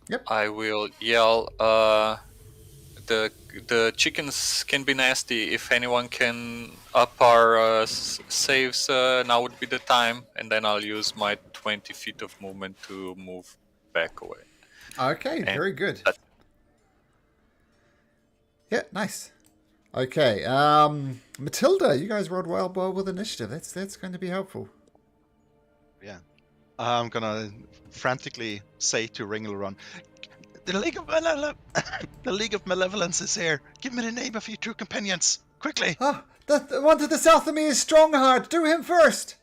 Yep. I will yell. The chickens can be nasty. If anyone can up our saves, now would be the time. And then I'll use my 20 feet of movement to move back away. Okay, very good. that- Yeah, nice. Okay, Matilda, you guys rolled well with initiative. That's going to be helpful. Yeah. I'm gonna frantically say to Ringleron, the League of Malevolence is here. Give me the name of your 2 companions, quickly. Ah, the one to the south of me is Strongheart. Do him first.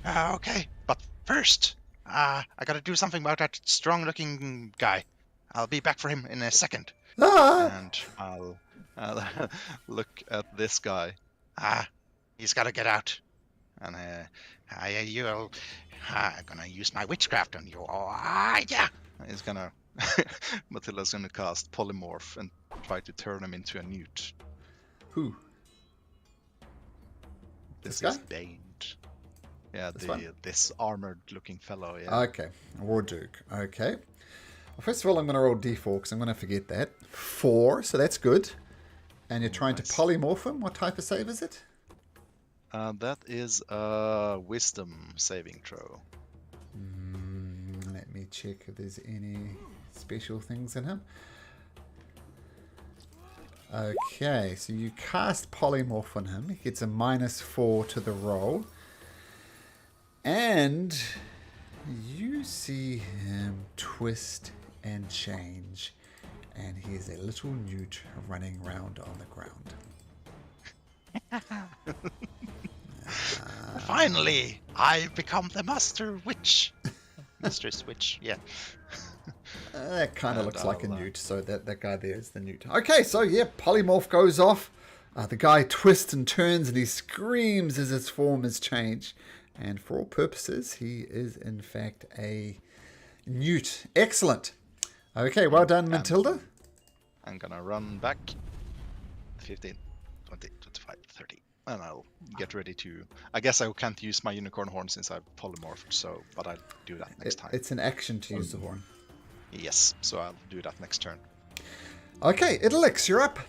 Okay, but first, I gotta do something about that strong-looking guy. I'll be back for him in a second. Ah, And I'll look at this guy. He's gotta get out. And I'm gonna use my witchcraft on you. Yeah. He's gonna Matilda's gonna cast polymorph and try to turn him into a newt. Who? This This is guy? Baned. Yeah, This one? this armored-looking fellow. Yeah. Okay, War Duke. Okay. Well, first of all, I'm going to roll d4 because I'm going to forget that. 4, so that's good. And you're trying Nice. to polymorph him. What type of save is it? That is a wisdom saving throw. Let me check if there's any special things in him. Okay, so you cast polymorph on him. He gets a -4 to the roll. And you see him twist and change. And he is a little newt running around on the ground. Finally, I've become the master witch. Mistress witch, yeah. That kind of And looks like a I'll, newt, so that guy there is the newt. Okay, so yeah, polymorph goes off. The guy twists and turns and he screams as his form is changed. And for all purposes, he is in fact a newt. Excellent. Okay, well done, Matilda. I'm gonna run back 15, 20, 25, 30. And I'll get ready to... I guess I can't use my unicorn horn since I've polymorphed, so... But I'll do that next time. It's an action to use the horn. Yes, so I'll do that next turn. Okay, Italix, you're up.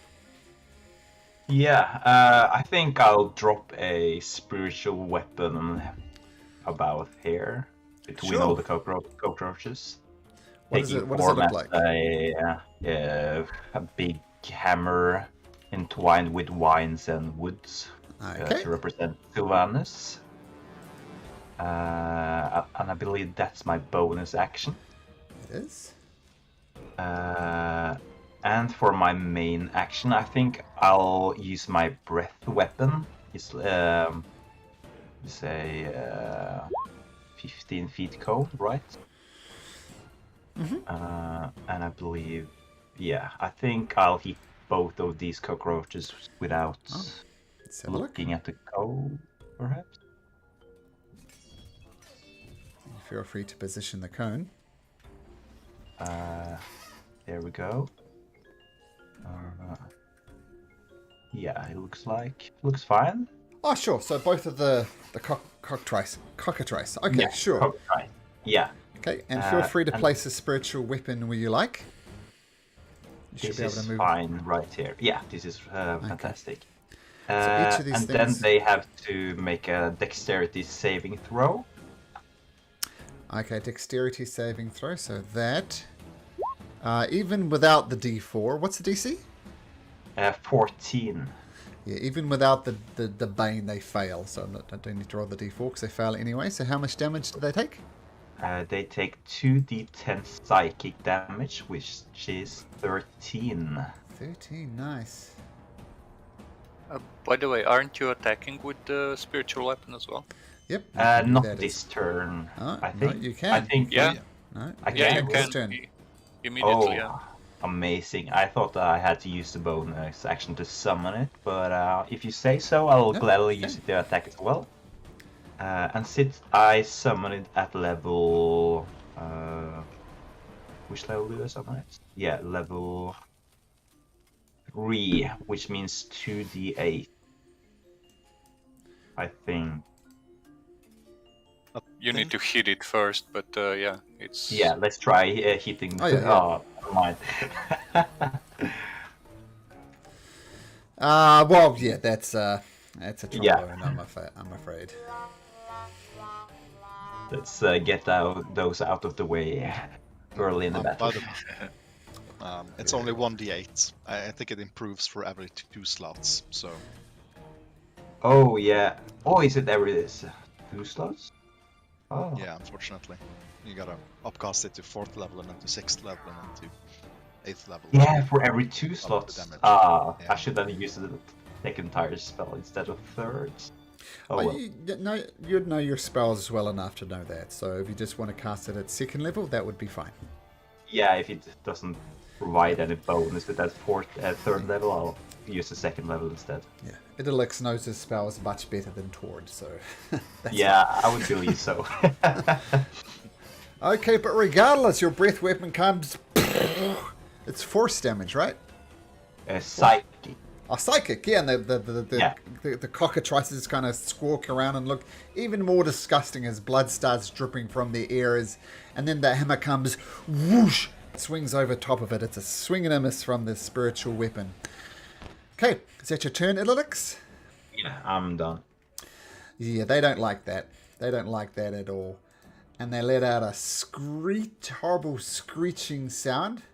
Yeah, I think I'll drop a spiritual weapon about here between Sure. all the cockroaches. What does it Taking look form like? as a big hammer entwined with vines and woods Okay. to represent Sylvanus. And I believe that's my bonus action. It is. And for my main action, I think I'll use my breath weapon. It's say 15 feet cone, right? And I believe, yeah, I think I'll hit both of these cockroaches without Let's have a look. looking at the cone, perhaps. Feel free to position the cone. There we go. Yeah, it looks fine. Oh, sure. So both of the cockatrice. Okay, Yeah, sure. Right. Yeah. Okay, and feel free to and- place a spiritual weapon where you like. You should This be able to is move. fine right here. Yeah, this is fantastic. each of these and things- then they have to make a dexterity saving throw. Okay, dexterity saving throw. So that, even without the D4, what's the DC? 14. Yeah, even without the bane, they fail. So I don't need to roll the D4 because they fail anyway. So how much damage do they take? They take 2d10 psychic damage, which is 13. 13, nice. By the way, aren't you attacking with the spiritual weapon as well? Yep. you can do Not that this as- turn. Oh, I no, think you can. I think Yeah. No, I you Yeah, can. you attack can this turn. immediately. Oh, Yeah. amazing. I thought I had to use the bonus action to summon it, but if you say so, I'll No, gladly okay. use it to attack as well. And since I summon it at level... which level do I summon it? Yeah, level 3, which means 2d8. I think... You need to hit it first, but yeah, it's... Yeah, let's try hitting... Oh, yeah, yeah. never mind. Well, yeah, that's a Yeah. trombone, I'm afraid. Let's get those out of the way early in the By battle. the way, it's only 1d8. I think it improves for every 2 slots. So Oh yeah. Oh, is it every 2 slots? Oh. yeah, unfortunately, you gotta upcast it to 4th level and then to 6th level and then to 8th level. Yeah, for every 2 slots. damage. I Yeah. should have used the second entire spell instead of third. Oh Well, well. you'd know your spells well enough to know that. So if you just want to cast it at 2nd level, that would be fine. Yeah, if it doesn't provide any bonus with that 3rd level, I'll use the 2nd level instead. Yeah, Idolix knows his spells much better than Tord, so... Yeah, I would believe so. Okay, but regardless, your breath weapon comes... It's force damage, right? Psychic. Oh, psychic, yeah, and the Yeah. cockatrices kind of squawk around and look even more disgusting as blood starts dripping from their ears, and then the hammer comes, whoosh, swings over top of it. It's a swing and a miss from the spiritual weapon. Okay, is that your turn, Ililix? Yeah, I'm done. Yeah, they don't like that. They don't like that at all. And they let out a horrible screeching sound.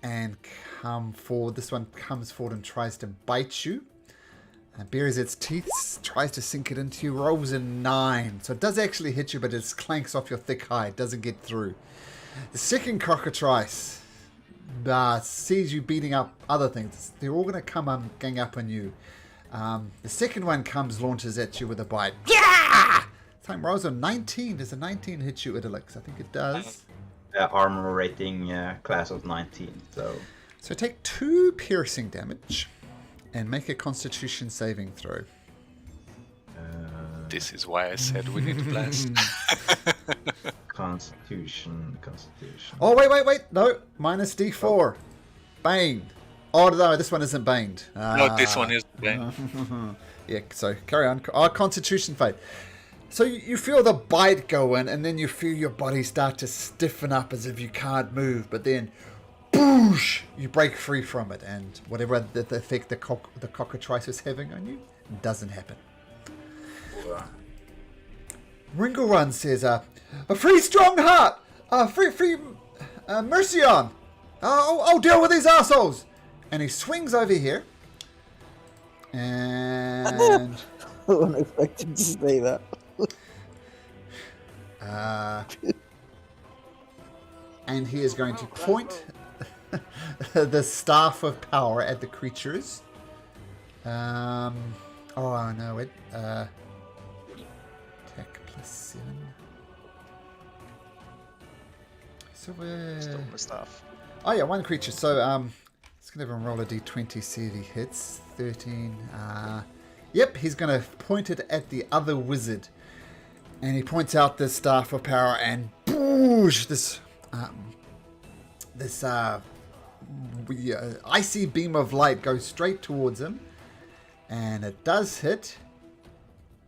And come forward. This one comes forward and tries to bite you. And buries its teeth, tries to sink it into you. Rolls a 9. So it does actually hit you, but it clanks off your thick hide. Doesn't get through. The second cockatrice sees you beating up other things. They're all going to come gang up on you. The second one launches at you with a bite. Yeah! Time rolls a 19. Does a 19 hit you, Idolix? I think it does. Armor rating class of 19, so... So take 2 piercing damage and make a Constitution saving throw. This is why I said we need to blast. Constitution. Oh, wait. No, minus D4. Bane. Oh, no, this one isn't baned. No, this one is banned. Yeah, so carry on. Constitution fade. So you feel the bite go in, and then you feel your body start to stiffen up as if you can't move, but then, boosh, you break free from it, and whatever the effect the cockatrice is having on you doesn't happen. Ringelrun says, a free strong heart, free Mercion. I'll deal with these assholes. And he swings over here, and I wasn't expecting to say that. And he is going to point the staff of power at the creatures. Oh no, it attack +7. So Stone the staff. oh yeah, one creature. So let's gonna have him roll a d20, see if he hits. 13. Yep, he's gonna point it at the other wizard. And he points out this staff of power, and boosh, this icy beam of light goes straight towards him, and it does hit,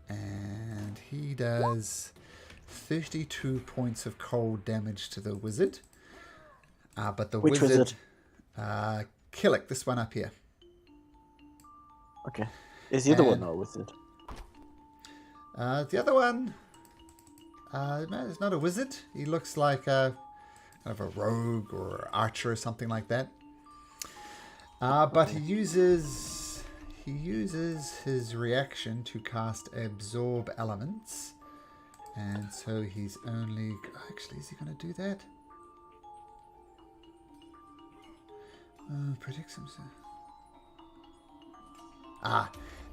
and he does 32 points of cold damage to the wizard. But the Which wizard, Killick, this one up here. Okay. Is the other one not a wizard? The other one, no, he's not a wizard. He looks like kind of a rogue or archer or something like that. But he uses his reaction to cast Absorb Elements, and so he's only actually is he going to do that? Predicts himself.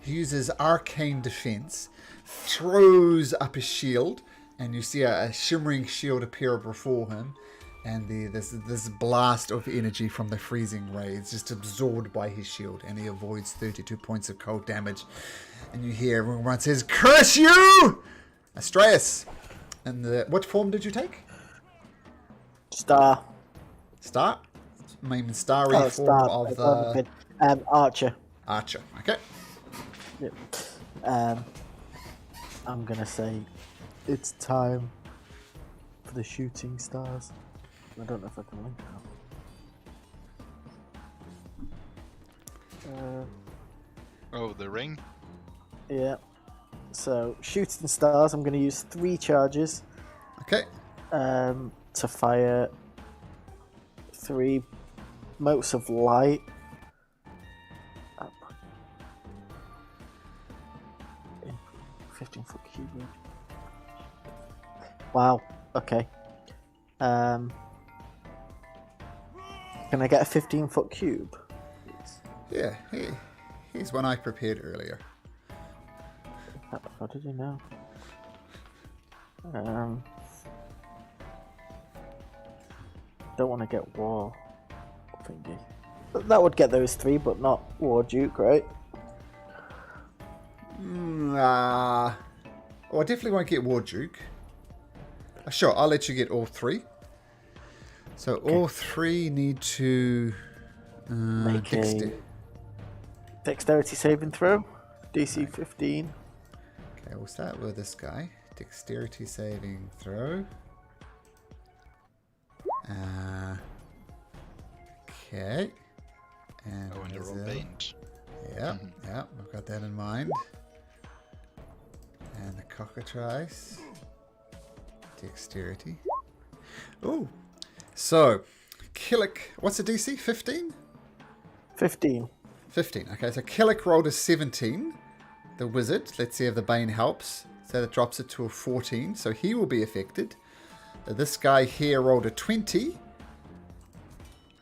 He uses Arcane Defense, throws up his shield, and you see a shimmering shield appear before him, and this blast of energy from the freezing ray is just absorbed by his shield, and he avoids 32 points of cold damage. And you hear everyone says, "Curse you, Astraeus!" And what form did you take? Star. Star? Maybe starry form of the Archer. Archer. Okay. Yep. I'm gonna say it's time for the shooting stars. I don't know if I can link that. Oh, the ring? Yeah. So shooting stars. I'm gonna use 3 charges. Okay. To fire 3 motes of light. 15-foot cube. Wow. Okay. Can I get a 15-foot cube? Yeah, here's one I prepared earlier. How did you know? Don't want to get war thingy. That would get those 3, but not War Duke, right? I definitely won't get War Duke. Sure, I'll let you get all 3. So all 3 need to Make a dexterity saving throw, DC 15. Okay, we'll start with this guy. Dexterity saving throw. Okay. And Oh, and they're all Mazel. baned. Yeah, yeah, I've got that in mind. And the cockatrice. Dexterity. Oh, so Killick. What's the DC? 15? 15. 15. Okay, so Killick rolled a 17. The wizard. Let's see if the Bane helps. So that drops it to a 14. So he will be affected. This guy here rolled a 20.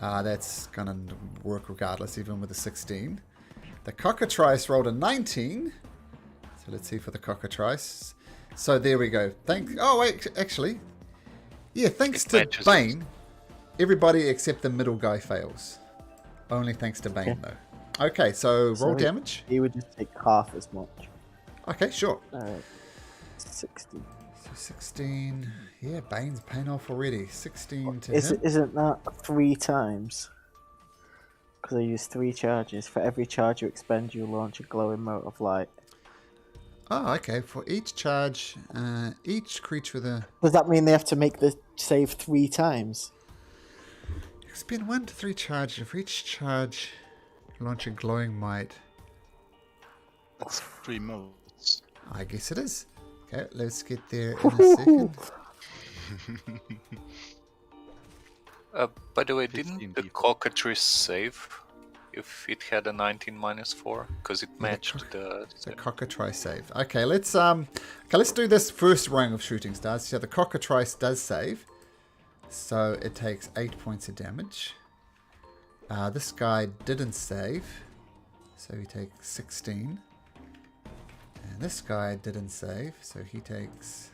That's going to work regardless, even with a 16. The cockatrice rolled a 19. So let's see for the cockatrice. So there we go. Oh, wait, actually. Yeah, thanks to Bane, everybody except the middle guy fails. Only thanks to Bane, though. Okay, so roll damage. He would just take half as much. Okay, sure. Alright. 16. So 16. Yeah, Bane's paying off already. 16 to him. Isn't that 3 times? Because I use 3 charges. For every charge you expend, you launch a glowing mote of light. Oh, okay. For each charge, each creature with a... Does that mean they have to make the save 3 times? You spend 1 to 3 charges. For each charge, launch a glowing might. That's 3 modes. I guess it is. Okay, let's get there in a second. By the way, 15 didn't the people. cockatrice save if it had a 19 minus 4? Because it matched the... So cockatrice save. Okay, let's do this first rung of shooting stars. So the cockatrice does save. So it takes 8 points of damage. This guy didn't save. So he takes 16. And this guy didn't save. So he takes...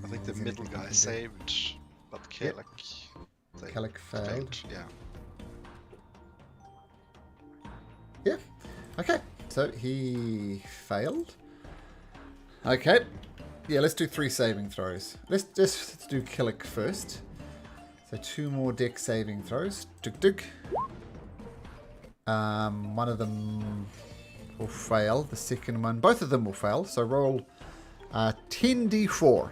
I think the middle guy saved, but Kellic... Kellic failed. Yeah. Yeah. Okay. So he failed. Okay. Yeah, let's do 3 saving throws. Let's just do Killick first. So 2 more deck saving throws. Duk duk. One of them will fail. The second one, both of them will fail. So roll 10d4.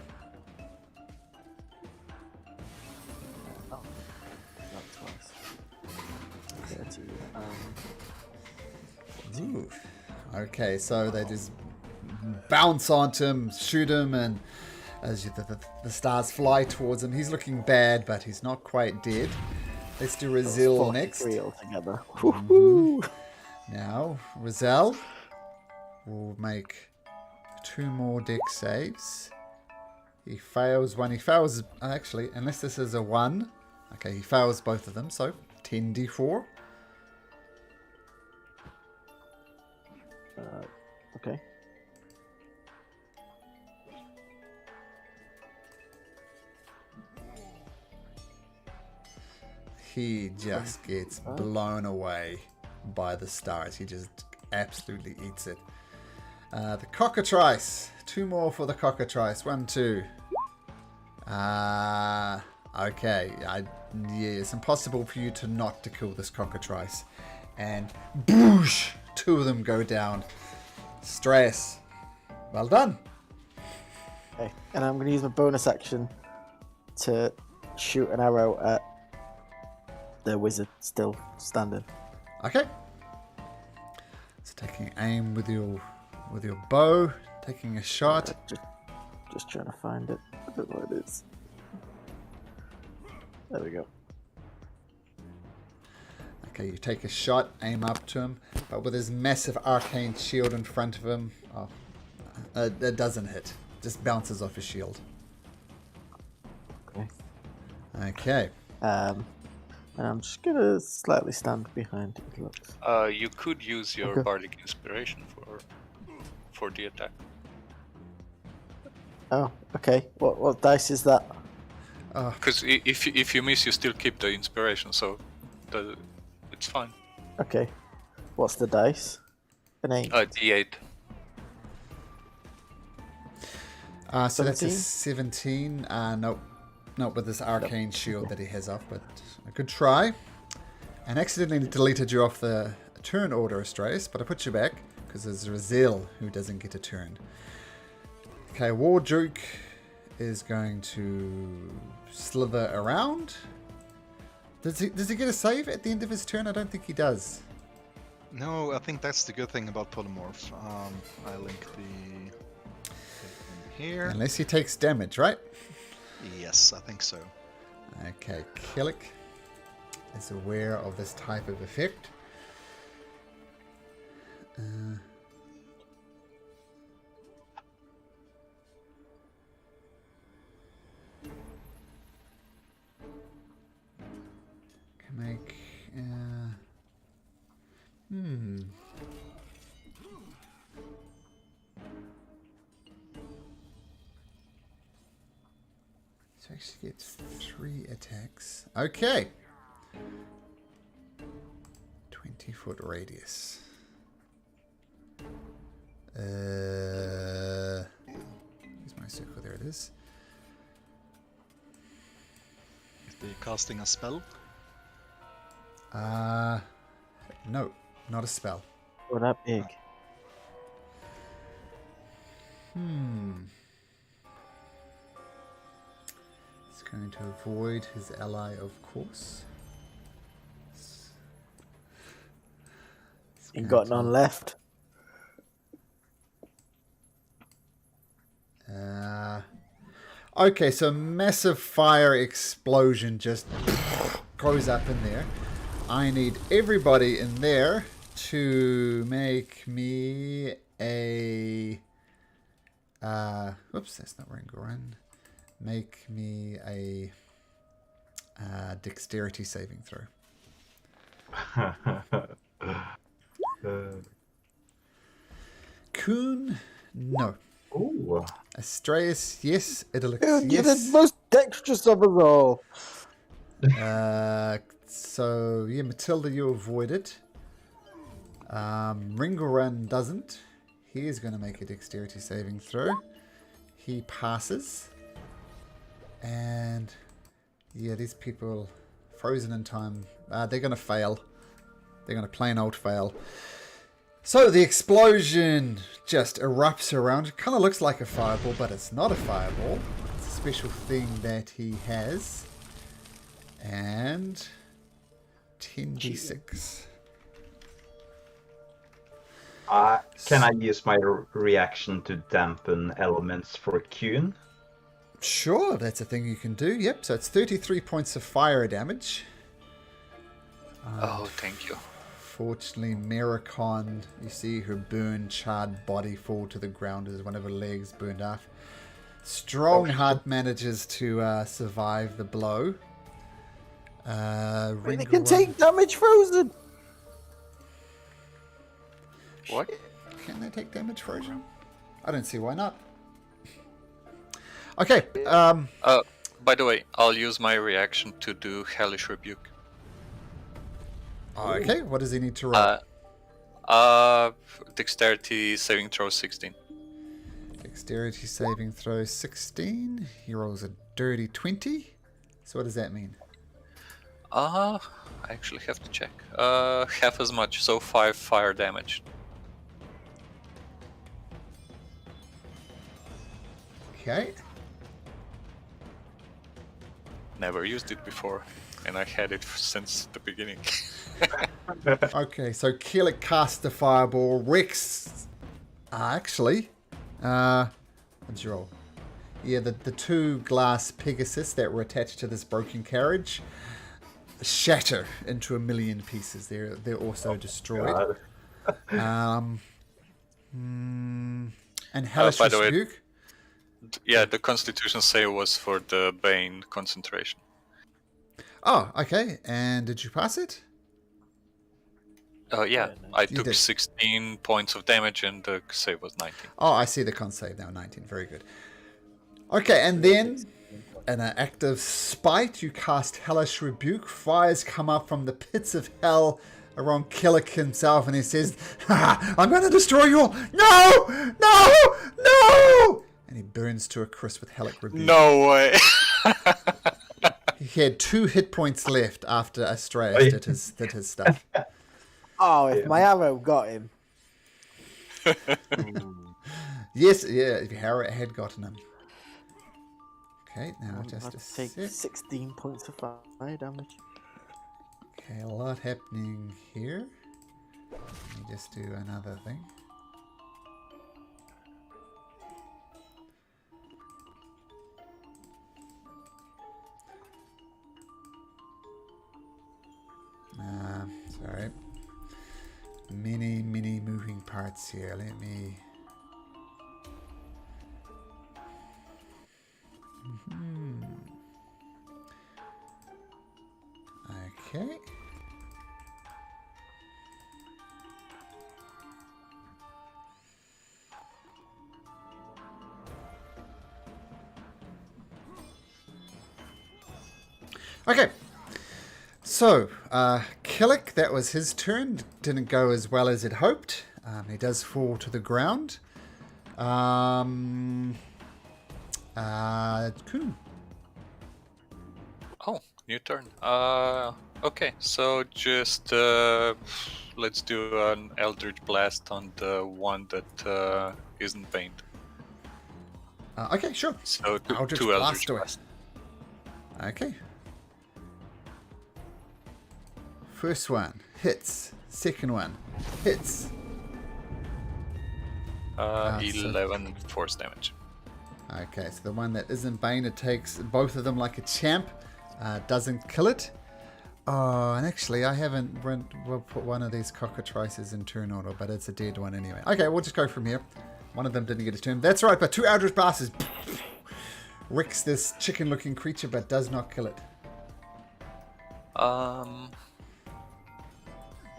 Ooh. Okay, so they just bounce onto him, shoot him, and as the stars fly towards him, he's looking bad, but he's not quite dead. Let's do Rizal next. Altogether. Now, Rizal will make 2 more deck saves. He fails one. He fails, actually, unless this is a 1. Okay, he fails both of them, so 10d4. Okay. He just gets blown away by the stars. He just absolutely eats it. The cockatrice. 2 more for the cockatrice. 1, 2. Okay. Yeah, it's impossible for you to not to kill this cockatrice. And boosh! 2 of them go down. Stress. Well done. Okay. And I'm going to use my bonus action to shoot an arrow at the wizard still standing. Okay. So taking aim with your bow, taking a shot. Just trying to find it. I don't know what it is. There we go. Okay, you take a shot, aim up to him, but with his massive arcane shield in front of him, it doesn't hit. Just bounces off his shield. Okay. Okay. And I'm just gonna slightly stand behind it. Looks. You could use your bardic inspiration for the attack. Oh, okay. What dice is that? Because if you miss, you still keep the inspiration, so it's fine. Okay. What's the dice? An 8. D8. So that's a 17? 17. Nope. Not with this arcane shield that he has off, but a good try. And accidentally deleted you off the turn order, Astraeus, but I put you back because there's Razil who doesn't get a turn. Okay, War Duke is going to slither around. Does he get a save at the end of his turn? I don't think he does. No, I think that's the good thing about polymorph. I link the thing here. Unless he takes damage, right? Yes, I think so. Okay, Killick is aware of this type of effect. Can make... So actually gets 3 attacks. Okay. 20-foot radius. Where's my circle? There it is. Is they casting a spell? No, not a spell. Oh, that big. It's going to avoid his ally, of course. It's Ain't going got none to- left. Okay, so massive fire explosion just goes up in there. I need everybody in there to make me a... whoops, that's not Ringoran. Make me a dexterity saving throw. Kuhn, no. Ooh. Astraeus, yes. Idylix, You're the yes. most dexterous of us all. So, yeah, Matilda, you avoid it. Ringoran doesn't. He is going to make a dexterity saving throw. He passes. And, yeah, these people frozen in time. They're going to fail. They're going to plain old fail. So the explosion just erupts around. It kind of looks like a fireball, but it's not a fireball. It's a special thing that he has. And 10d6. Can I use my reaction to dampen elements for Kuhn? Sure, that's a thing you can do. Yep, so it's 33 points of fire damage. Oh, thank you. Fortunately, Maricon, you see her burned, charred body fall to the ground as one of her legs burned off. Strongheart manages to survive the blow. They can take damage frozen. What? Can they take damage frozen? I don't see why not. Okay. By the way, I'll use my reaction to do Hellish Rebuke. Okay, what does he need to roll? Dexterity saving throw 16. Dexterity saving throw 16. He rolls a dirty 20. So what does that mean? I actually have to check. Half as much, so 5 fire damage. Okay. Never used it before, and I had it since the beginning. Okay, so Keelik casts the fireball. Rex, actually, what'd you roll? Yeah, the 2 glass Pegasus that were attached to this broken carriage shatter into a million pieces. They're also destroyed. And Hellish by the way, Rebuke. Yeah, the Constitution save was for the Bane concentration. Oh, okay. And did you pass it? Yeah, I You took did. 16 points of damage and the save was 19. Oh, I see the con save now. 19. Very good. Okay, and then, in an act of spite, you cast Hellish Rebuke. Fires come up from the pits of hell around Killick himself, and he says, I'm going to destroy you all. No! No! No! And he burns to a crisp with Hellish Rebuke. No way. He had 2 hit points left after Astraeus did his stuff. Oh, if my arrow got him. Yes, yeah, if your arrow had gotten him. Okay, now just a Take sec. 16 points of fire damage. Okay, a lot happening here. Let me just do another thing. Sorry. Many moving parts here. Let me... Okay. Okay. So, Killick, that was his turn. Didn't go as well as it hoped. He does fall to the ground. Kuhn. Oh, new turn. Okay, so just let's do an Eldritch Blast on the one that isn't Baned. Okay, sure. So Eldritch two Eldritch Blast away. Blast. Okay. First one hits. Second one hits. 11 force damage. Okay, so the one that isn't Bane, it takes both of them like a champ. Doesn't kill it. Oh, and actually, I haven't we'll put one of these cockatrices in turn order, but it's a dead one anyway. Okay, we'll just go from here. One of them didn't get a turn. That's right, but 2 Eldritch Blasts wrecks this chicken-looking creature, but does not kill it.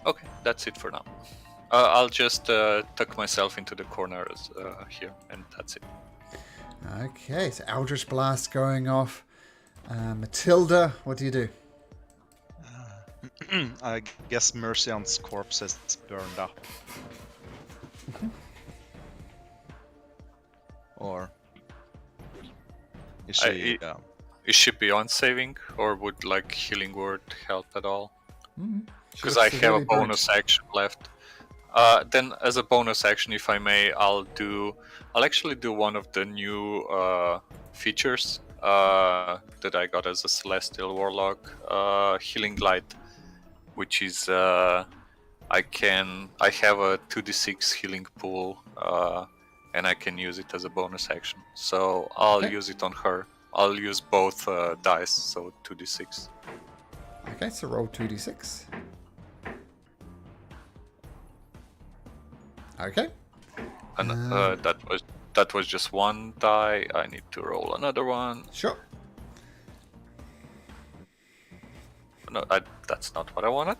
Okay, that's it for now. I'll just tuck myself into the corners here, and that's it. Okay, so Eldritch Blast going off. Matilda, what do you do? I guess Mercian's corpse is burned up. Or is she? Is she beyond saving, or would like Healing Word help at all? Because She I looks have a severely burned. bonus action left. Then, as a bonus action, if I may, I'll actually do one of the new features that I got as a Celestial Warlock, Healing Light, which is I have a 2d6 healing pool, and I can use it as a bonus action. So I'll use it on her. I'll use both dice, so 2d6. Okay, so roll 2d6. Okay. And that was just one die. I need to roll another one. Sure. No, that's not what I wanted.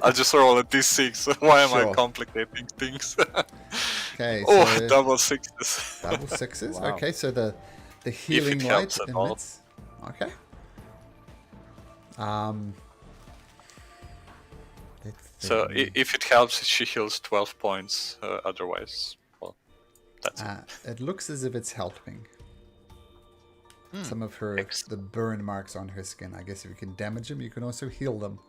I'll just roll a d6. Why am Sure. I complicating things? Okay. Oh, So double sixes. double sixes. Wow. Okay, so the healing it light helps at all. emits. Okay. So if it helps, she heals 12 points. Otherwise, well, that's it. It looks as if it's helping. Some of her the burn marks on her skin. I guess if you can damage them, you can also heal them.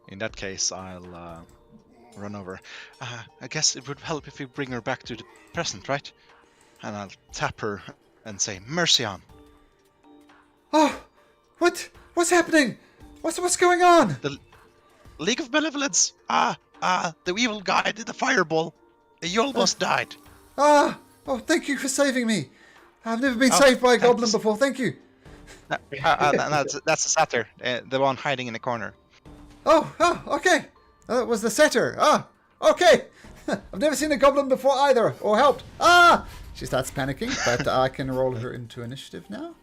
In that case, I'll run over. I guess it would help if we bring her back to the present, right? And I'll tap her and say, Mercian. Oh, what's happening? What's going on? League of Malevolence! The evil guy did the fireball. You almost died. Oh, thank you for saving me. I've never been saved by a goblin before. Thank you. That's a satyr, the one hiding in the corner. Oh, okay. That was the setter. Okay. I've never seen a goblin before either, or helped. She starts panicking, but I can roll her into initiative now.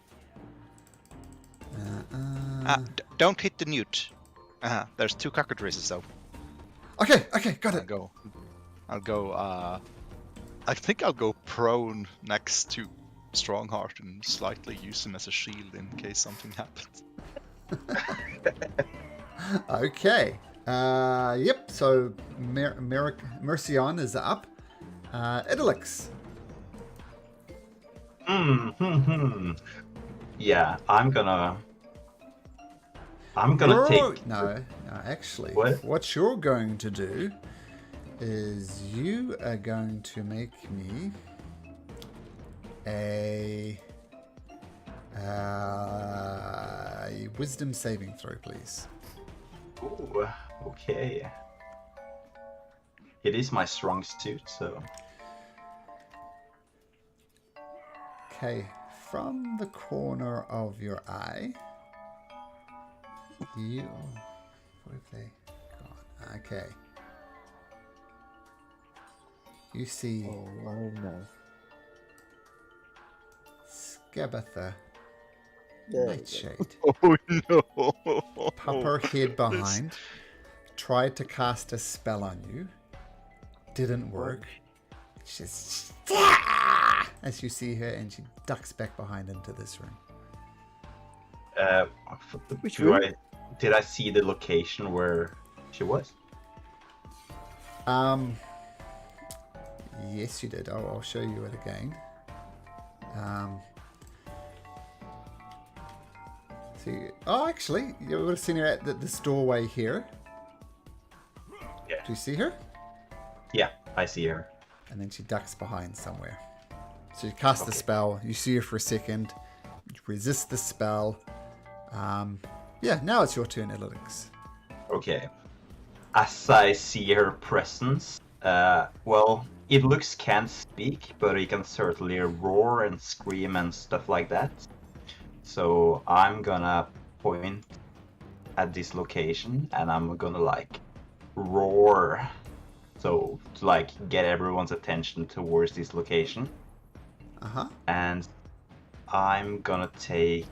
Don't hit the newt. There's 2 cockatrices though. Okay, got it. I'll go. I think I'll go prone next to strong heart and slightly use him as a shield in case something happens. Okay. Yep. So Mercion is up. Idolix. Yeah, I'm gonna take. No, actually. What? What you're going to do is you are going to make me a wisdom saving throw, please. Ooh, okay. It is my strong suit, so. Okay, from the corner of your eye, you. What have they got? Okay. You see Oh no. Scabatha, There Nightshade, Oh no! pop her head behind, tried to cast a spell on you, didn't work. Just as you see her, and she ducks back behind into this room. Which room? Did I see the location where she was? Yes, you did. I'll show you it again. Actually, you would have seen her at this doorway here. Yeah. Do you see her? Yeah, I see her. And then she ducks behind somewhere. So you cast the spell. You see her for a second. You resist the spell. Yeah, now it's your turn, Elix. Okay. As I see her presence, well, it looks can't speak, but he can certainly roar and scream and stuff like that. So I'm gonna point at this location and I'm gonna like roar. So to like get everyone's attention towards this location. Uh-huh. And I'm gonna take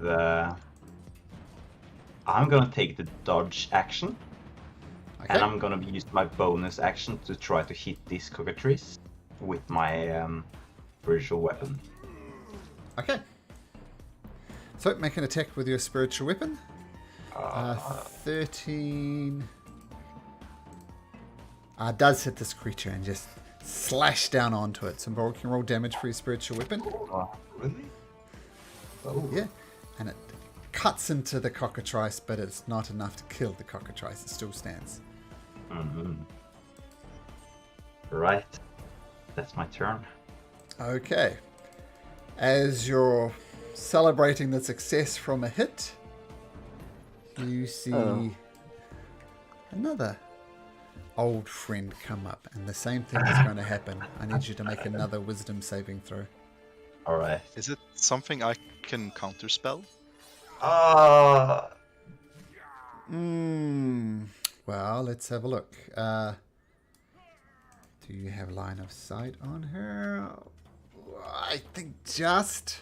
the dodge action. Okay. And I'm gonna use my bonus action to try to hit this cockatrice with my spiritual weapon. Okay. So make an attack with your spiritual weapon. 13. Does hit this creature and just slash down onto it. So you can roll damage for your spiritual weapon. Really? Oh. Yeah. And it cuts into the cockatrice, but it's not enough to kill the cockatrice. It still stands. Mm-hmm. Right. That's my turn. Okay. As you're celebrating the success from a hit, you see another old friend come up, and the same thing is going to happen. I need you to make another wisdom saving throw. Alright. Is it something I can counterspell? Well, let's have a look. Do you have line of sight on her? I think just.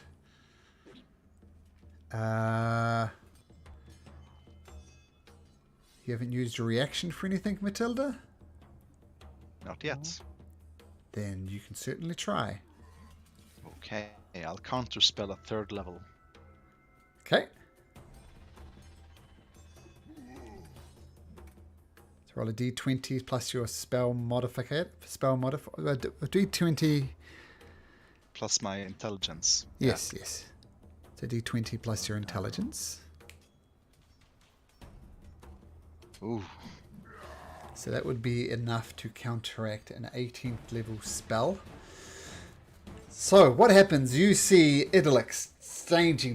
You haven't used a reaction for anything, Matilda? Not yet. Then you can certainly try. Okay, I'll counterspell at 3rd level. Okay. So roll a d20 plus your spell modifier. D20. Plus my intelligence. Yes, yes. So d20 plus your intelligence. Ooh. So that would be enough to counteract an 18th level spell. So what happens? You see Idolix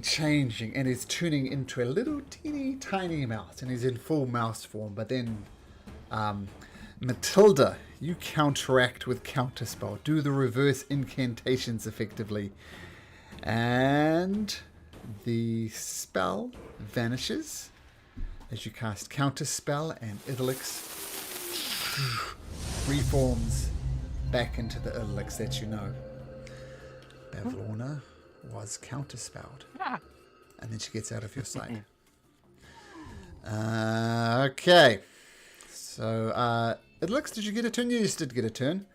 changing, and he's turning into a little teeny tiny mouse, and he's in full mouse form. But then, Matilda, you counteract with counterspell. Do the reverse incantations effectively, and the spell vanishes as you cast counterspell, and Idolix reforms back into the Idolix that you know. Bavlorna was counterspelled. And then she gets out of your sight. Okay. So, Idolix, did you get a turn? Yes, you did get a turn.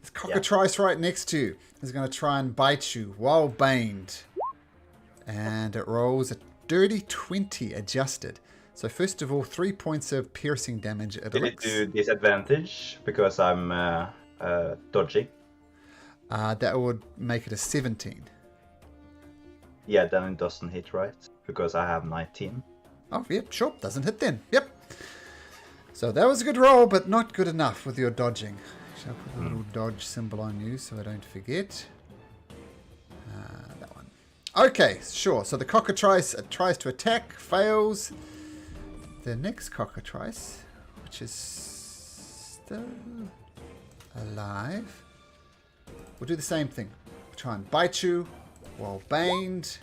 This cockatrice right next to you is going to try and bite you while baned. And it rolls a dirty 20 adjusted. So first of all, 3 points of piercing damage at Did it do disadvantage because I'm dodging? That would make it a 17. Yeah, then it doesn't hit, right? Because I have 19. Oh, yep, sure. Doesn't hit then. Yep. So that was a good roll, but not good enough with your dodging. Shall put a little dodge symbol on you so I don't forget. That one. Okay, sure. So the cockatrice tries to attack, fails. The next cockatrice, which is still alive, will do the same thing. Try and bite you while baned.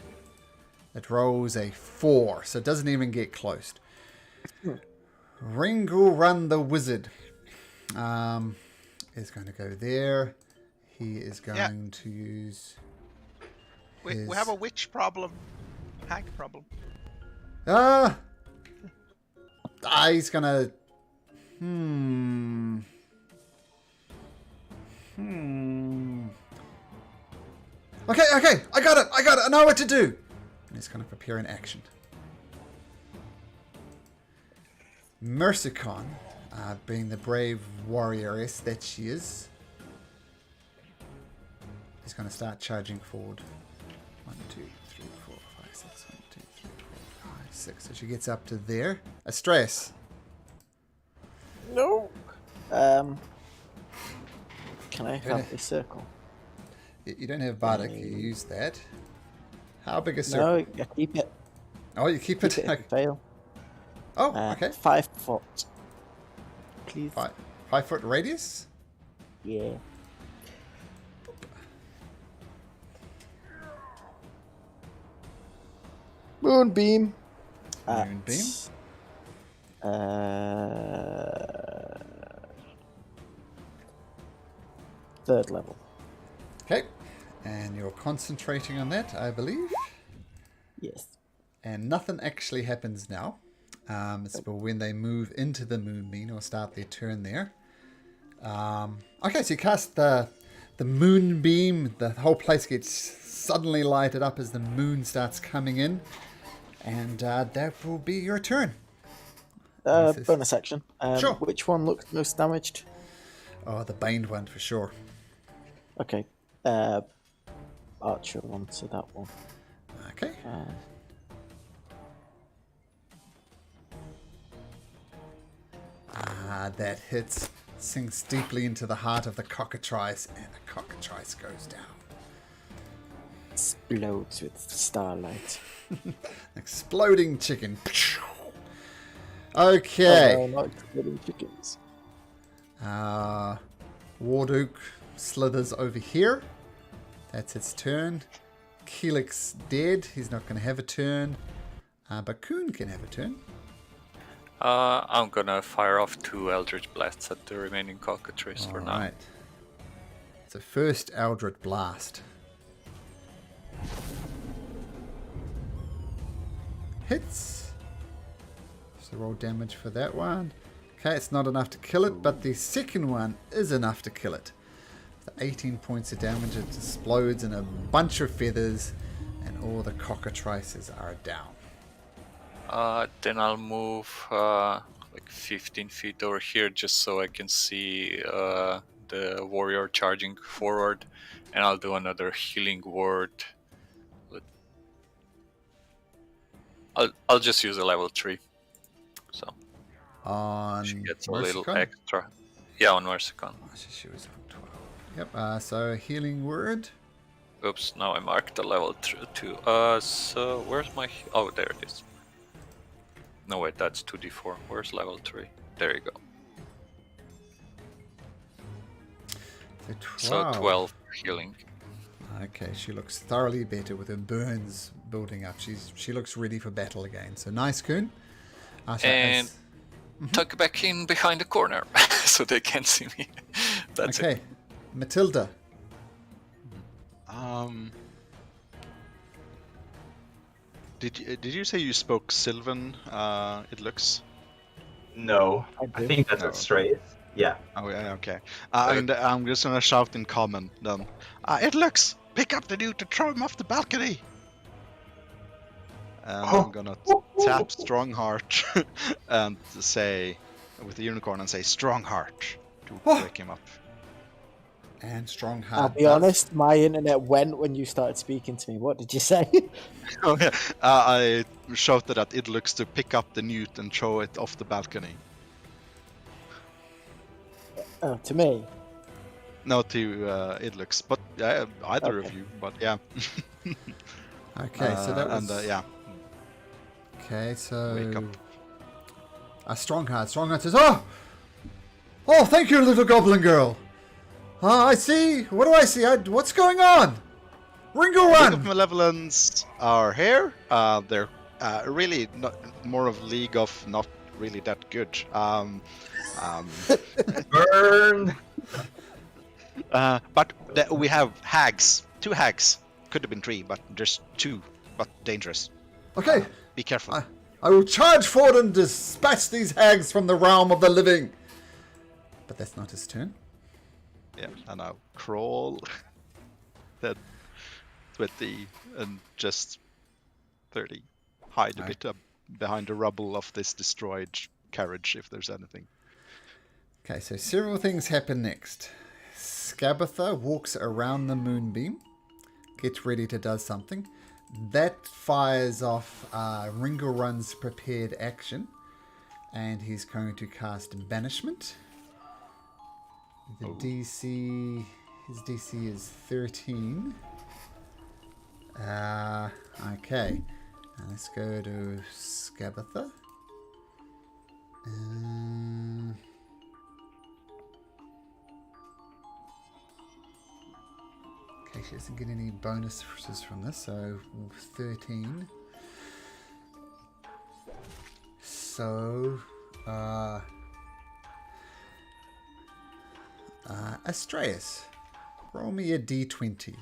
It rolls a 4, so it doesn't even get close. Ringle Run the Wizard is going to go there. He is going to use... We have a witch problem. Hag problem. He's going to... Okay, I got it. I know what to do. And he's going to prepare an action. Mercicon, being the brave warrioress that she is going to start charging forward. 1, 2, 3, 4, 5, 6. 1, 2, 3, 4, 5, 6. So she gets up to there. A stress. No. Can I have the circle? You don't have Bardic. You use that. How big a circle? No, I keep it. Oh, you keep it. Keep it if you fail. Oh, okay. 5 foot. Please. 5 foot radius? Yeah. Moonbeam. Moonbeam. Third level. Okay. And you're concentrating on that, I believe. Yes. And nothing actually happens now. It's for when they move into the moonbeam or start their turn there. Okay, so you cast the moonbeam. The whole place gets suddenly lighted up as the moon starts coming in. And that will be your turn. Bonus action. Sure. Which one looks most damaged? Oh, the baned one for sure. Okay. Archer one, so that one. Okay. That hits, sinks deeply into the heart of the cockatrice, and the cockatrice goes down. Explodes with starlight. Exploding chicken. Okay. Oh, no, not exploding chickens. Warduke slithers over here. That's its turn. Keelik's dead. He's not going to have a turn. But Kuhn can have a turn. I'm gonna fire off 2 Eldritch Blasts at the remaining cockatrice for now. Alright. So first Eldritch Blast. Hits. So roll damage for that one. Okay, it's not enough to kill it, but the second one is enough to kill it. So 18 points of damage, it explodes in a bunch of feathers, and all the cockatrices are down. Then I'll move like 15 feet over here just so I can see the warrior charging forward, and I'll do another healing word. I'll just use a level 3. So On she gets Mercicon? a little extra. Yeah, on Mercicon. Oh, she was on 12. Yep, so a healing word. Oops, now I marked the level 2. So where's my... Oh, there it is. No, wait, that's 2d4. Where's level 3? There you go. So 12 healing. Okay, she looks thoroughly better with her burns building up. She looks ready for battle again. So nice, Kuhn. And tuck back in behind the corner so they can't see me. That's okay. it. Matilda. Did you say you spoke Sylvan? It looks. No, I I do. think that's a straight. Yeah. Oh yeah, okay. And I'm just gonna shout in common then. It looks. Pick up the dude to throw him off the balcony. And I'm gonna tap Strongheart and say with the unicorn and say Strongheart to wake him up. And Strongheart. I'll be honest, my internet went when you started speaking to me. What did you say? Oh yeah. I shouted at It looks to pick up the newt and throw it off the balcony. Oh, to me. No, to It looks, but yeah, either of you. But yeah. Okay, so that was... yeah. Okay, so... Wake up. Strongheart. Strongheart says, Oh, thank you, little goblin girl. I see. What do I see? What's going on? Ringo League of Run! Malevolence are here. They're really not, more of League of not really that good. Burn! But we have hags. 2 hags. Could have been 3, but just 2. But dangerous. Okay, Be careful. I will charge forward and dispatch these hags from the realm of the living. But that's not his turn. Yeah, and I'll crawl. Then 20 and just 30. Hide a bit behind the rubble of this destroyed carriage, if there's anything. Okay, so several things happen next. Skabatha walks around the moonbeam, gets ready to do something. That fires off Ringo Run's prepared action, and he's going to cast Banishment. His DC is 13. Okay, let's go to Skabatha. Okay, she doesn't get any bonuses from this, so 13. So, Astraeus, roll me a d20.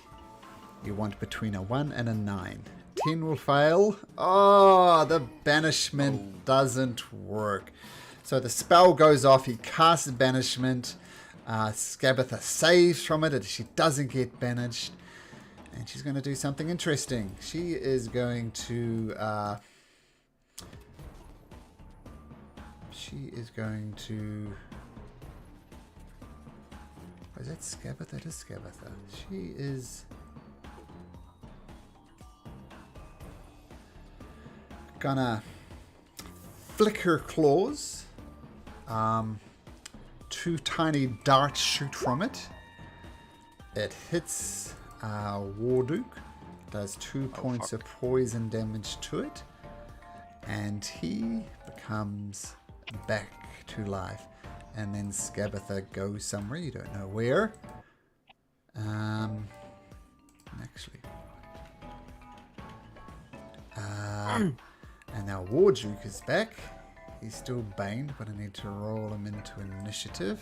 You want between a 1 and a 9. 10 will fail. Oh, the banishment doesn't work. So the spell goes off. He casts banishment. Skabatha saves from it. She doesn't get banished. And she's going to do something interesting. She is going to... is that Skabatha? That is Skabatha. She is... gonna flick her claws. 2 tiny darts shoot from it. It hits Warduke, does 2 points of poison damage to it, and he becomes back to life. And then Skabatha goes somewhere, you don't know where. Actually. And now Warduke is back. He's still baned, but I need to roll him into initiative.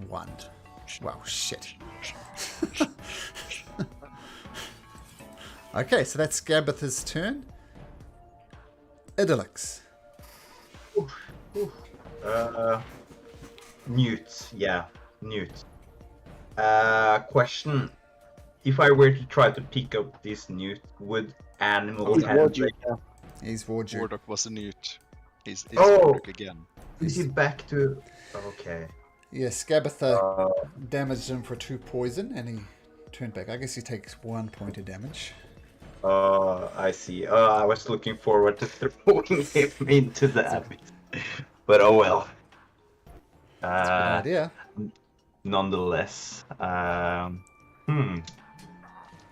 1. Wow, shit. Okay, so that's Skabatha's turn. Idylix. Newt. Yeah, Newt. Question. If I were to try to pick up this Newt, would animal handling... He's Warduke. Warduke was a newt. He's Warduke again. Is he back to... Okay. Yeah, Skabatha damaged him for 2 poison, and he turned back. I guess he takes 1 point of damage. I see. I was looking forward to throwing him into the abyss. But oh well. That's a good idea. Nonetheless. Then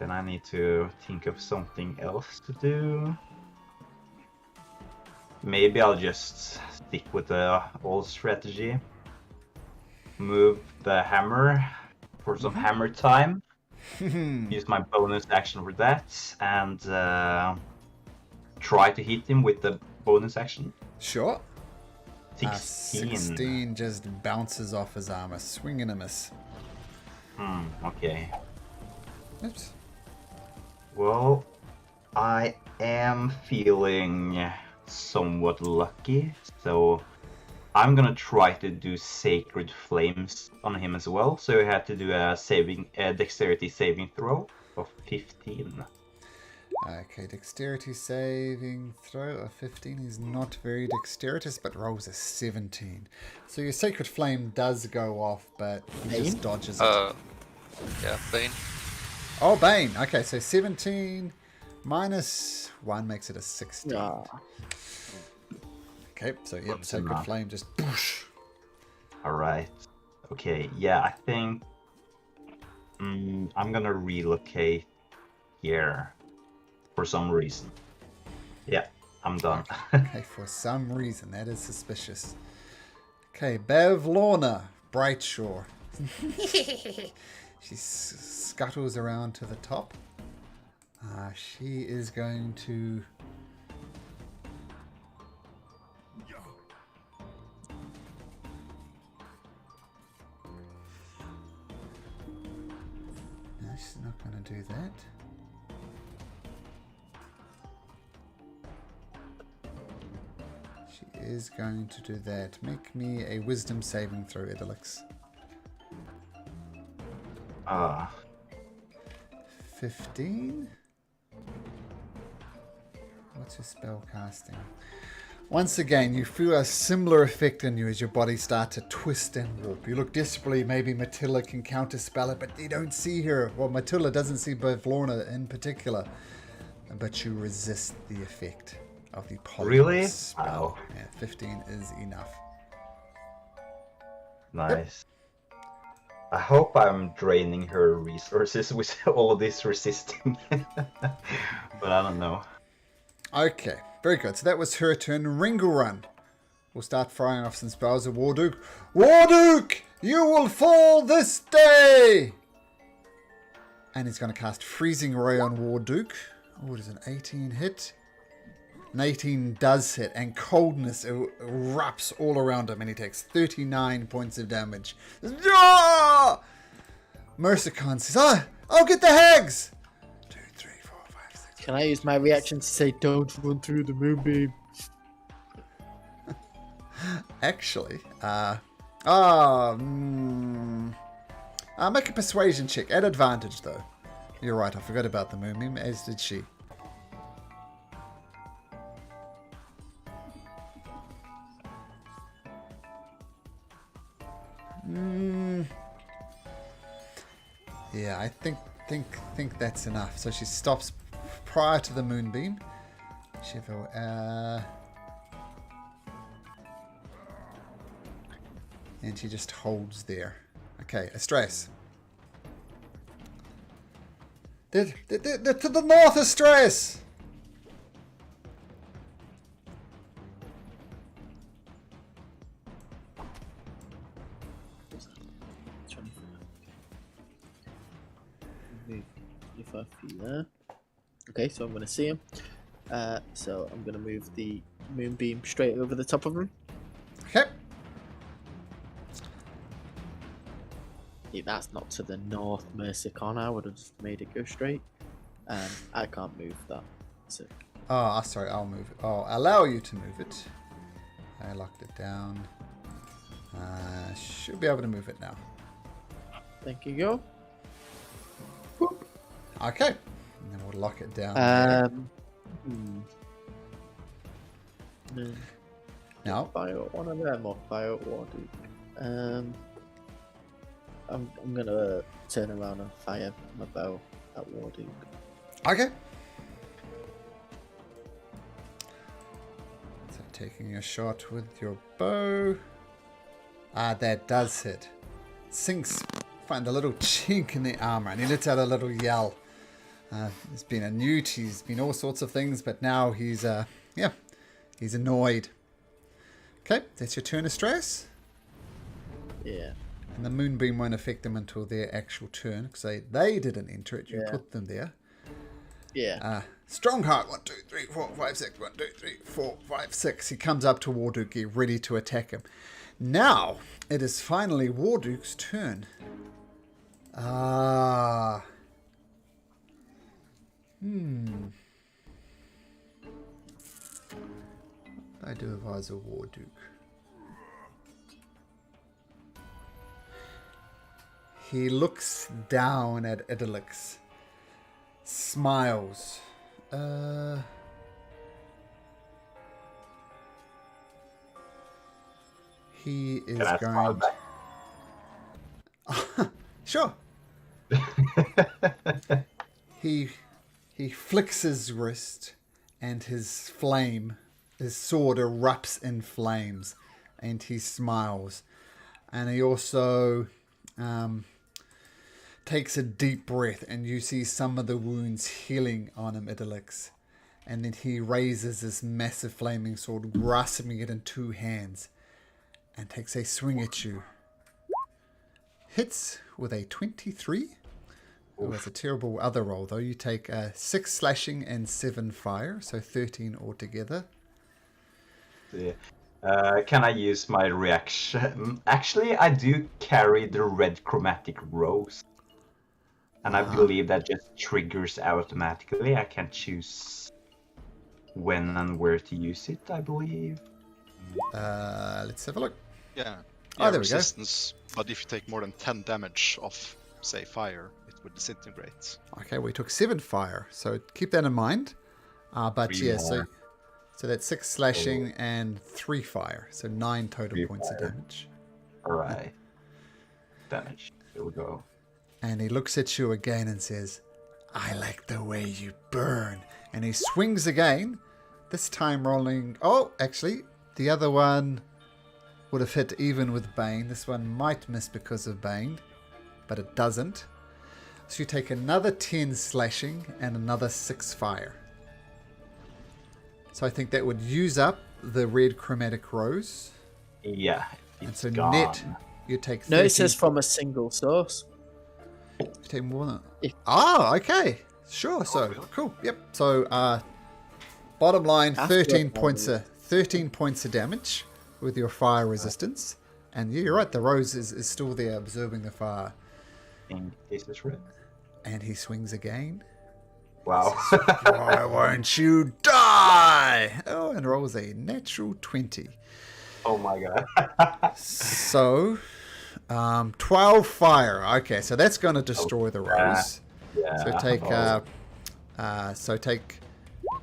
I need to think of something else to do. Maybe I'll just stick with the old strategy. Move the hammer for some hammer time. Use my bonus action for that. And try to hit him with the bonus action. Sure. 16. 16 just bounces off his armor. Swing and a miss. Okay. Oops. Well, I am feeling somewhat lucky, so I'm gonna try to do Sacred Flames on him as well. So you have to do a dexterity saving throw of 15. Okay, dexterity saving throw of 15. He's not very dexterous, but rolls a 17. So your Sacred Flame does go off, but he just dodges it. Yeah, Bane. Oh, Bane. Okay, so 17 minus 1 makes it a 16. Okay, so yep, Sacred Flame just boosh. Alright. Okay, yeah, I think I'm gonna relocate here for some reason. Yeah, I'm done. Okay, for some reason, that is suspicious. Okay, Bev Lorna, Brightshore. She scuttles around to the top. She is going to... No, she's not going to do that. She is going to do that. Make me a wisdom saving throw, Idolix. 15? What's your spell casting? Once again, you feel a similar effect on you as your body starts to twist and warp. You look desperately, maybe Matilda can counterspell it, but you don't see her. Well, Matilda doesn't see Bevlorna in particular, but you resist the effect of the polymorph Really? spell. Wow. Yeah, 15 is enough. Nice. I hope I'm draining her resources with all of this resisting. But I don't know. Okay, very good. So that was her turn. Ringelrun will start firing off some spells at Warduke. Warduke, you will fall this day! And he's going to cast Freezing Ray on Warduke. Oh, does an 18 hit? An 18 does hit, and coldness erupts all around him, and he takes 39 points of damage. Yeah! Mercicon says, I'll get the hags! 2, 3, 4, 5, 6. Can I use my reaction to say, don't run through the moonbeam? Actually, make a persuasion check at advantage, though. You're right, I forgot about the moonbeam, as did she. Yeah, I think that's enough. So she stops prior to the moonbeam. And she just holds there. Okay, Astraeus. They're to the north, Astraeus! Move 25 feet there. Okay, so I'm going to see him. So I'm going to move the moonbeam straight over the top of him. Okay. Yeah, that's not to the north, Mercicon. I would have just made it go straight. I can't move that. So Oh, sorry, I'll move it. I'll allow you to move it. I locked it down. Should be able to move it now. thank you, go. Okay. And then we'll lock it down. Now, Fire one of them or fire Warduke. I'm gonna turn around and fire my bow at Warduke. okay. So taking a shot with your bow. That does hit. Sinks, find a little chink in the armor, and he lets out a little yell. He's been a newt, he's been all sorts of things, but now he's he's annoyed. Okay, that's your turn of stress. Yeah. And the moonbeam won't affect them until their actual turn, because they didn't enter it, you put them there. Yeah. Strongheart, 1, 2, 3, 4, 5, 6, 1, 2, 3, 4, 5, 6. He comes up to Warduke, ready to attack him. Now, it is finally Warduke's turn. What do I do if I was a Warduke? He looks down at Idolix, smiles. He is Can I smile going. back? Sure. He flicks his wrist, and his sword erupts in flames, and he smiles, and he also takes a deep breath, and you see some of the wounds healing on him, Idolix, and then he raises this massive flaming sword, grasping it in two hands, and takes a swing at you. Hits with a 23. Oh, that's a terrible other roll, though. You take 6 slashing and 7 fire, so 13 altogether. Yeah. Can I use my reaction? Actually, I do carry the red chromatic rose. And I believe that just triggers automatically. I can choose when and where to use it, I believe. Let's have a look. Yeah. Oh, there we go. Resistance, but if you take more than 10 damage of, say, fire, it would disintegrate. Okay, we took 7 fire, so keep that in mind. But 3 yeah, more. so that's 6 slashing and 3 fire, so 9 total 3 points fire. of damage. Alright. Damage. Here we go. And he looks at you again and says, "I like the way you burn." And he swings again, this time rolling... Oh, actually, the other one would have hit even with Bane. This one might miss because of Bane, but it doesn't. So you take another 10 slashing and another 6 fire. So I think that would use up the red chromatic rose. Yeah, And it's so gone. net, you take 13. No, it says from a single source. You take more than... If- Ah, okay. Sure, so, cool. Yep. So, bottom line, After 13 a points of damage with your fire resistance. And yeah, you're right, the rose is still there absorbing the fire. In case it's red. And he swings again. Wow. Why won't you die? Oh, and rolls a natural 20. Oh my god. So, 12 fire. Okay, so that's going to destroy the rose. Yeah. So take,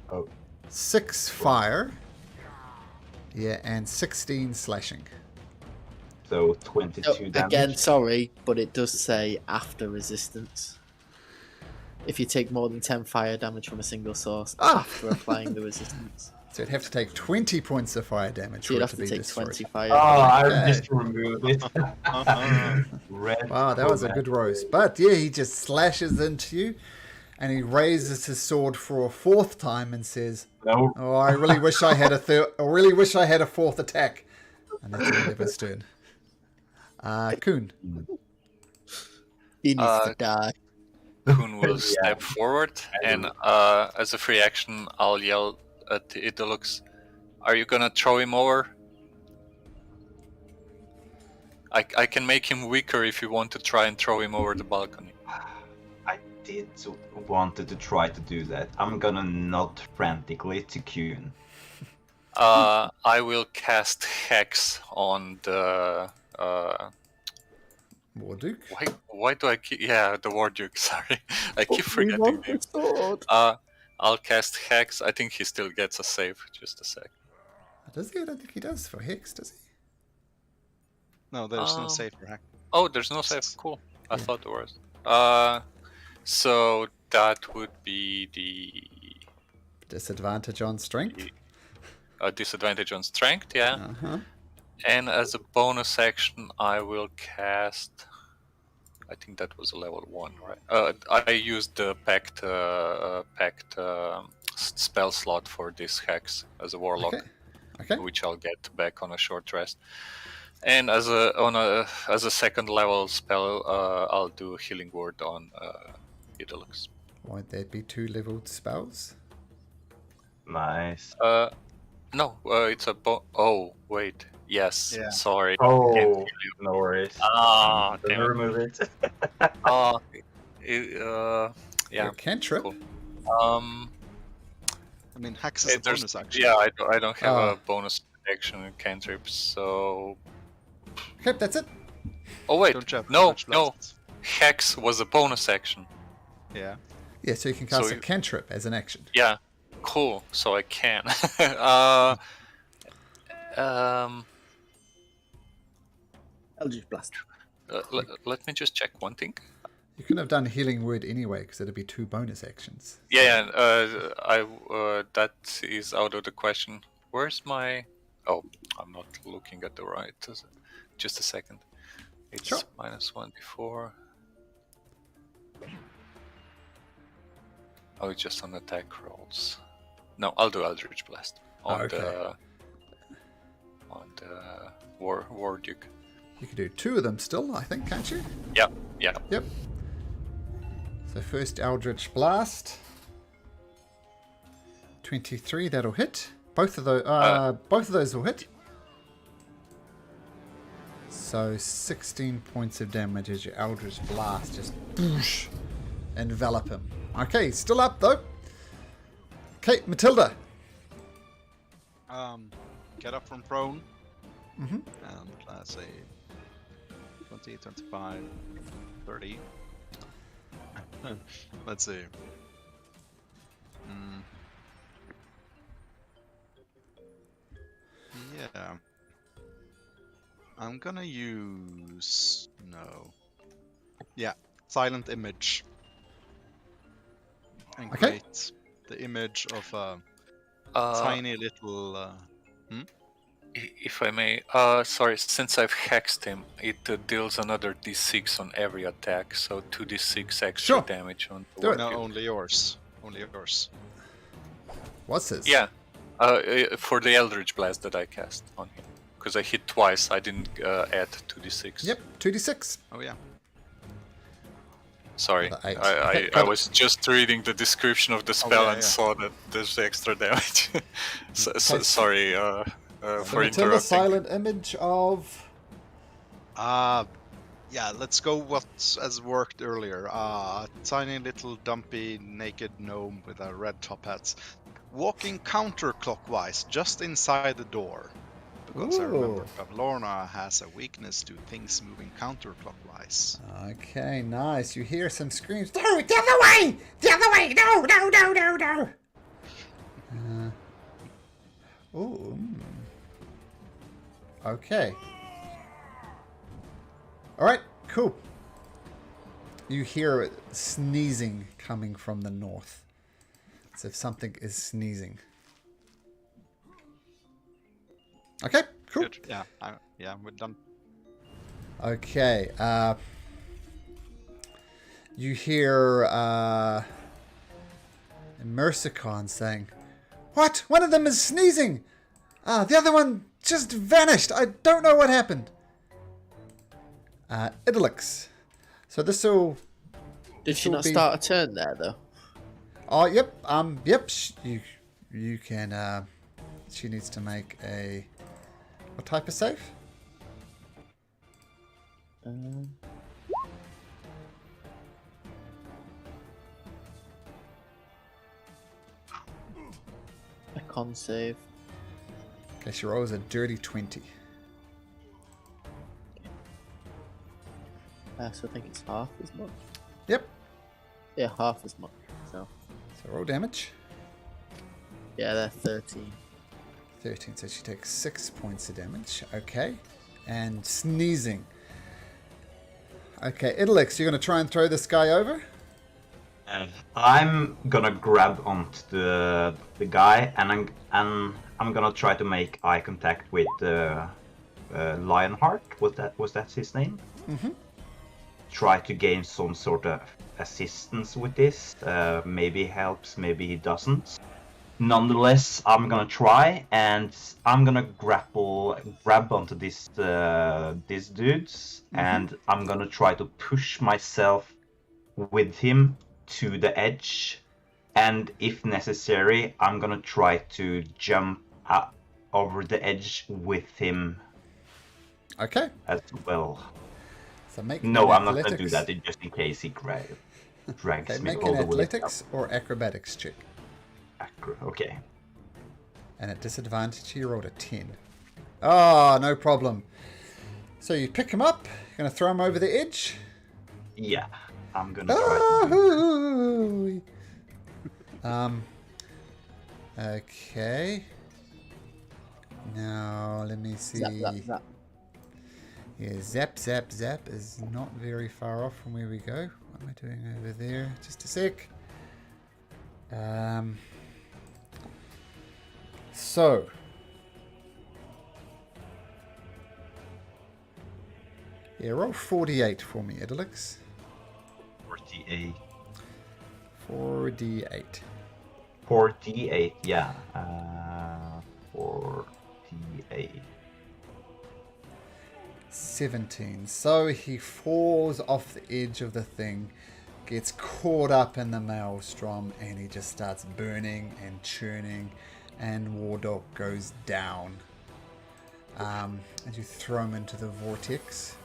Oh. 6 fire. Yeah, and 16 slashing. So 22 Oh, damage. again, sorry, but it does say after resistance. If you take more than 10 fire damage from a single source after applying the resistance. So you'd have to take 20 points of fire damage So for you'd it have to to be take destroyed. 20 fire Oh, damage. I Okay. just removed it. Red. Wow, that was a good rose. But yeah, he just slashes into you, and he raises his sword for a 4th time and says, No. "Oh, I really wish I had a a 4th attack." And that's the end of his turn. Kuhn. He needs to die. Kuhn will step forward, and as a free action, I'll yell at Idolux, "Are you gonna throw him over? I can make him weaker if you want to try and throw him over the balcony." I did wanted to try to do that. I'm gonna nod frantically to Kuhn. I will cast Hex on the... Warduke. Why do I keep... Yeah, the Warduke, sorry. I keep We forgetting want the names. sword. I'll cast Hex. I think he still gets a save. Just a sec. Does he? I don't think he does for Hex, does he? No, there's no save for hack. Oh, there's no save. Cool. I thought there was. So that would be the Disadvantage on strength. disadvantage on strength, yeah. Uh-huh. And as a bonus action, I will cast. I think that was a level 1, right? I used the pact spell slot for this hex as a warlock, Okay. which I'll get back on a short rest. And as a second level spell, I'll do a healing word on Idolix. Won't that be 2 leveled spells? Nice. No, it's a oh wait, yes, Yeah. sorry. Oh, no worries. Ah, Let me damn it. remove it. Yeah. Your cantrip? Cool. I mean, Hex is a there's- bonus action. Yeah, I don't have Ah. a bonus action in cantrips, so. Okay, that's it. Oh wait, Don't you have no, touch no. blasts? Hex was a bonus action. Yeah. Yeah, so you can cast So a cantrip as an action. Yeah, cool. So I can. Eldritch Blast. Let me just check one thing. You couldn't have done Healing Word anyway, because it'd be 2 bonus actions. Yeah, that is out of the question. Where's my? Oh, I'm not looking at the right. Just a second. It's Sure. -1 before. Oh, it's just on attack rolls. No, I'll do Eldritch Blast on Okay. the War Duke. You can do 2 of them still, I think, can't you? Yeah. Yep. So first Eldritch Blast. 23, that'll hit. Both of those will hit. So 16 points of damage as your Eldritch Blast just boosh, envelop him. Okay, still up though. Okay, Matilda. Get up from prone. Mhm. And let's say 20, 25, 30. Let's see. Yeah. I'm gonna use... No. Yeah, Silent Image. And Okay. create the image of a Uh, tiny little... If I may, sorry, since I've hexed him, it deals another d6 on every attack, so 2d6 extra Sure. damage on the Do it. No, War Duke. only yours. Only yours. What's this? Yeah, for the Eldritch Blast that I cast on him. Because I hit twice, I didn't add 2d6. Yep, 2d6. Oh yeah. Sorry, The eight. I Okay, got it. was just reading the description of the spell yeah, and yeah. saw that there's extra damage. Okay. Sorry So for Matilda, interrupting. silent image of... Yeah, let's go what has worked earlier. A tiny little dumpy naked gnome with a red top hat. Walking counterclockwise just inside the door. Because I remember Ooh. Pavlorna has a weakness to things moving counterclockwise. Okay, nice. You hear some screams. No, the other way! The other way! No, no, no, no, no! Okay. Alright, cool. You hear sneezing coming from the north. As if something is sneezing. Okay, cool. Good. Yeah, we're done. Okay, you hear Mersicon saying, "What? One of them is sneezing! The other one just vanished. I don't know what happened." Idylix. So this will... Did she not start a turn there though? Oh, yep. Yep. You can. She needs to make a... What type of save? A con save. Okay, she rolls a dirty 20. So I think it's half as much. Yep. Yeah, half as much. So So roll damage. yeah, they're 13. 13. So she takes 6 points of damage. Okay. And sneezing. Okay, Idylix, you're going to try and throw this guy over? I'm gonna grab onto the guy, and I'm gonna try to make eye contact with Lionheart. Was that his name? Mm-hmm. Try to gain some sort of assistance with this. Maybe he helps, maybe he doesn't. Nonetheless, I'm gonna try, and I'm gonna grab onto these dudes, and I'm gonna try to push myself with him to the edge, and if necessary, I'm gonna try to jump over the edge with him Okay. as well. So make No, an I'm not gonna do athletics- that, just in case he drags Okay, me make all an the way athletics or acrobatics check. up. Okay. And at disadvantage, you rolled a 10. Oh, no problem. So you pick him up, you're going to throw him over the edge. Yeah, I'm gonna try to. Okay. Now let me see. Zap, zap, zap. Yeah, zap, zap, zap is not very far off from where we go. What am I doing over there? Just a sec. So. Yeah, roll 48 for me, Edalix. 48. 4d8. 48, yeah. 48. 17. So he falls off the edge of the thing, gets caught up in the maelstrom, and he just starts burning and churning, and Wardog goes down. And you throw him into the vortex.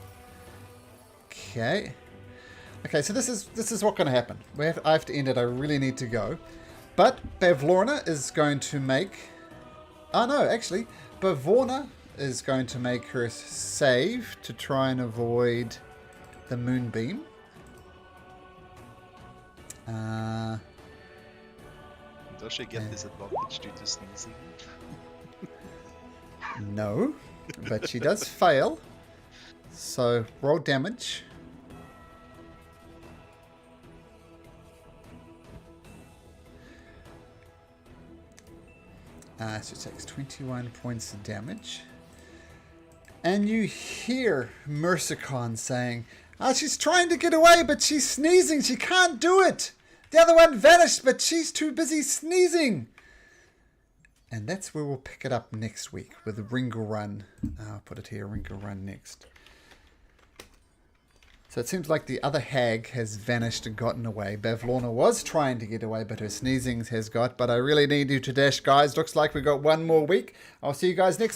Okay. Okay, so this is what's going to happen. I have to end it. I really need to go. But Bavlorna is going to make... Oh, no, actually. Bavlorna is going to make her save to try and avoid the moonbeam. Does she get this advantage due to sneezing? No, but she does fail. So roll damage. So it takes 21 points of damage. And you hear Mercicon saying, "Oh, she's trying to get away, but she's sneezing. She can't do it. The other one vanished, but she's too busy sneezing." And that's where we'll pick it up next week with Ringle Run. I'll put it here, Ringle Run next. So it seems like the other hag has vanished and gotten away. Bavlorna was trying to get away, but her sneezing has got. But I really need you to dash, guys. Looks like we got one more week. I'll see you guys next week.